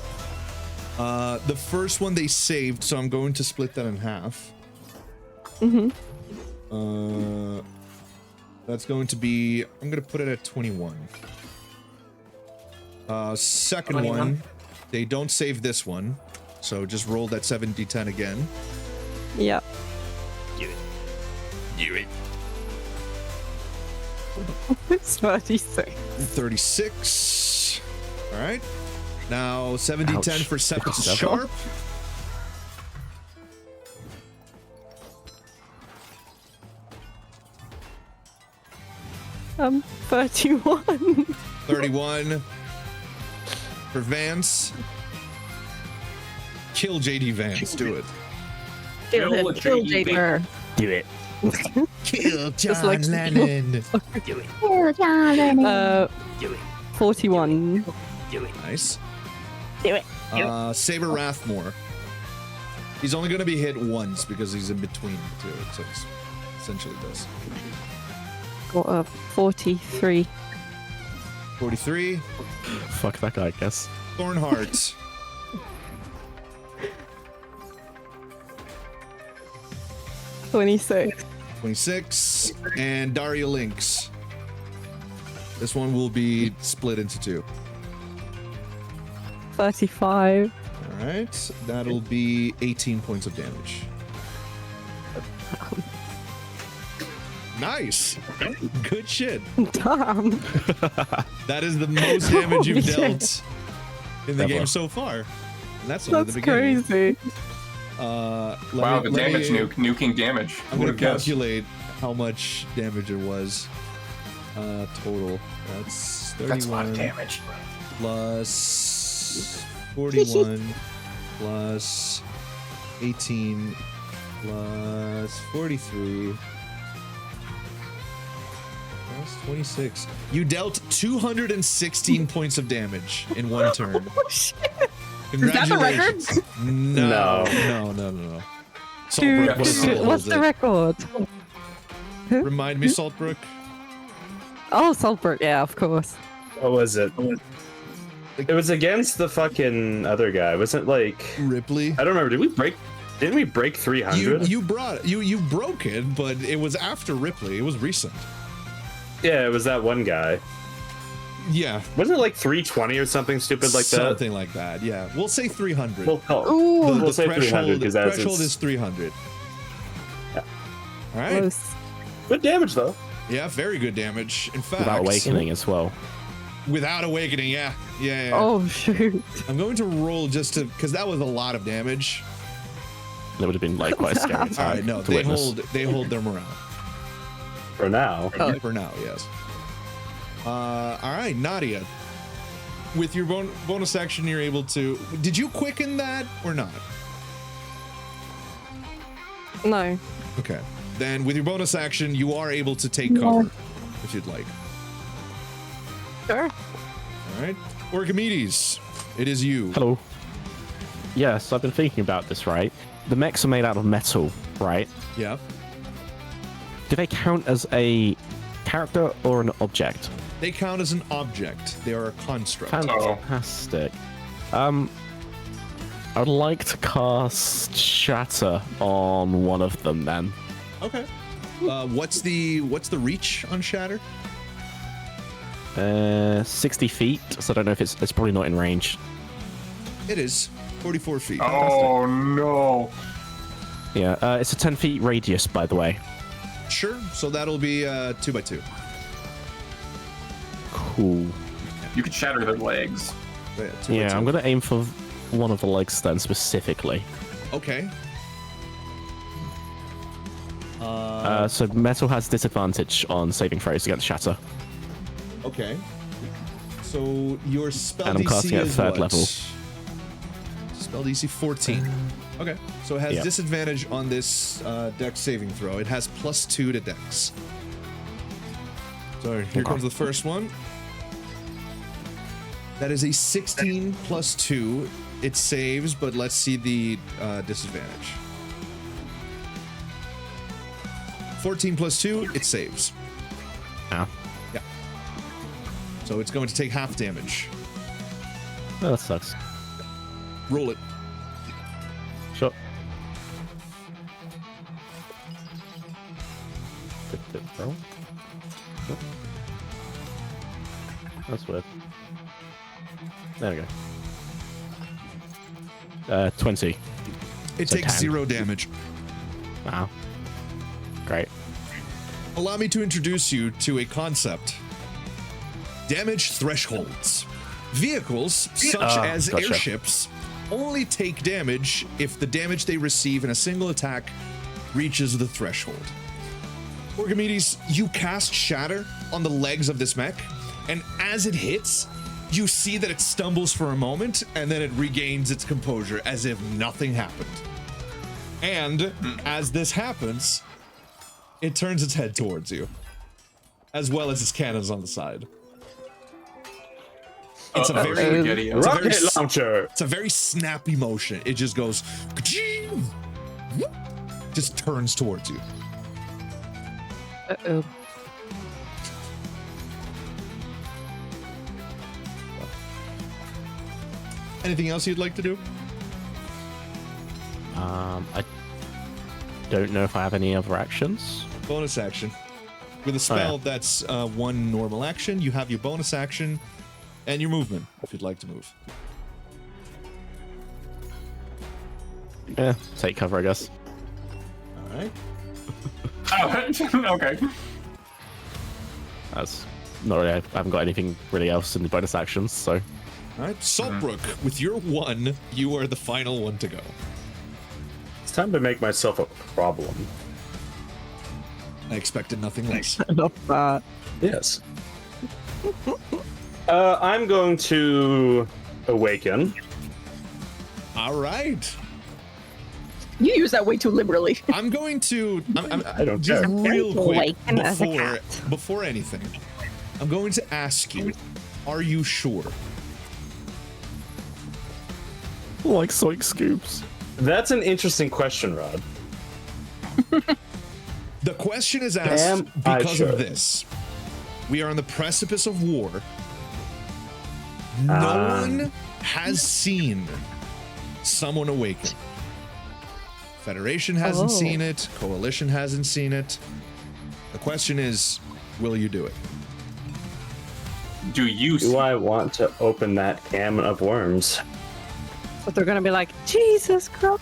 The first one they saved, so I'm going to split that in half. That's going to be, I'm going to put it at 21. Second 21. one, they don't save this one, so just roll that 7d10 again. Yeah. Do it. It's 36. 36. All right. Now 7d10 Ouch. for Sepetus 57. Sharp. Um, 31. 31 for Vance. Kill JD Vance. Do it. Kill Kill JD. Jader. Do it. Kill Just like Lennon. Oh, darling. 41. Nice. Do it. Saber Rathmore. He's only going to be hit once because he's in between the two. So it's essentially this. Got a 43. 43. Fuck that guy, I guess. Thornheart. 26. 26. And Daria Lynx. This one will be split into 2. 35. All right. That'll be 18 points of damage. Nice. Good shit. Damn. That is the most damage you've Holy dealt in the Ever. game so far. And that's only That's the beginning. crazy. Wow, the damage nuking damage. I'm Would gonna have guessed. calculate how much damage it was total. That's 31 That's a lot of damage. plus 41 plus 18 plus 43 plus 26. You dealt 216 points of damage in one turn. Oh, shit. that the record? Congratulations. No. Dude, Saltbrook was still what's the record? Remind me, Saltbrook. Oh, Saltbrook, yeah, of course. What was it? It was against the fucking other guy. Wasn't like Ripley. I don't remember. Didn't we break 300? You broke it, but it was after Ripley. It was recent. Yeah, it was that one guy. Yeah. Wasn't it like 320 or something stupid like that? Something like that. Yeah. We'll say 300. We'll say 300 because the threshold is 300. Yeah. All right. Close. Good damage though. Yeah, very good damage. In fact, Without awakening as well. Without awakening, yeah. Oh shoot. I'm going to roll just to because that was a lot of damage. That would have been like quite a scary time. All right, no, to witness. they hold their morale. For now. For now, yes. All right, Nadia. With your bonus action, you're able to. Did you quicken that or not? No. Okay. Then with your bonus action, you are able to take cover if you'd like. Sure. All right. Archimedes, it is you. Hello. Yes, I've been thinking about this, right? The mechs are made out of metal, right? Yeah. Do they count as a character or an object? They count as an object. They are a construct. Fantastic. I would like to cast Shatter on one of them then. Okay. What's the reach on Shatter? 60 feet, so I don't know if it's probably not in range. It is 44 feet. Oh no. Yeah, it's a 10 feet radius, by the way. Sure. So that'll be 2x2. Cool. You could shatter their legs. Yeah, I'm gonna aim for one of the legs then specifically. Okay. So metal has disadvantage on saving throws against Shatter. Okay. So your spell And I'm DC casting at is third what? level. Spell DC 14. Okay. So it has disadvantage on this Dex saving throw. It has +2 to Dex. So here comes the first one. That is a 16 + 2. It saves, but let's see the disadvantage. 14 + 2, it saves. Ah. Yeah. So it's going to take half damage. Oh, that sucks. Roll it. Sure. Roll. Sure. That's weird. There we go. 20. It So takes 10. 0 damage. Wow. Great. Allow me to introduce you to a concept. Damage thresholds. Vehicles, such as gotcha. airships, only take damage if the damage they receive in a single attack reaches the threshold. Archimedes, you cast Shatter on the legs of this mech, and as it hits, you see that it stumbles for a moment, and then it regains its composure as if nothing happened. And as this happens, it turns its head towards you, as well as its cannons on the side. It's a very rocket launcher. It's a very snappy motion. It just goes, just turns towards you. Uh-oh. Anything else you'd like to do? I don't know if I have any other actions. Bonus action. With a spell that's one normal action, you have your bonus action and your movement, if you'd like to move. Yeah, take cover, I guess. All right. Okay. That's not really. I haven't got anything really else in the bonus actions, so. All right, Saltbrook, with your 1, you are the final one to go. It's time to make myself a problem. I expected nothing less. Not bad. Yes. I'm going to awaken. All right. You use that way too liberally. I'm going to. I don't just care. real quick Awaken as a cat. before anything. I'm going to ask you: are you sure? Like Soik Scoops. That's an interesting question, Rod. The question is asked Am I because sure? of this. We are on the precipice of war. No one has seen someone awaken. Federation hasn't seen it. Coalition hasn't seen it. The question is, will you do it? Do I want to open that can of worms? But they're gonna be like, Jesus Christ.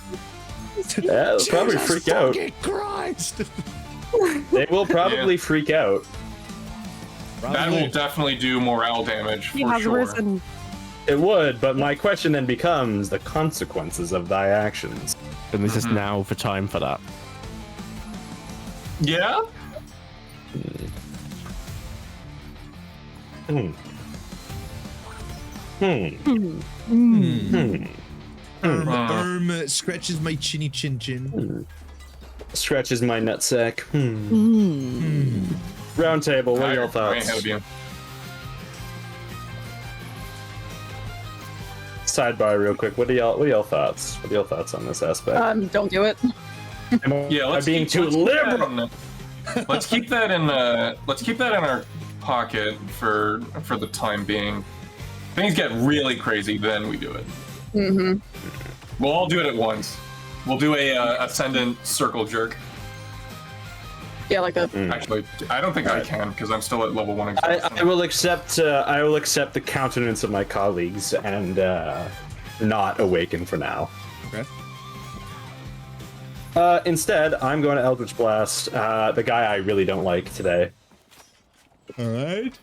Yeah, they'll probably freak out. Christ. They will probably freak out. That will definitely do morale damage He for has sure. risen. It would, but my question then becomes the consequences of thy actions. And this is now the time for that. Yeah? Arm scratches my chinny chin chin. Stretches my nutsack. Round table, what are your Way thoughts? ahead of you. Sidebar real quick, what are y'all thoughts? What are y'all thoughts on this aspect? Don't do it. Yeah, let's being too liberal. Let's keep that in our pocket for the time being. Things get really crazy, then we do it. Mm-hmm. We'll all do it at once. We'll do a ascendant circle jerk. Yeah, like a. Actually, I don't think I can because I'm still at level 1. I will accept the countenance of my colleagues and not awaken for now. Okay. Instead, I'm going to Eldritch Blast, the guy I really don't like today. All right.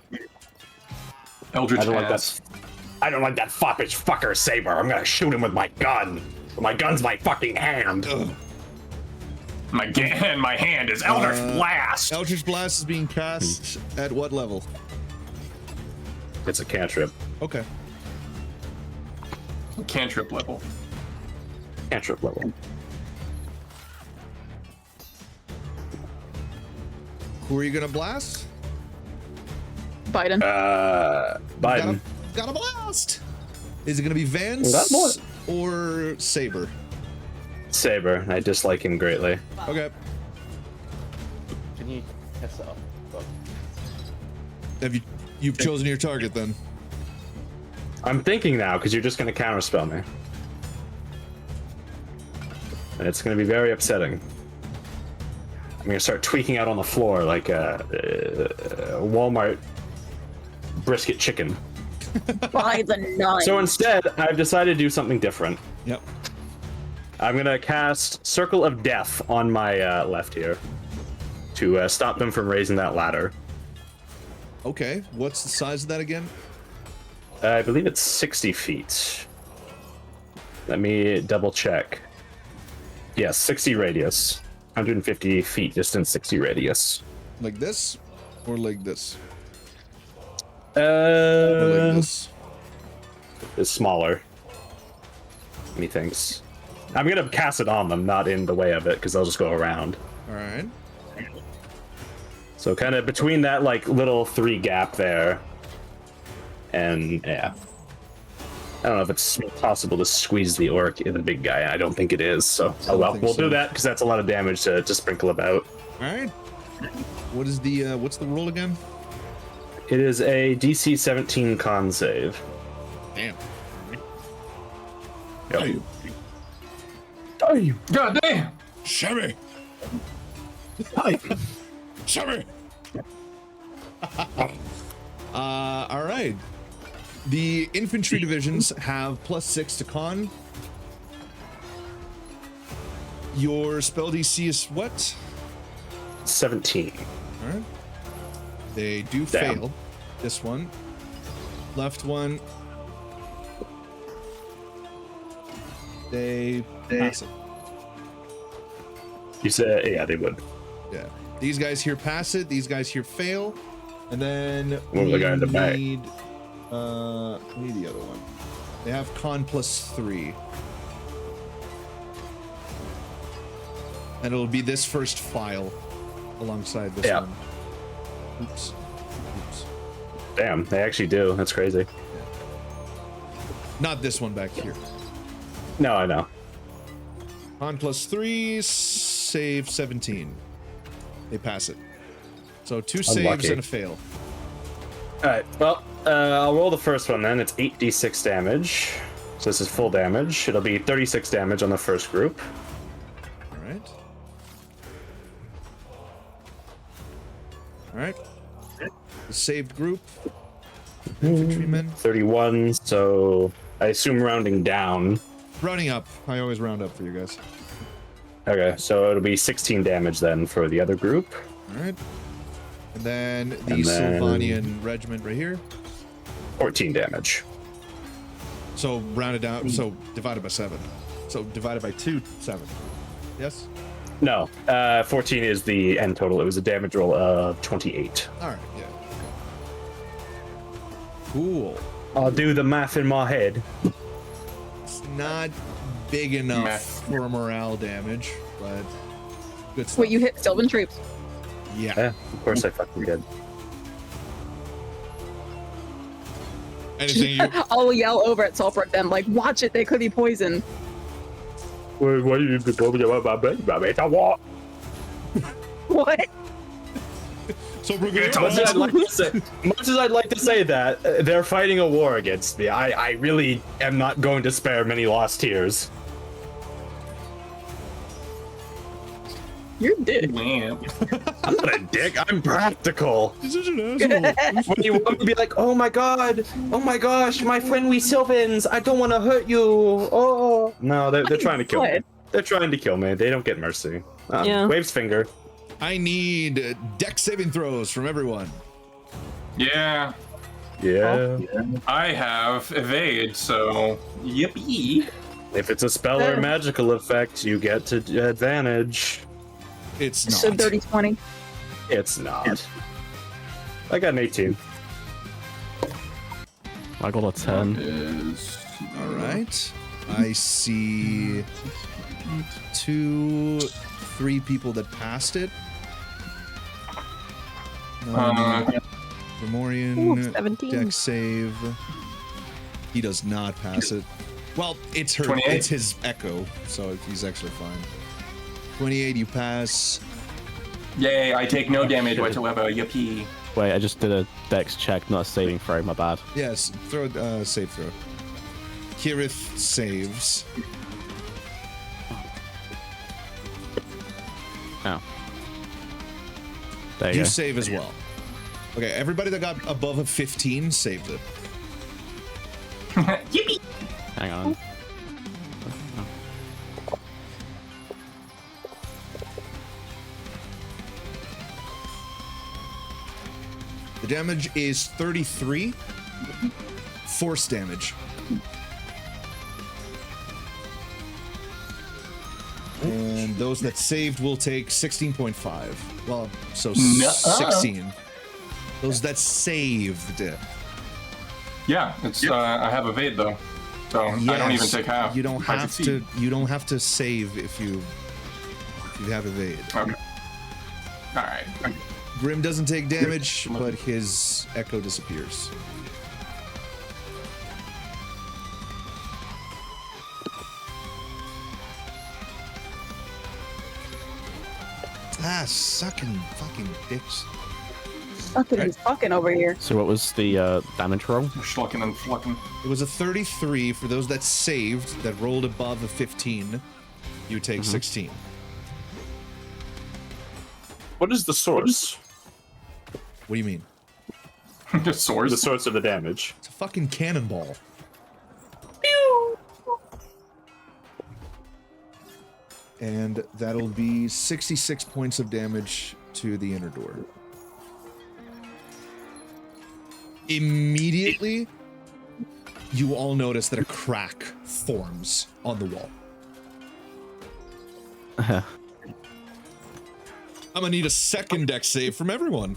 Eldritch I don't like Blast. that. I don't like that foppish fucker Saber. I'm gonna shoot him with my gun. My gun's my fucking hand. My hand is Eldritch Blast. Eldritch Blast is being cast at what level? It's a cantrip. Okay. Cantrip level. Cantrip level. Who are you gonna blast? Biden. Biden. Got a blast. Is it gonna be Vance That boy. or Saber? Saber. I dislike him greatly. Okay. Can you test it up? You've chosen your target then? I'm thinking now because you're just gonna counterspell me, and it's gonna be very upsetting. I'm gonna start tweaking out on the floor like a Walmart brisket chicken. By the nine. So instead, I've decided to do something different. Yep. I'm gonna cast Circle of Death on my left here to stop them from raising that ladder. Okay. What's the size of that again? I believe it's 60 feet. Let me double check. Yes, 60 radius. 150 feet distance, 60 radius. Like this, or like this? Or like this? Is smaller. Methinks. I'm gonna cast it on them, not in the way of it, because they'll just go around. All right. So kind of between that like little 3 gap there, and yeah. I don't know if it's possible to squeeze the orc in the big guy. I don't think it is. So oh well, we'll do that because that's a lot of damage to sprinkle about. All right. What is the what's the roll again? It is a DC 17 con save. Damn. Yep. God damn! Sherry. Sherry. All right. The infantry divisions have +6 to con. Your spell DC is what? 17. All right. They do Damn. fail. This one. Left one. They pass it. You said, yeah, they would. Yeah. These guys here pass it. These guys here fail. And then What was the guy in the back? we need the other one. They have con +3. And it'll be this first file alongside this Yeah. one. Oops. Oops. Damn, they actually do. That's crazy. Not this one back here. No, I know. Con +3, save 17. They pass it. So 2 saves Unlucky. and a fail. All right. Well, I'll roll the first one then. It's 8d6 damage. So this is full damage. It'll be 36 damage on the first group. All right. All right. The saved group. Infantrymen. 31, so I assume rounding down. Rounding up. I always round up for you guys. Okay, so it'll be 16 damage then for the other group. All right. And then the And then- Sylvanian regiment right here. 14 damage. So rounded down. So divided by 7. So divided by 2, 7. Yes. No, 14 is the end total. It was a damage roll of 28. All right. Yeah. Cool. I'll do the math in my head. It's not big enough Math. for morale damage, but good stuff. Wait, you hit Sylvan troops. Yeah. Yeah, of course I fucking did. Anything you? I'll yell over at Saltbrook then, like, watch it, they could be poisoned. What do you what? What? So we're going Much as I'd like to say that, they're fighting a war against me. I really am not going to spare many lost tears. You're a dick. Man. I'm not a dick. I'm practical. He's such an asshole. When you want to be like, oh my god, oh my gosh, my friend we Sylvans, I don't want to hurt you. Oh no, they're trying to kill me. What? They're trying to kill me. They don't get mercy. Yeah. Waves finger. I need deck saving throws from everyone. Yeah. Yeah. I have evade, so yippee. If it's a spell or magical effect, you get to advantage. It's not. So dirty 20. It's not. I got an 18. I got a 10. Is All right. I see 2, 3 people that passed it. Memorian, Ooh, 17. deck save. He does not pass it. Well, it's her. 28? It's his echo, so he's actually fine. 28, you pass. Yay, I take no damage whatsoever. Yippee. Wait, I just did a dex check, not a saving throw, my bad. Yes, throw save throw. Kirith saves. Oh. There you You go. save as well. Okay, everybody that got above a 15 saved it. Yippee. Hang on. The damage is 33 force damage. And those that saved will take 16.5. Well, so 16. Those that saved. Yeah, it's I have evade though, so I don't even Yes, take half. You don't I have succeed. to. You don't have to save if you have evade. Okay. All right. Grim doesn't take damage, but his echo disappears. Ah, sucking fucking dicks. Fucking, he's fucking over here. So what was the damage roll? Schlucking and flucking. It was a 33 for those that saved, that rolled above a 15. You take 16. What is the source? What do you mean? The source. The source of the damage. It's a fucking cannonball. And that'll be 66 points of damage to the inner door. Immediately, you all notice that a crack forms on the wall. I'm gonna need a second deck save from everyone,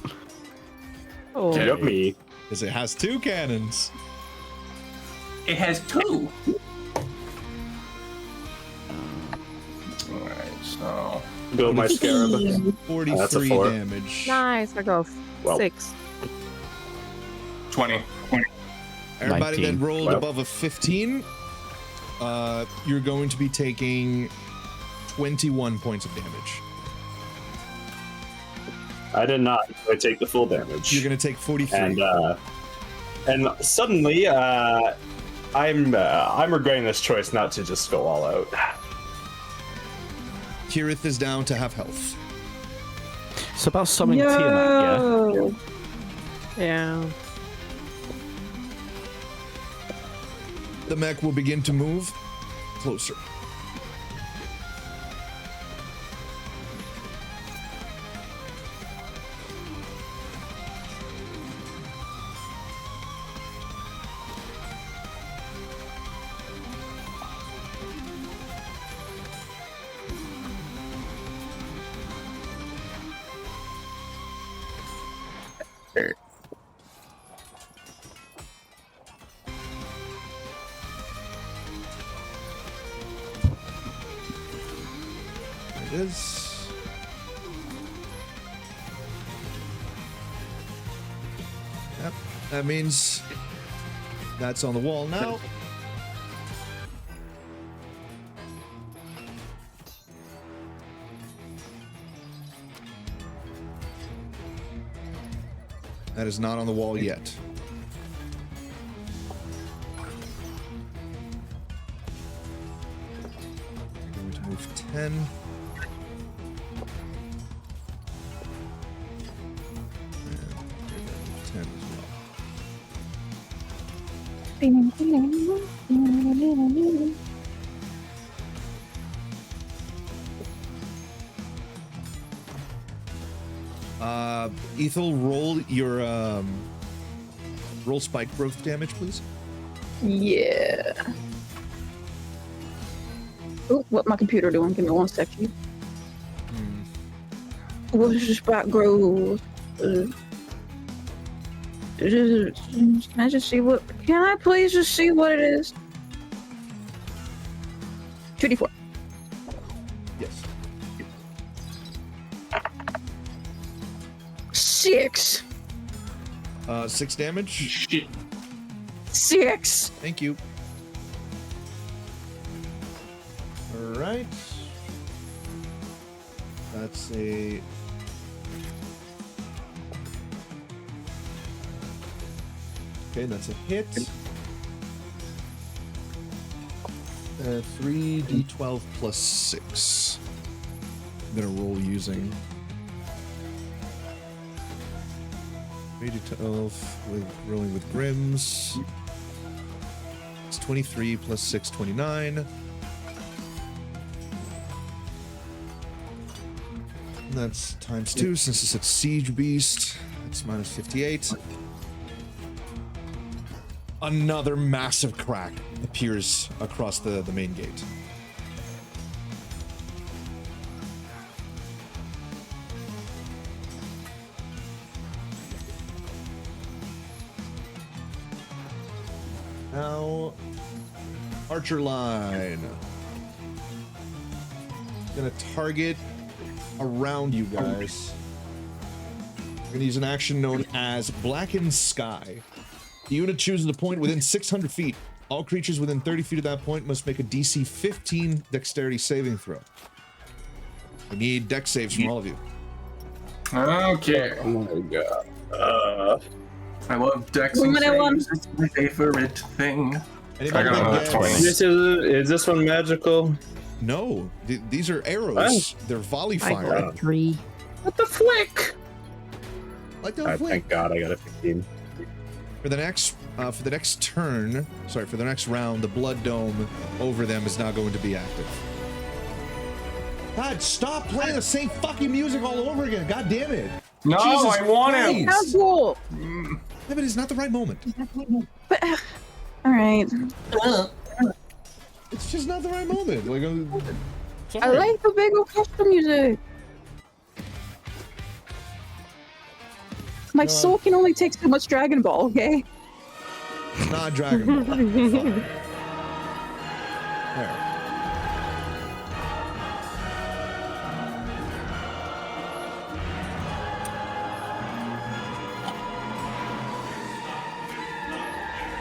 Oh. Yep, me. because it has 2 cannons. It has 2. Alright, so Build my scarab. 43 That's a 4. damage. Nice, I go Well. 6. 20. Everybody 19. that rolled Well. above a 15, you're going to be taking 21 points of damage. I did not. I take the full damage. You're going to take 43. And And suddenly, I'm regretting this choice not to just go all out. Kirith is down to half health. It's about summoning Tiamat, yeah? Yeah. The mech will begin to move closer. There it is. Yep, that means that's on the wall now. That is not on the wall yet. I'm going to move 10. And we're going to move 10 as well. Ethel, roll your roll spike growth damage, please. Yeah. Oh, what my computer doing? Give me 1 second. What's the spot growth? Can I just see what? Can I please just see what it is? 2d4. Yes. 6. 6 damage. Shit. 6. Thank you. All right. That's a. Okay, that's a hit. 3d12 plus 6. I'm gonna roll using 3d12 with rolling with Grims. It's 23 plus 6, 29. And that's times 2 since it's a siege beast. It's minus 58. Another massive crack appears across the main gate. Now, archer line. Gonna target around you guys. I'm gonna use an action known as Blackened Sky. The unit chooses a point within 600 feet. All creatures within 30 feet of that point must make a DC 15 dexterity saving throw. I need dex saves from all of you. Okay. Oh my god. I love dexing saves. It's my favorite thing. Anybody I got that a gets- 20. Is this one magical? No, these are arrows. They're volley I fire. got a 3. What the flick? Like that flick. Thank God I got a 15. For the next turn, sorry, for the next round, the blood dome over them is now going to be active. God, stop playing the same fucking music all over again. God damn it. No, Jesus I want Christ. How cool. Yeah, but it's not the right moment. But, all right. It's just not the right moment. Like, I sorry. like the big orchestra music. My soul can only take so much Dragon Ball, okay? It's not Dragon Ball. Fine. There.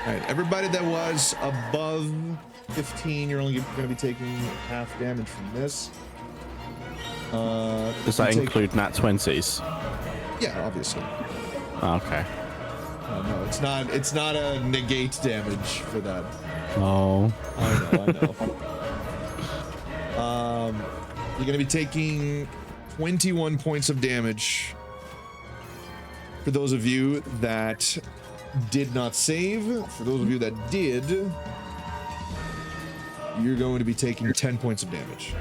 Alright, everybody that was above 15, you're only going to be taking half damage from this. Does that include nat 20s? Yeah, obviously. Oh, okay. Oh, no, it's not a negate damage for that. Oh. I know. You're gonna be taking 21 points of damage. For those of you that did not save, for those of you that did, you're going to be taking 10 points of damage.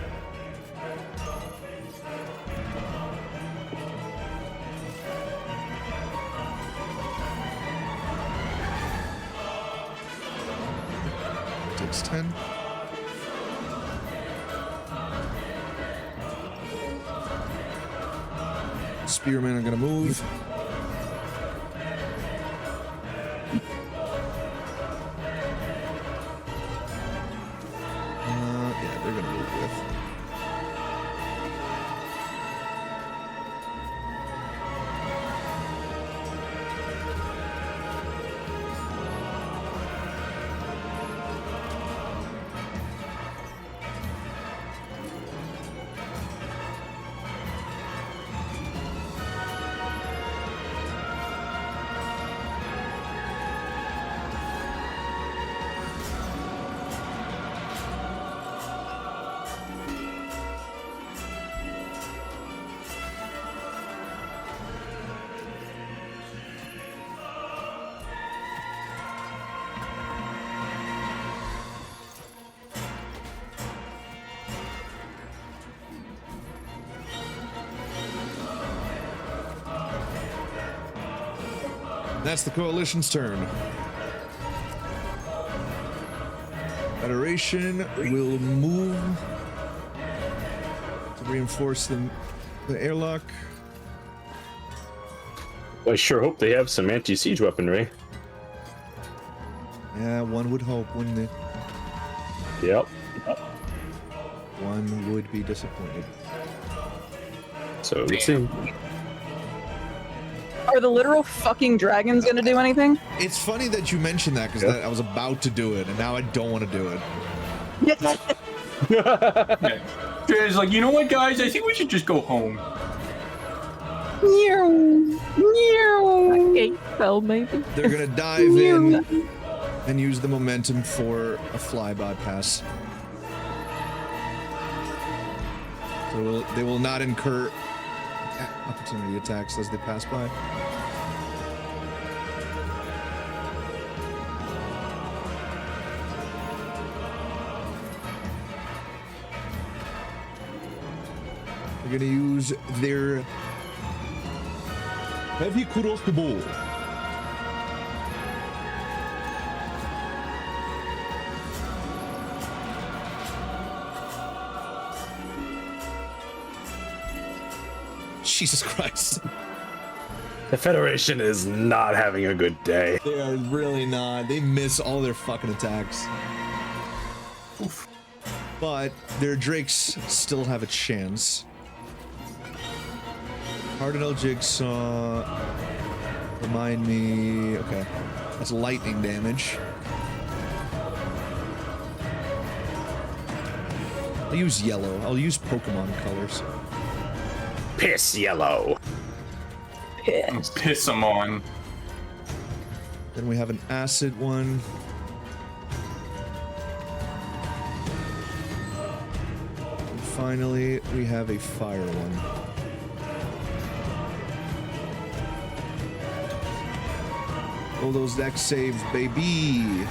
Takes 10. Spearmen are gonna move. Yeah, they're gonna move with. That's the coalition's turn. Federation will move to reinforce the airlock. I sure hope they have some anti-siege weaponry. Yeah, one would hope, wouldn't it? Yep. One would be disappointed. So let's see. Are the literal fucking dragons gonna do anything? It's funny that you mentioned that because I was about to do it and now I don't want to do it. Yes. Yeah. Jay's like, you know what, guys? I think we should just go home. Gate fell, maybe. They're gonna dive in and use the momentum for a fly bypass. So they will not incur opportunity attacks as they pass by. They're gonna use their heavy crossbow. Jesus Christ. The Federation is not having a good day. They are really not. They miss all their fucking attacks. Oof. But their drakes still have a chance. Cardinal Jigsaw. Remind me. Okay. That's lightning damage. I'll use yellow. I'll use Pokemon colors. Piss yellow. Piss them on. Then we have an acid one. And finally, we have a fire one. All those deck saves, baby.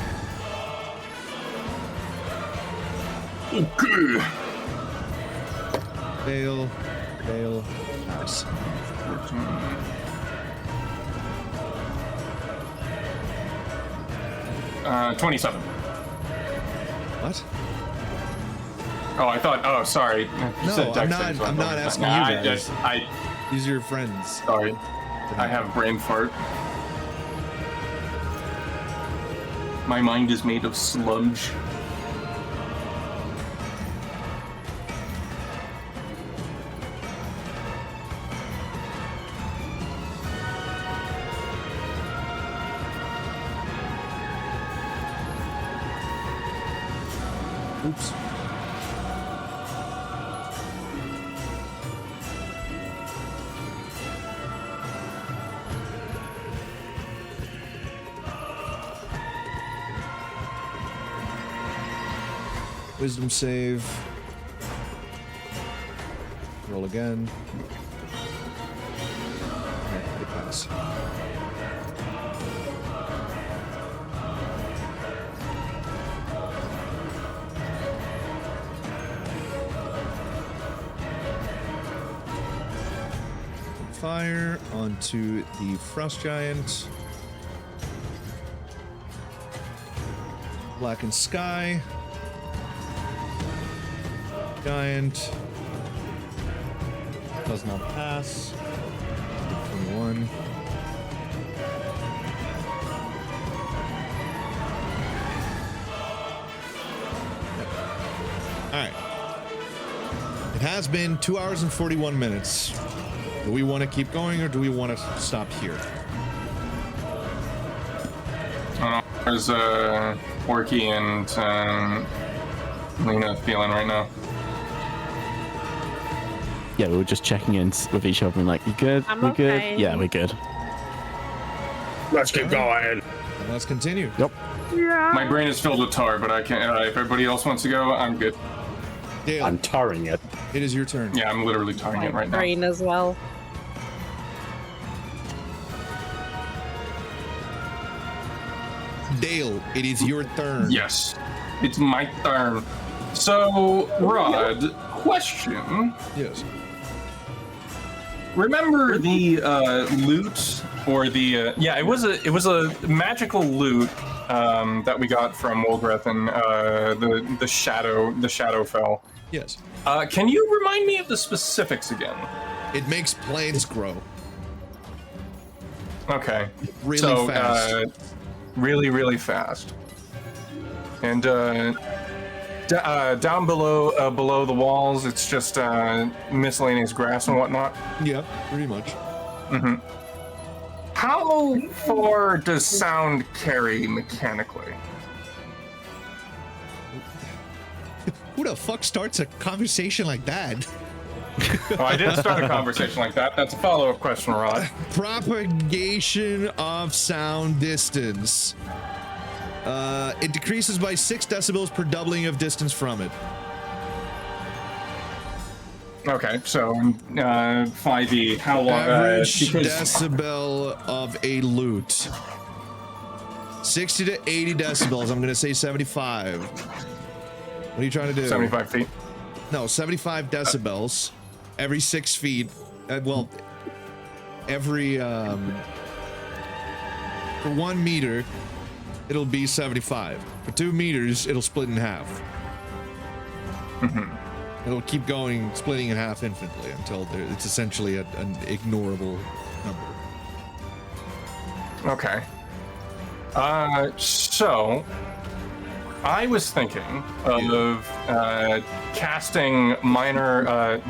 Okay. Fail. Fail. Pass. 27. What? Oh, I thought. Oh, sorry. You No, said dex I'm saves, so I not thought- asking Nah, you guys. These are your friends. Sorry. I have brain fart. My mind is made of sludge. Oops. Wisdom save. Roll again. Alright, they pass. Fire onto the frost giant. Blackened sky. Giant does not pass. 21. All right. It has been 2 hours and 41 minutes. Do we want to keep going or do we want to stop here? I don't know. There's Orky and Lena feeling right now. Yeah, we were just checking in with each other and like, you good? I'm we okay. good? Yeah, we're good. Let's keep going. And let's continue. Yep. Yeah. My brain is filled with tar, but I can't. If everybody else wants to go, I'm good. Dale, I'm tarring it. it is your turn. Yeah, I'm literally tarring it right now. Green as well. Dale, it is your turn. Yes, it's my turn. So, Rod, question. Yes. Remember the loot or the yeah, it was a magical loot that we got from Wolgreth and the Shadowfell. Yes. Can you remind me of the specifics again? It makes planes grow. Okay. Really so, fast. Really fast. And down below the walls, it's just miscellaneous grass and whatnot. Yeah, pretty much. Mm-hmm. How far does sound carry mechanically? Who the fuck starts a conversation like that? Oh, I didn't start a conversation like that. That's a follow-up question, Rod. Propagation of sound distance. It decreases by 6 decibels per doubling of distance from it. Okay, so 5e, how long? Average decibel of a lute. 60 to 80 decibels. I'm gonna say 75. What are you trying to do? 75 feet. No, 75 decibels. Every 6 feet. Well, every for 1 meter, it'll be 75. For 2 meters, it'll split in half. Mm-hmm. It'll keep going, splitting in half infinitely until it's essentially an ignorable number. Okay. So I was thinking of casting minor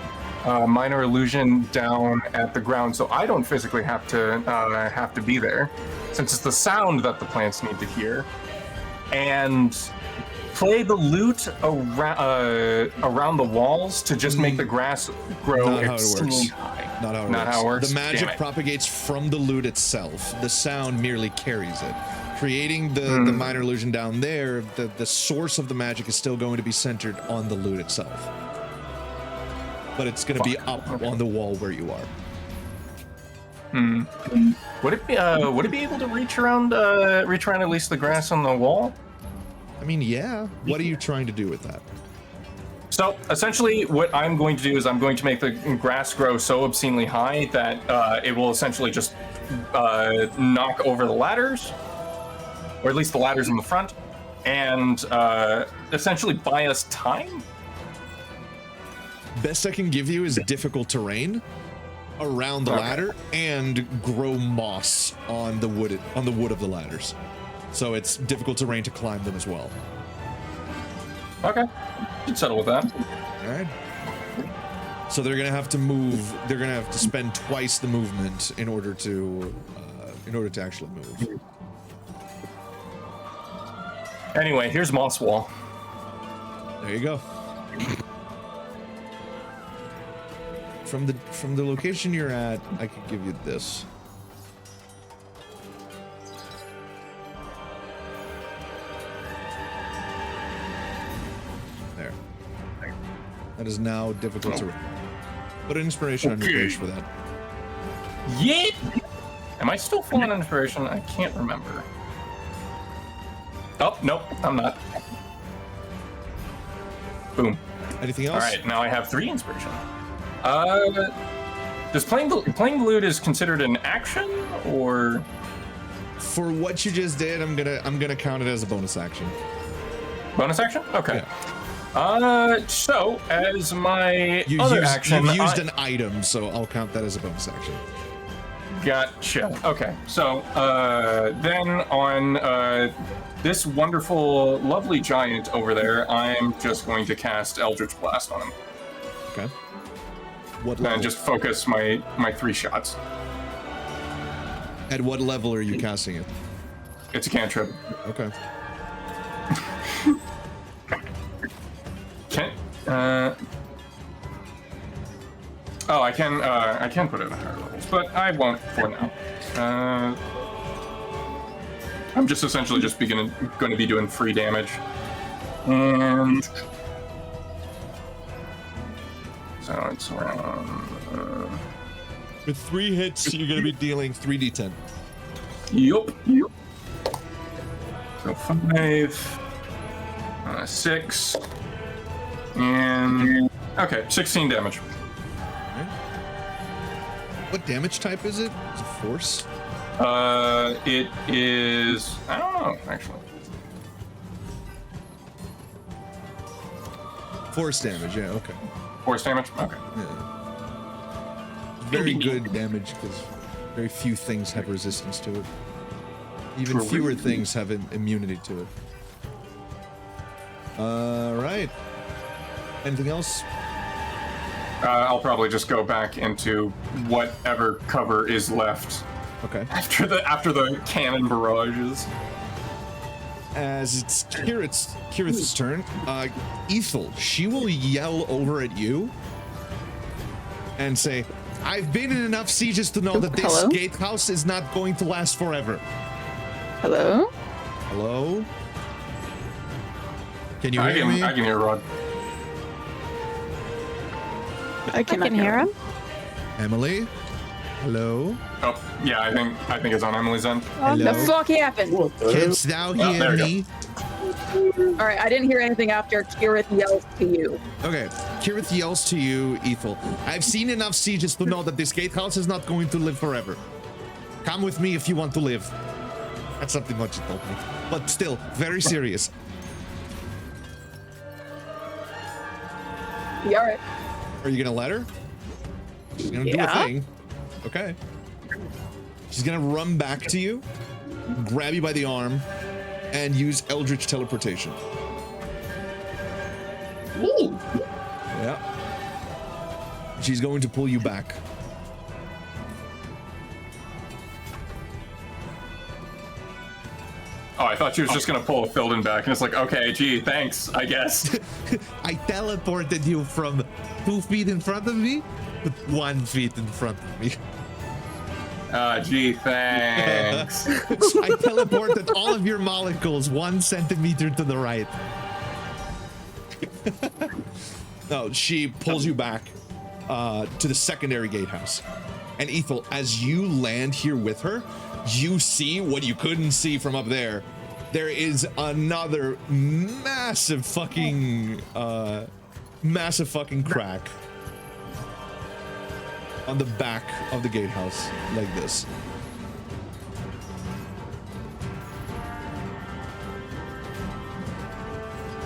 illusion down at the ground, so I don't physically have to be there, since it's the sound that the plants need to hear, and play the lute around the walls to just make the grass grow extremely high. Not how it Not works. how it works? The magic Damn it. propagates from the lute itself. The sound merely carries it. Creating the minor illusion down there, the source of the magic is still going to be centered on the lute itself. But it's going to be up on the wall where you are. Would it be able to reach around at least the grass on the wall? I mean, yeah. What are you trying to do with that? So essentially what I'm going to do is I'm going to make the grass grow so obscenely high that it will essentially just knock over the ladders, or at least the ladders in the front, and essentially buy us time. Best I can give you is difficult terrain around the ladder and grow moss on the wood of the ladders. So it's difficult terrain to climb them as well. Okay, should settle with that. All right. So they're gonna have to move. They're gonna have to spend twice the movement in order to actually move. Anyway, here's moss wall. There you go. From the location you're at, I could give you this. There. That is now difficult to read. Put an inspiration on your page for that. Yeah. Am I still full on inspiration? I can't remember. Oh, nope, I'm not. Boom. Anything else? All right, now I have 3 inspiration. Does playing the lute is considered an action, or? For what you just did, I'm gonna count it as a bonus action. Bonus action? Okay. Yeah. So as my other action, you've used an item, so I'll count that as a bonus action. Gotcha. Okay. So then on this wonderful, lovely giant over there, I'm just going to cast Eldritch Blast on him. Okay. What level? And just focus my 3 shots. At what level are you casting it? It's a cantrip. Okay. I can put it at higher levels, but I won't for now. I'm just essentially just going to be doing free damage, and so it's around. With 3 hits, you're gonna be dealing 3d10. Yup. So 5, 6, and okay, 16 damage. What damage type is it? Is it force? It is. I don't know, actually. Force damage, yeah, okay. Force damage? Okay. Yeah. Very good damage because very few things have resistance to it. Even fewer things have an immunity to it. Right. Anything else? I'll probably just go back into whatever cover is left. Okay. After the cannon barrages. As it's Kirith's turn, Ethel, she will yell over at you and say, I've been in enough sieges to know that this gatehouse is not going to last forever. Hello? Hello? Can you hear me? I can hear Rod. I can hear him. Emily? Hello? Oh, yeah, I think it's on Emily's end. What the fuck happened? Canst thou hear me? All right, I didn't hear anything after Kirith yells to you. Okay, Kirith yells to you, Ethel. I've seen enough sieges to know that this gatehouse is not going to live forever. Come with me if you want to live. That's something what you told me. But still, very serious. You all right? Are you gonna let her? She's gonna do a thing. Okay. She's gonna run back to you, grab you by the arm, and use Eldritch Teleportation. Ooh. Yeah. She's going to pull you back. Oh, I thought she was just gonna pull a Filden back, and it's like, okay, gee, thanks, I guess. I teleported you from 2 feet in front of me to 1 feet in front of me. Gee, thanks. I teleported all of your molecules 1 centimeter to the right. No, she pulls you back to the secondary gatehouse. And Ethel, as you land here with her, you see what you couldn't see from up there. There is another massive fucking crack on the back of the gatehouse, like this.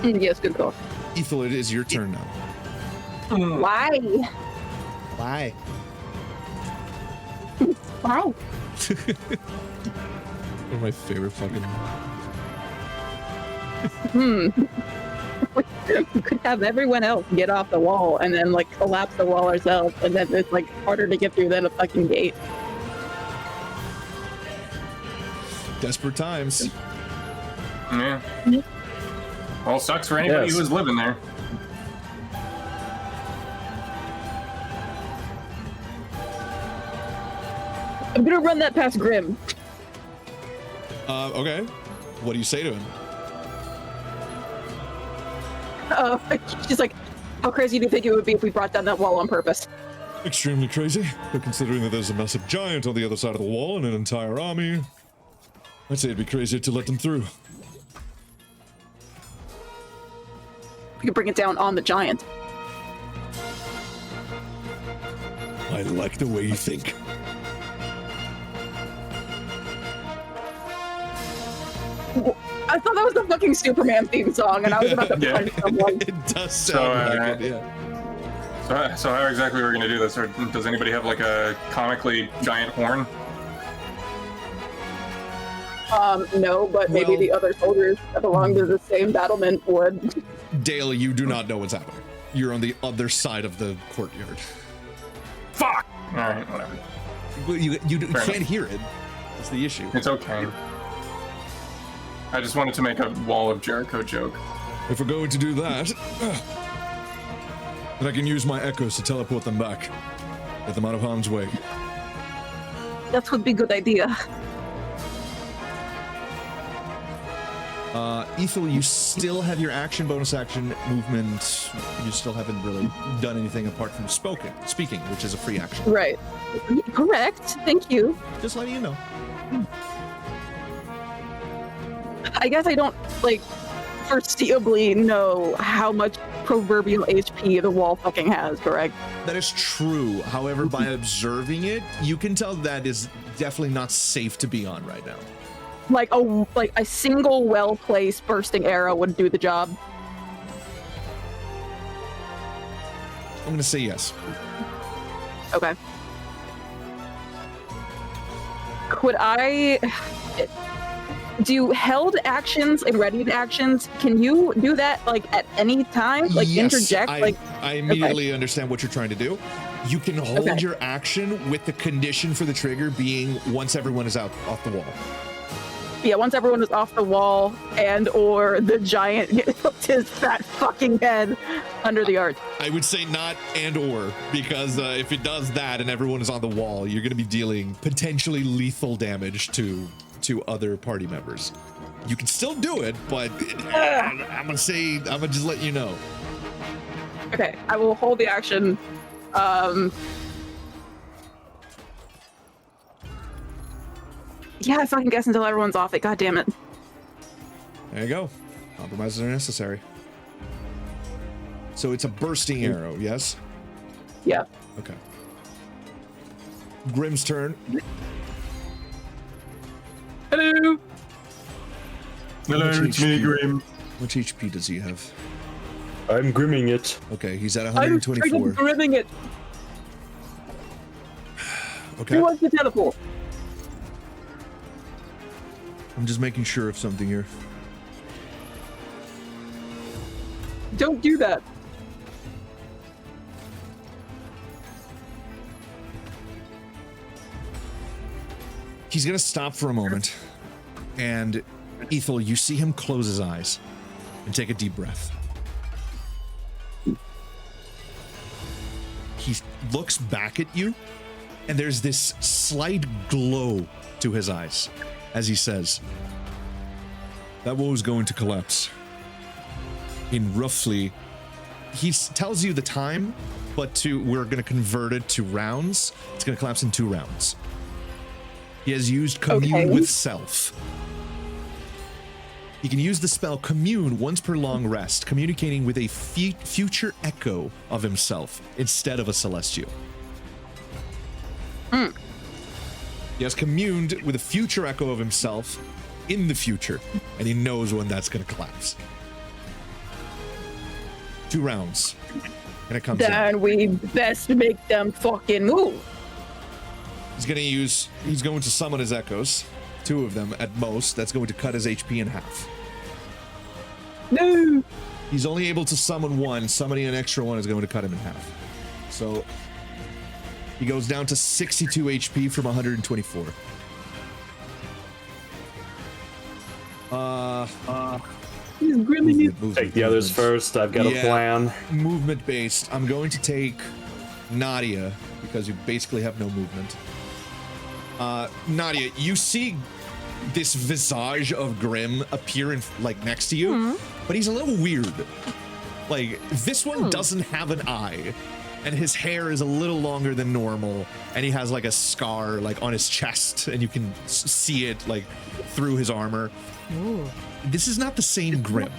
Yes, good call. Ethel, it is your turn now. Why? Why? Why? One of my favorite fucking... We could have everyone else get off the wall and then like collapse the wall ourselves, and then it's like harder to get through than a fucking gate. Desperate times. Yeah. Well, sucks for anybody who was living there. I'm gonna run that past Grim. Okay. What do you say to him? She's like, How crazy do you think it would be if we brought down that wall on purpose? Extremely crazy, but considering that there's a massive giant on the other side of the wall and an entire army, I'd say it'd be crazier to let them through. We could bring it down on the giant. I like the way you think. I thought that was the fucking Superman theme song, and I was about to Yeah. punch someone. It does sound like it, yeah. So how exactly are we gonna do this? Or does anybody have like a comically giant horn? No, but maybe Well- the other soldiers that belong to the same battlement would. Dale, you do not know what's happening. You're on the other side of the courtyard. Fuck! Alright, whatever. You Fair can't enough. hear it. That's the issue. It's okay. I just wanted to make a Wall of Jericho joke. If we're going to do that, then I can use my echoes to teleport them back. Get them out of harm's way. That would be a good idea. Ethel, you still have your action, bonus action, movement. You still haven't really done anything apart from speaking, which is a free action. Right. Correct. Thank you. Just letting you know. I guess I don't, like, foreseeably know how much proverbial HP the wall fucking has, correct? That is true. However, by observing it, you can tell that is definitely not safe to be on right now. Like a single well-placed bursting arrow would do the job. I'm gonna say yes. Okay. Could I do held actions and readied actions? Can you do that like at any time? Like Yes, interject? I immediately understand what you're trying to do. You can hold your action with the condition for the trigger being once everyone is out off the wall. Yeah, once everyone is off the wall and or the giant gets his fat fucking head under the arch. I would say not and or, because if it does that and everyone is on the wall, you're going to be dealing potentially lethal damage to other party members. You can still do it, but I'm going to just let you know. Okay, I will hold the action. Yeah, I fucking guess until everyone's off it. God damn it. There you go. Compromises are necessary. So it's a bursting arrow, yes? Yeah. Okay. Grim's turn. Hello! Hello, Much it's me, HP? Grim. How much HP does he have? I'm grimming it. Okay, he's at I'm 124. freaking grimming it. Okay. Who wants to teleport? I'm just making sure of something here. Don't do that. He's gonna stop for a moment, and Ethel, you see him close his eyes and take a deep breath. He looks back at you, and there's this slight glow to his eyes as he says, "That wall is going to collapse in roughly," he tells you the time, but we're going to convert it to rounds. It's going to collapse in 2 rounds. He has used Commune with Self. He can use the spell Commune once per long rest, communicating with a future echo of himself instead of a celestial. He has communed with a future echo of himself in the future, and he knows when that's going to collapse. 2 rounds, and it comes in. Then we best make them fucking move. He's going to summon his echoes, 2 of them at most. That's going to cut his HP in half. No. He's only able to summon 1. Summoning an extra 1 is going to cut him in half. So he goes down to 62 HP from 124. He's grimming it. Take the others first. I've got a plan. Movement based. I'm going to take Nadia because you basically have no movement. Nadia, you see this visage of Grim appear in next to you, but he's a little weird. Like, this one doesn't have an eye, and his hair is a little longer than normal, and he has like a scar like on his chest, and you can see it like through his armor. Ooh. This is not the same Grim.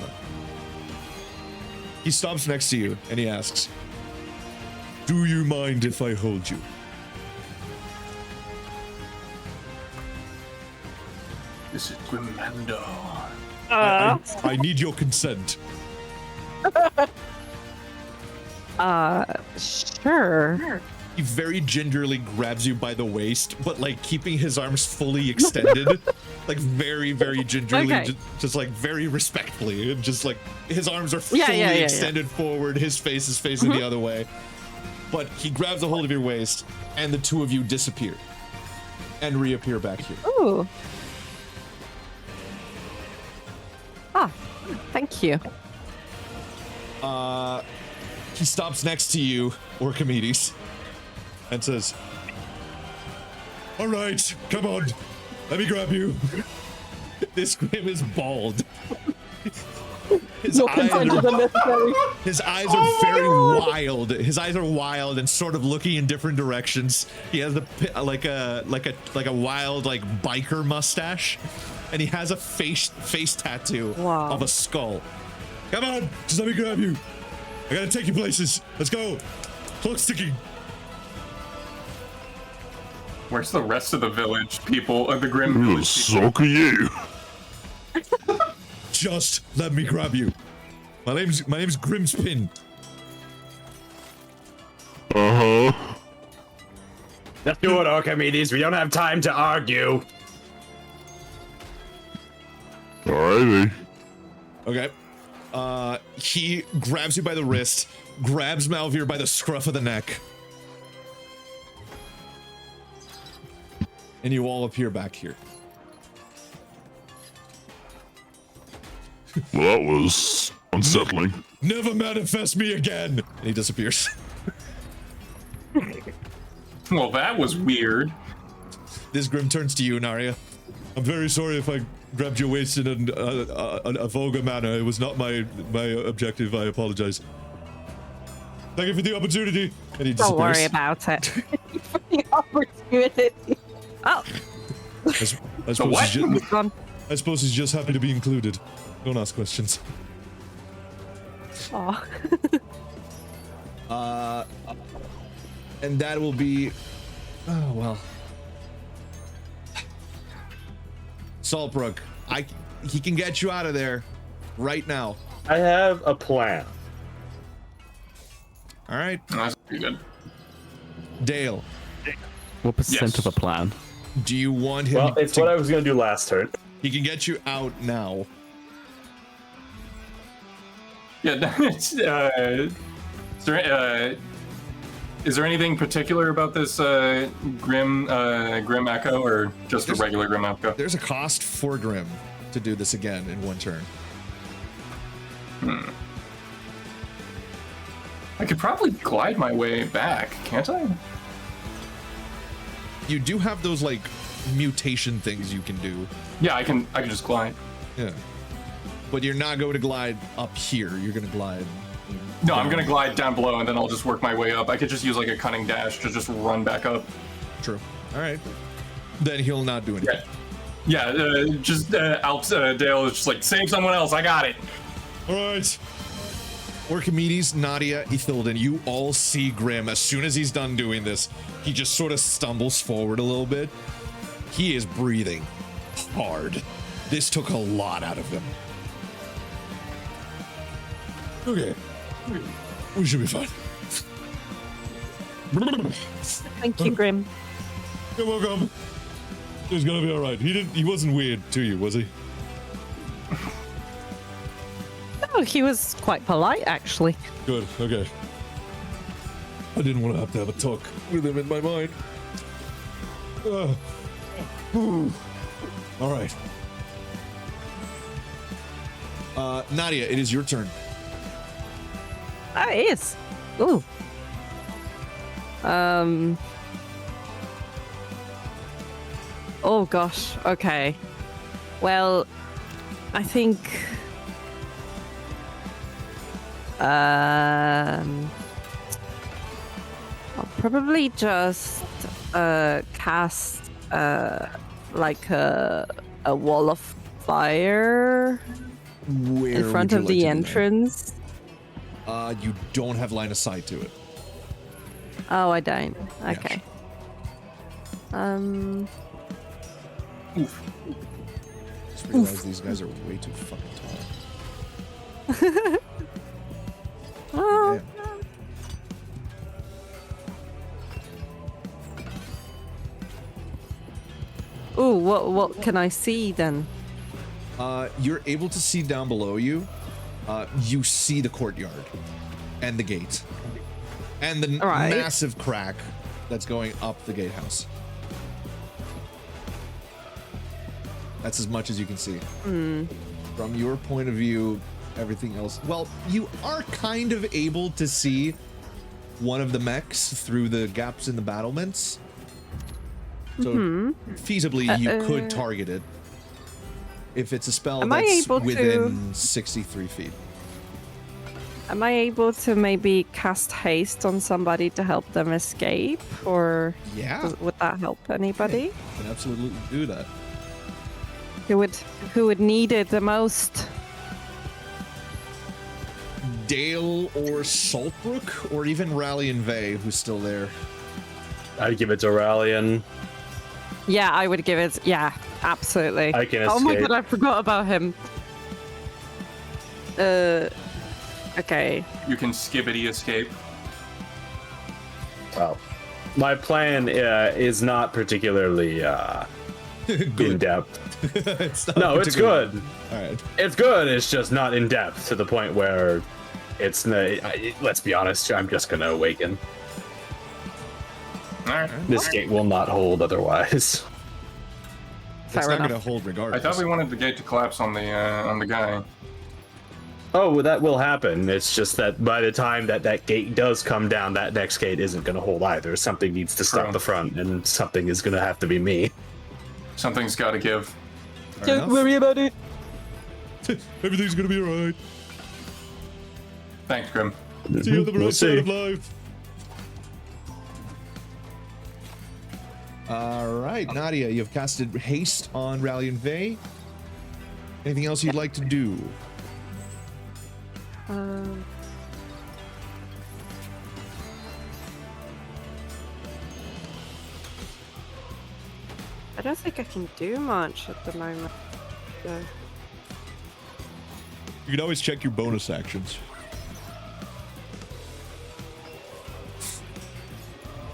He stops next to you and he asks, "Do you mind if I hold you?" This is Grimmando. I need your consent. Sure. He very gingerly grabs you by the waist, but like keeping his arms fully extended, like very, very gingerly, Okay. just like very respectfully, and just like his arms are fully extended forward. His face is facing the other way, but he grabs a hold of your waist, and the two of you disappear and reappear back here. Ooh. Ah, thank you. He stops next to you, Orchimedes, and says, "All right, come on, let me grab you." This Grim is bald. His eyes are very wild. His eyes are wild and sort of looking in different directions. He has like a wild like biker mustache, and he has a face tattoo of a skull. Come on, just let me grab you. I gotta take you places. Let's go. Clock sticking. Where's the rest of the village people of the Grim village? So can you. Just let me grab you. My name's Grimspin. Let's do it, Archimedes. We don't have time to argue. Alrighty. Okay. He grabs you by the wrist, grabs Malvir by the scruff of the neck, and you all appear back here. Well, that was unsettling. Never manifest me again! And he disappears. Well, that was weird. This Grim turns to you, Naria. I'm very sorry if I grabbed your waist in a vulgar manner. It was not my objective. I apologize. Thank you for the opportunity. And he disappears. Don't worry about it. For the opportunity. Oh. I suppose he's just happy to be included. Don't ask questions. Aw. And that will be... Oh, well. Saltbrook, he can get you out of there right now. I have a plan. All right. That's pretty good. Dale. What percent Yes. of a plan? Do you want him Well, it's what I was gonna do last turn. He can get you out now. Yeah, is there anything particular about this Grim Echo, or just a regular Grim Echo? There's a cost for Grim to do this again in one turn. I could probably glide my way back, can't I? You do have those like mutation things you can do. Yeah, I can just glide. Yeah. But you're not going to glide up here. You're going to glide. No, I'm gonna glide down below and then I'll just work my way up. I could just use like a cunning dash to just run back up. True. All right. Then he'll not do anything. Yeah, Dale is just like, save someone else, I got it. All right. Orchimedes, Nadia, Ethildon, you all see Grim. As soon as he's done doing this, he just sort of stumbles forward a little bit. He is breathing hard. This took a lot out of him. Okay. We should be fine. Thank you, Grim. You're welcome. He's gonna be all right. He wasn't weird to you, was he? No, he was quite polite, actually. Good. Okay. I didn't want to have a talk with him in my mind. All right. Nadia, it is your turn. Ah, it is. Ooh. Oh gosh. Okay. Well, I think I'll probably just cast like a wall of fire Where in front would of you the like to do that? entrance. You don't have line of sight to it. Oh, I don't. Yeah. Okay. Just realized these guys are way too fucking tall. Oh. Damn. Ooh, what can I see then? You're able to see down below you. You see the courtyard and the gate and the Alright. massive crack that's going up the gatehouse. That's as much as you can see. From your point of view, everything else. Well, you are kind of able to see one of the mechs through the gaps in the battlements. So feasibly, you could target it if it's a spell Am I that's able to- within 63 feet. Am I able to maybe cast haste on somebody to help them escape, or Yeah, would that help anybody? you can absolutely do that. Who would need it the most? Dale or Saltbrook, or even Rallian Vey, who's still there. I'd give it to Rallian. Yeah, I would give it. Yeah, absolutely. I can Oh my escape. god, I forgot about him. Okay. You can skibbity escape. Well, my plan is not particularly in depth. It's not No, it's particularly- good. All right. It's good. It's just not in depth to the point where it's. Let's be honest. I'm just gonna awaken. All right. This gate will not hold otherwise. Fair It's not enough. going to hold I regardless. thought we wanted the gate to collapse on the guy. Oh, well, that will happen. It's just that by the time that gate does come down, that next gate isn't going to hold either. Something needs to stop True. the front, and something is going to have to be me. Something's got to give. Fair enough. about it. Everything's going to be all right. Thanks, Grim. See you on the We'll bright side see. of life. All right, Nadia, you've casted haste on Rallian Vey. Anything else you'd like to do? I don't think I can do much at the moment. So. You can always check your bonus actions.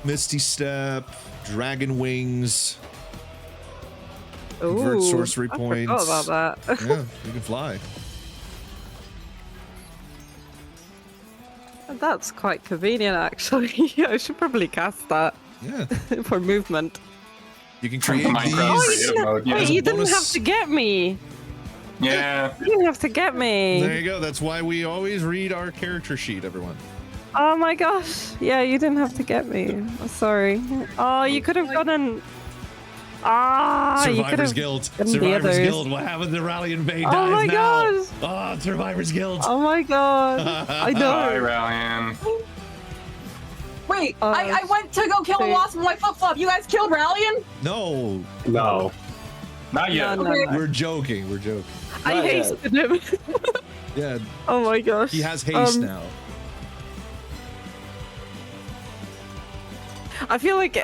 Misty Step, Dragon Wings. Convert Ooh, sorcery I points. forgot about that. Yeah, you can fly. That's quite convenient, actually. I should probably cast that Yeah. for movement. You can From create Minecraft these. creative mode. Yeah. Wait, As a you didn't bonus- have to get me. Yeah. You didn't have to get me. There you go. That's why we always read our character sheet, everyone. Oh my gosh. Yeah, you didn't have to get me. Oh, sorry. Oh, you could have gotten. Ah, you could Survivors have. Guild. gotten the Survivors others. Guild. What happened to Rallian Vey Oh dies my now. gosh. Oh, Survivors Guild. Oh my god. I Hi, know. Rallian. Wait, I went to go kill a wait. wasp with my flip flop. You guys killed Rallian? No, No. Not yet. No, no, no. we're joking. We're joking. I Not yet. hasted him. Yeah, Oh my gosh. he has haste now. I feel like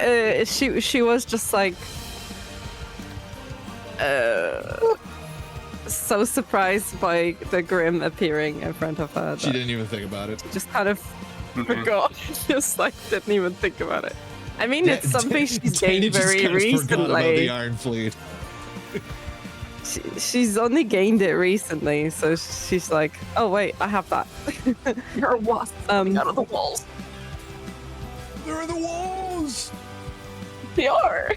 she was just like so surprised by the Grim appearing in front of her. She that didn't even think about it. she just kind of Mhm. forgot. Just like didn't even think about it. I mean, it's Da- something she's Danny gained just very kind of forgot about the recently. Iron Fleet. She's only gained it recently, so she's like, oh wait, I have that. You're a wasp coming out of the walls. They're in the walls. They are.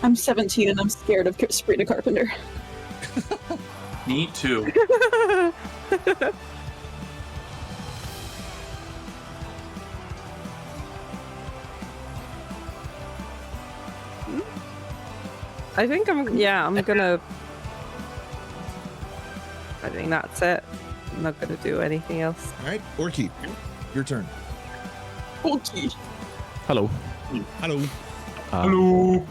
I'm 17 and I'm scared of Sabrina Carpenter. Me too. I think I'm gonna. I think that's it. I'm not gonna do anything else. All right, Orky, your turn. Okay. Hello. Hello. Hello.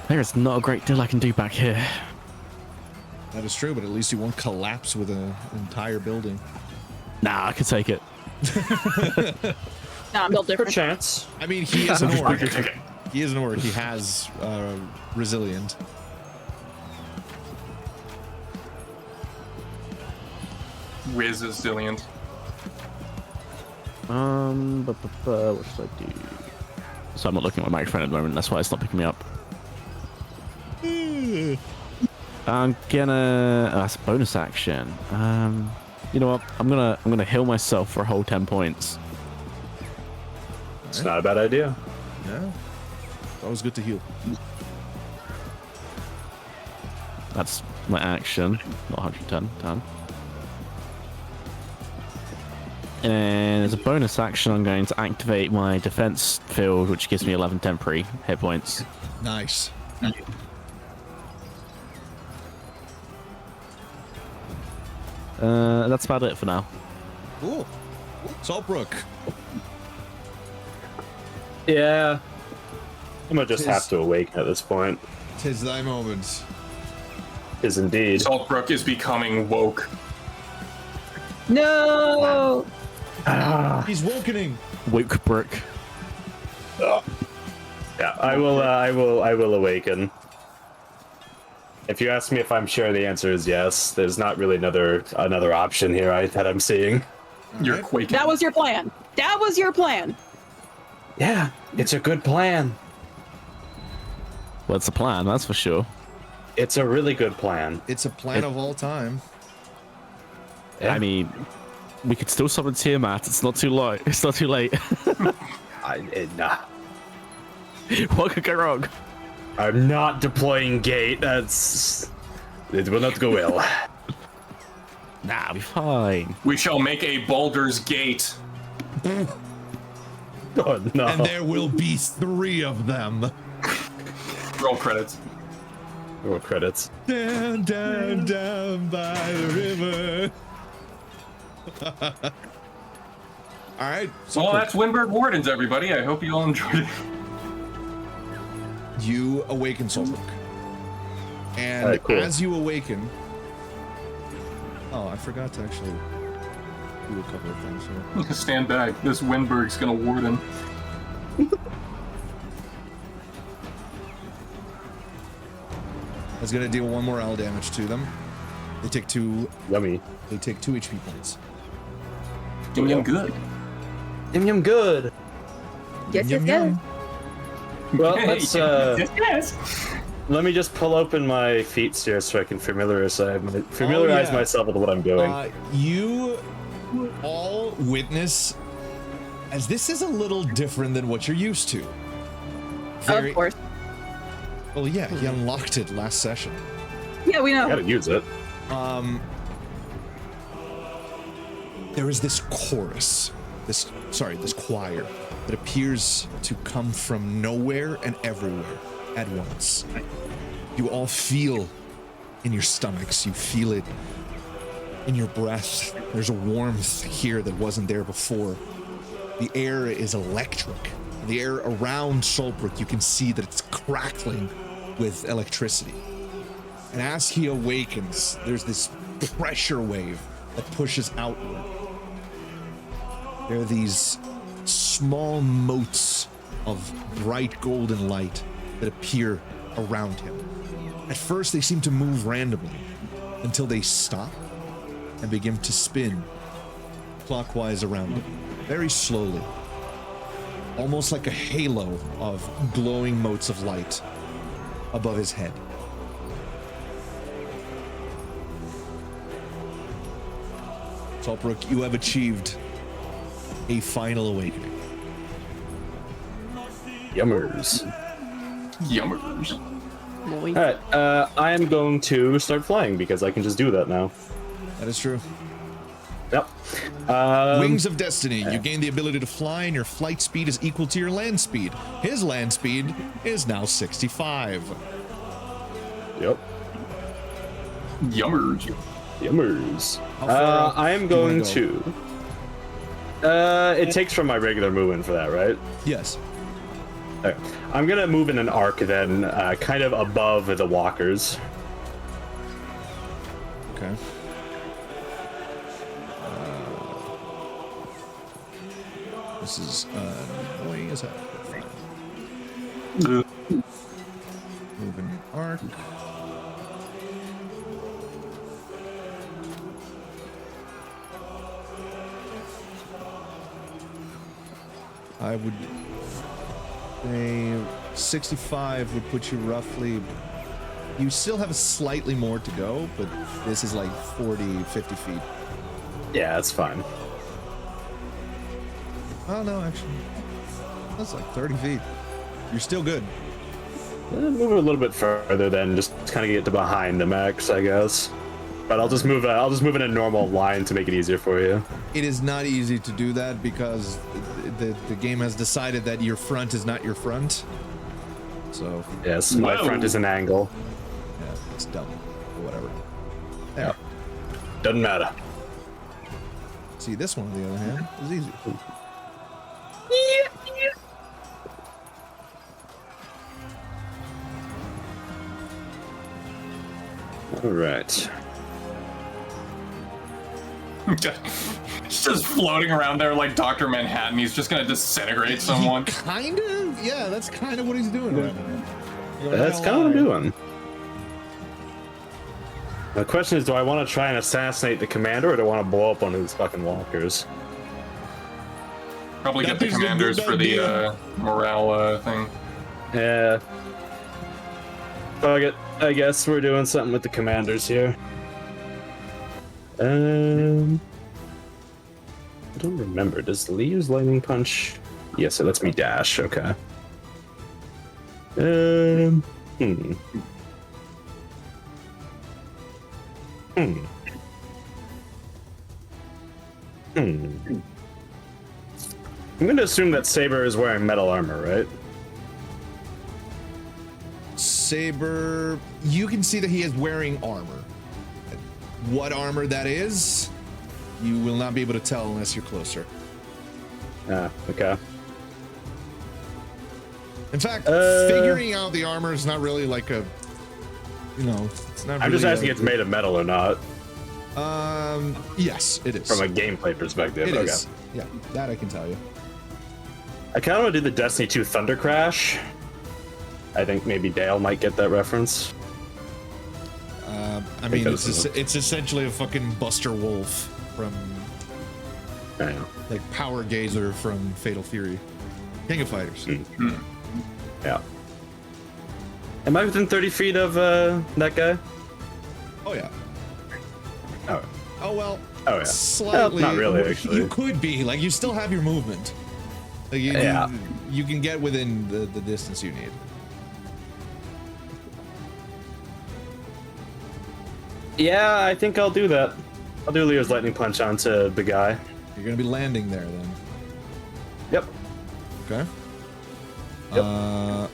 There is not a great deal I can do back here. That is true, but at least you won't collapse with an entire building. Nah, I could take it. Nah, I'm built different. Chance. I mean, he is an orc. Okay. He is an orc. He has resilient. Wiz is Zilliant. What should I do? So I'm not looking at my microphone at the moment. That's why it's not picking me up. I'm gonna. Oh, that's a bonus action. You know what? I'm gonna heal myself for a whole 10 points. It's not a bad idea. Yeah. Always good to heal. That's my action. Not 110. 10. And as a bonus action, I'm going to activate my defense field, which gives me 11 temporary hit points. Nice. That's about it for now. Cool. Saltbrook. Yeah. I'm gonna just Tis- have to awaken at this point. 'Tis thy moment. Is indeed. Saltbrook is becoming woke. No. He's wokening. Woke brick. Yeah, I will awaken. If you ask me if I'm sure, the answer is yes. There's not really another option here that I'm seeing. You're quaking. That was your plan. That was your plan. Yeah, it's a good plan. Well, it's a plan, that's for sure. It's a really good plan. It's a plan of all time. Yeah. I mean, we could still summon Tiamat. It's not too late. It's not too late. Nah. What could go wrong? I'm not deploying gate. It will not go well. Nah, be fine. We shall make a Baldur's Gate. Oh no. And there will be 3 of them. Roll credits. Roll credits. Down, down, down by the river. All right. Well, that's Wyndburgh Wardens, everybody. I hope you all enjoyed it. You awaken Solbrook. And All right, cool. as you awaken... Oh, I forgot to actually do a couple of things here. Stand back. This Wyndburgh's gonna warden. I was gonna deal 1 more L damage to them. They take 2. Yummy. They take 2 HP points. Yum yum good. Yum yum good. Yes, Yum, yes, yum. yes. Well, let's Yes. let me just pull open my feats here so I can familiarize yeah. myself with what I'm doing. You all witness as this is a little different than what you're used to. Of course. Well, yeah, he unlocked it last session. Yeah, we know. Gotta use it. There is this chorus, this choir that appears to come from nowhere and everywhere at once. You all feel in your stomachs, you feel it in your breath. There's a warmth here that wasn't there before. The air is electric. The air around Solbrook, you can see that it's crackling with electricity. And as he awakens, there's this pressure wave that pushes outward. There are these small motes of bright golden light that appear around him. At first, they seem to move randomly until they stop and begin to spin clockwise around him, very slowly, almost like a halo of glowing motes of light above his head. Saltbrook, you have achieved a final awakening. Yummers. Yummers. Alright, I am going to start flying because I can just do that now. That is true. Yep. Wings of Destiny. You gain the ability to fly, and your flight speed is equal to your land speed. His land speed is now 65. Yep. Yummers. Yummers. How far I am do you wanna going go? to. It takes from my regular movement for that, right? Yes. Okay. I'm gonna move in an arc then, kind of above the walkers. Okay. This is annoying as hell. Fine. Move in arc. I would say 65 would put you roughly. You still have slightly more to go, but this is like 40, 50 feet. Yeah, that's fine. Oh, no, actually. That's like 30 feet. You're still good. Move it a little bit further then, just kind of get to behind the max, I guess. But I'll just move. I'll just move in a normal line to make it easier for you. It is not easy to do that because the game has decided that your front is not your front. So Yes, my front is an angle. yeah, it's dumb. Or whatever. There. Yeah. Doesn't matter. See, this one on the other hand is easy. All right. Just floating around there like Dr. Manhattan. He's just gonna disintegrate someone. Kind of, yeah. That's kind of what he's doing right now. That's kind of what I'm doing. The question is, do I want to try and assassinate the commander, or do I want to blow up one of these fucking walkers? Probably That get the is a good commanders for the idea. morale thing. Yeah. Fuck it. I guess we're doing something with the commanders here. I don't remember. Does Lee use lightning punch? Yes, it lets me dash. Okay. Hmm. I'm gonna assume that Saber is wearing metal armor, right? Saber, you can see that he is wearing armor. What armor that is, you will not be able to tell unless you're closer. Ah, okay. In fact, figuring out the armor is not really like a, it's not. I'm really just asking if it's made of metal or not. Yes, it is. From a gameplay perspective. It Okay. is. Yeah, that I can tell you. I kind of want to do the Destiny 2 Thunder Crash. I think maybe Dale might get that reference. I mean, it's essentially a fucking Buster Wolf from, I know. like Power Gazer from Fatal Fury, King of Fighters. Yeah. Am I within 30 feet of that guy? Oh yeah. Oh. Oh well. Oh yeah. Slightly. Well, not really, actually. You could be like you still have your movement. Like you can get within the distance you need. Yeah, I think I'll do that. I'll do Leo's lightning punch onto the guy. You're gonna be landing there then. Yep. Okay. Yep.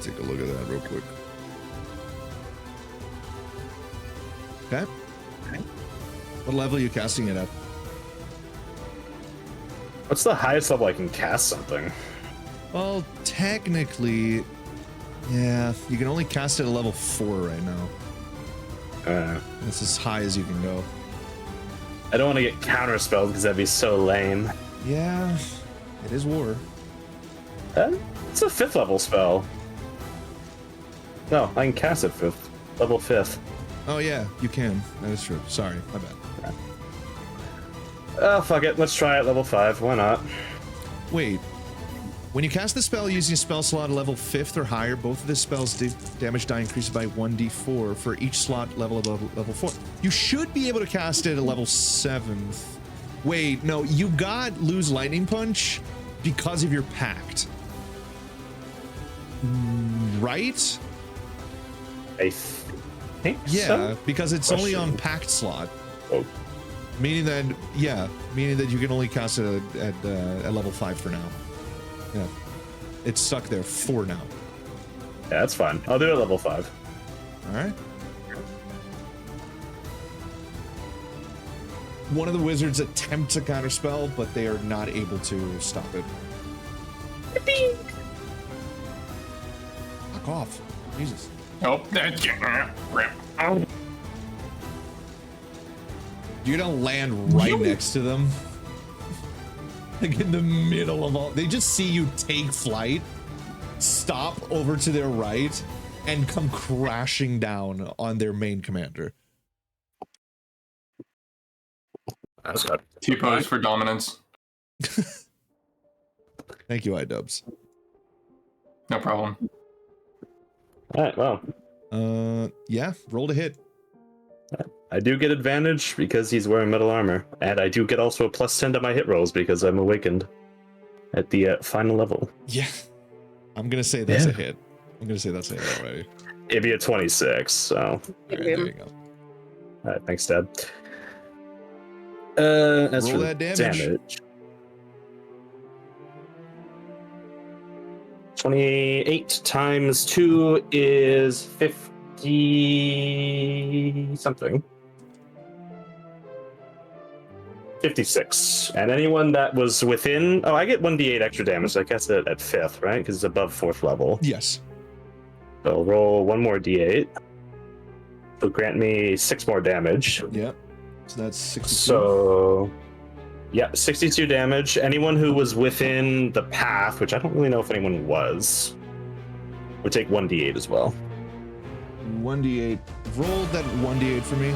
Take a look at that real quick. Okay. What level are you casting it at? What's the highest level I can cast something? Well, technically, yeah, you can only cast it at level 4 right now. That's as high as you can go. I don't want to get counter spelled because that'd be so lame. Yeah, it is war. It's a 5th level spell. No, I can cast it 5th. Level 5th. Oh yeah, you can. That is true. Sorry, my bad. Oh, fuck it. Let's try it level 5. Why not? Wait. When you cast the spell using a spell slot at level 5th or higher, both of the spell's damage die increases by 1d4 for each slot level above level 4. You should be able to cast it at level 7th. Wait, no, you got Lose Lightning Punch because of your pact. Right? think Yeah, so. because it's only on Question. packed slot. Oh. Meaning that you can only cast it at level 5 for now. Yeah. It's stuck there for now. Yeah, that's fine. I'll do it at level 5. Alright. One of the wizards attempts a counterspell, but they are not able to stop it. Fuck off. Jesus. Oh, You're gonna land right next to them. Like in the middle of all. They just see you take flight, stop over to their right, and come crashing down on their main commander. That's good. T-pose for dominance. Thank you, iDubbbz. No problem. Alright, well. Yeah, roll to hit. I do get advantage because he's wearing metal armor. And I do get also a +10 to my hit rolls because I'm awakened at the final level. Yeah. I'm gonna say that's a hit. I'm gonna say that's a hit already. It'd be a 26, so. Alright, there you go. Alright, thanks, Dad. As Roll for that damage. 28 times 2 is 50 something. 56. And anyone that was within... Oh, I get 1d8 extra damage. I guess at 5th, right? Because it's above 4th level. Yes. So I'll roll 1 more d8. It'll grant me 6 more damage. Yep. So that's 62. So... Yeah, 62 damage. Anyone who was within the path, which I don't really know if anyone was, would take 1d8 as well. 1d8. Roll that 1d8 for me.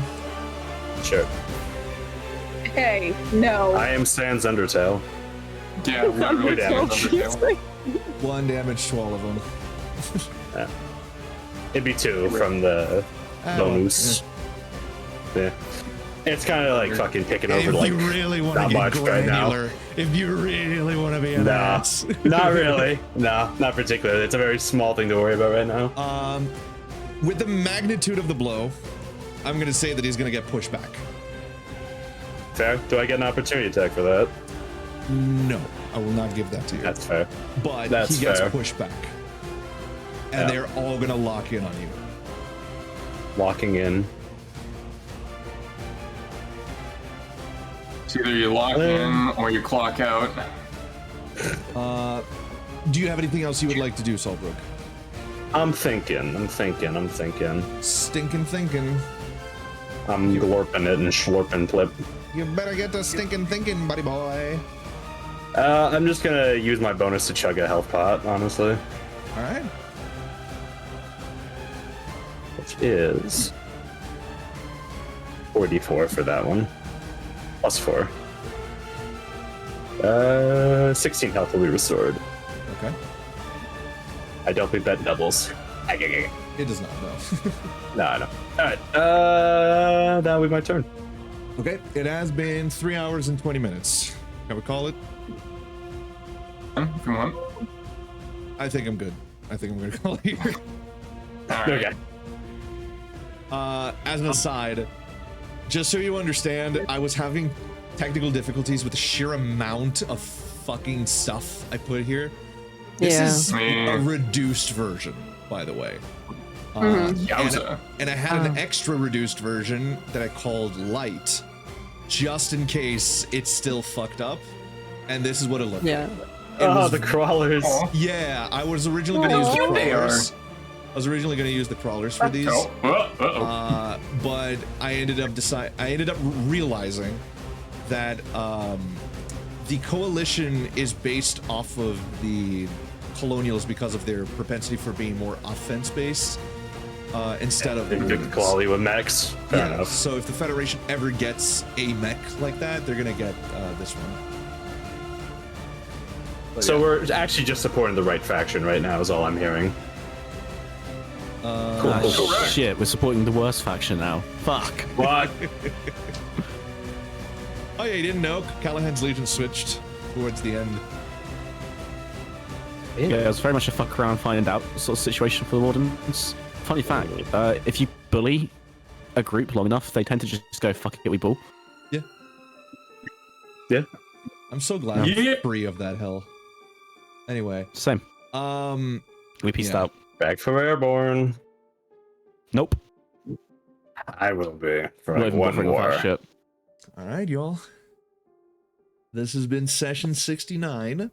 Sure. Hey, no. I am Sans Undertale. Yeah, not really damage. damage. 1 damage to all of them. Yeah. It'd be 2 from the bonus. Yeah. It's kind of like fucking picking over If like you really want not to get much right now. granular, if you really want to be an ass. Not really. No, not particularly. It's a very small thing to worry about right now. With the magnitude of the blow, I'm gonna say that he's gonna get pushed back. Fair. Do I get an opportunity attack for that? No, I will not give that to you. That's fair. But That's he gets fair. pushed back. And Yeah. they're all gonna lock in on you. Locking in. It's either you lock in or you clock out. Do you have anything else you would like to do, Solbrook? I'm thinking. Stinking thinking. I'm glorping it and schlorping flip. You better get to stinking thinking, buddy boy. I'm just gonna use my bonus to chug a health pot, honestly. Alright. Which is 4d4 for that one. Plus 4. 16 health will be restored. Okay. I don't think that doubles. It does not, no. No, I know. Alright, that'll be my turn. Okay, it has been 3 hours and 20 minutes. Can we call it? If you want. I think I'm good. I think I'm gonna call it here. Okay. As an aside, just so you understand, I was having technical difficulties with the sheer amount of fucking stuff I put here. This is a reduced version, by the way. And I had an extra reduced version that I called light, just in case it's still fucked up. And this is what it looked like. The crawlers. Yeah, I was originally going to use the crawlers. I was originally going to use the crawlers for these, but I ended up realizing that the coalition is based off of the colonials because of their propensity for being more offense based instead of good quality with mechs. Fair enough. So if the Federation ever gets a mech like that, they're gonna get this one. But so we're actually just supporting the right faction right now, is all I'm hearing. Cool. Shit, we're supporting the worst faction now. Fuck. What? Oh yeah, you didn't know? Callahan's Legion switched towards the end. Yeah, it was very much a fuck around, find out sort of situation for the Wardens. Funny fact, if you bully a group long enough, they tend to just go, fuck it, we ball. Yeah. I'm so glad I'm free of that hell. Anyway. Same. We peaced out. Back from Airborne. Nope. I will be for Not like even one bothering with that more. shit. All right, y'all. This has been session 69. Can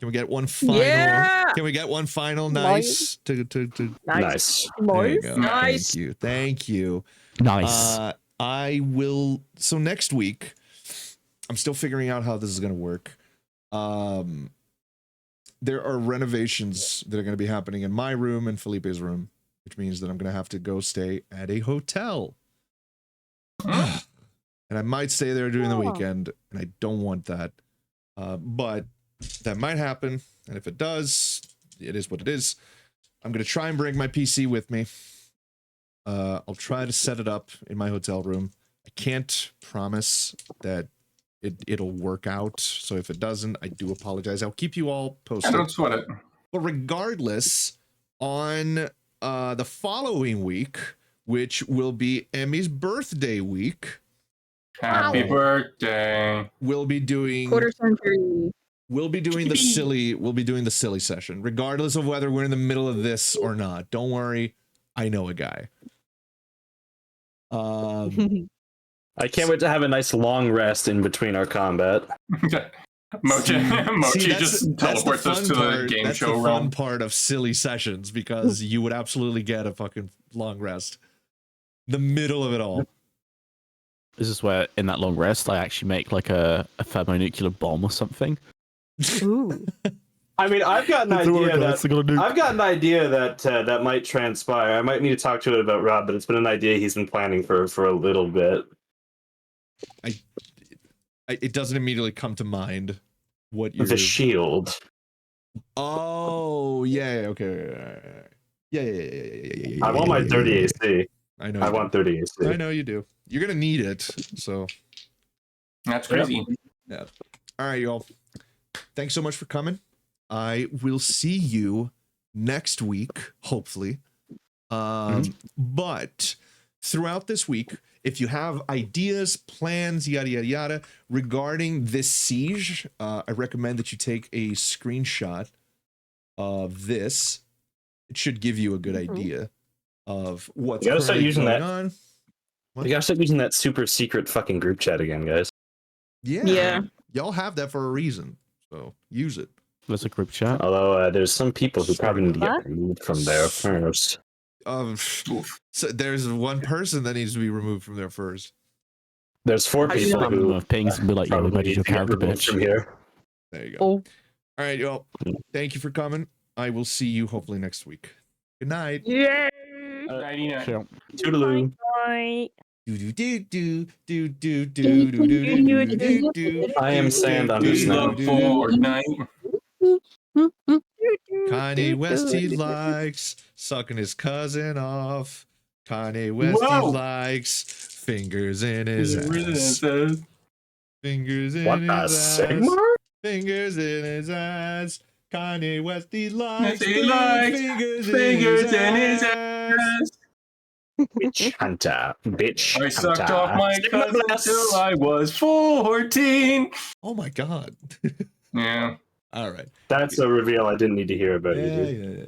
we get one final? Yeah! Can we get one final nice to Nice. There you go. Nice. Thank you. Nice. I will. So next week, I'm still figuring out how this is going to work. There are renovations that are going to be happening in my room and Felipe's room, which means that I'm going to have to go stay at a hotel. And I might stay there during the weekend, and I don't want that. But that might happen, and if it does, it is what it is. I'm going to try and bring my PC with me. I'll try to set it up in my hotel room. I can't promise that it'll work out, so if it doesn't, I do apologize. I'll keep you all posted. Don't sweat it. But regardless, on the following week, which will be Emmy's birthday week, Happy birthday. we'll be doing Quarter century. we'll be doing the silly session, regardless of whether we're in the middle of this or not. Don't worry, I know a guy. I can't wait to have a nice long rest in between our combat. Mochi just teleports us to the game that's show the fun realm. part of silly sessions, because you would absolutely get a fucking long rest. The middle of it all. This is where, in that long rest, I actually make like a thermonuclear bomb or something. Ooh. I mean, I've got an idea that might transpire. I might need to talk to it about Rob, but it's been an idea he's been planning for a little bit. It doesn't immediately come to mind what you're... The shield. Oh, yeah, okay. Yeah. I want my 30 AC. I know. I want 30 AC. I know you do. You're gonna need it, so... That's crazy. Yeah. All right, y'all. Thanks so much for coming. I will see you next week, hopefully. But throughout this week, if you have ideas, plans, yada, yada, yada, regarding this siege, I recommend that you take a screenshot of this. It should give you a good idea of what's currently going on. You gotta start using that super secret fucking group chat again, guys. Yeah. Y'all have that for a reason, so use it. There's a group chat. Although there's some people who probably need to get removed from there first. So there's one person that needs to be removed from there first. There's 4 people who pings and be like, yeah, we made your character bitch. From here. There you go. All right, y'all. Thank you for coming. I will see you hopefully next week. Good night. Yay! Toodaloo. Bye. I am sand under snow. Kanye West, he likes sucking his cousin off. Kanye West, he likes fingers in his ass. Fingers in his ass. Fingers in his ass. Kanye West, he likes fingers in his ass. Bitch hunter. Bitch I sucked off my cousin till I was 14. Oh my god. Yeah. All right. That's a reveal I didn't need to hear about. Yeah.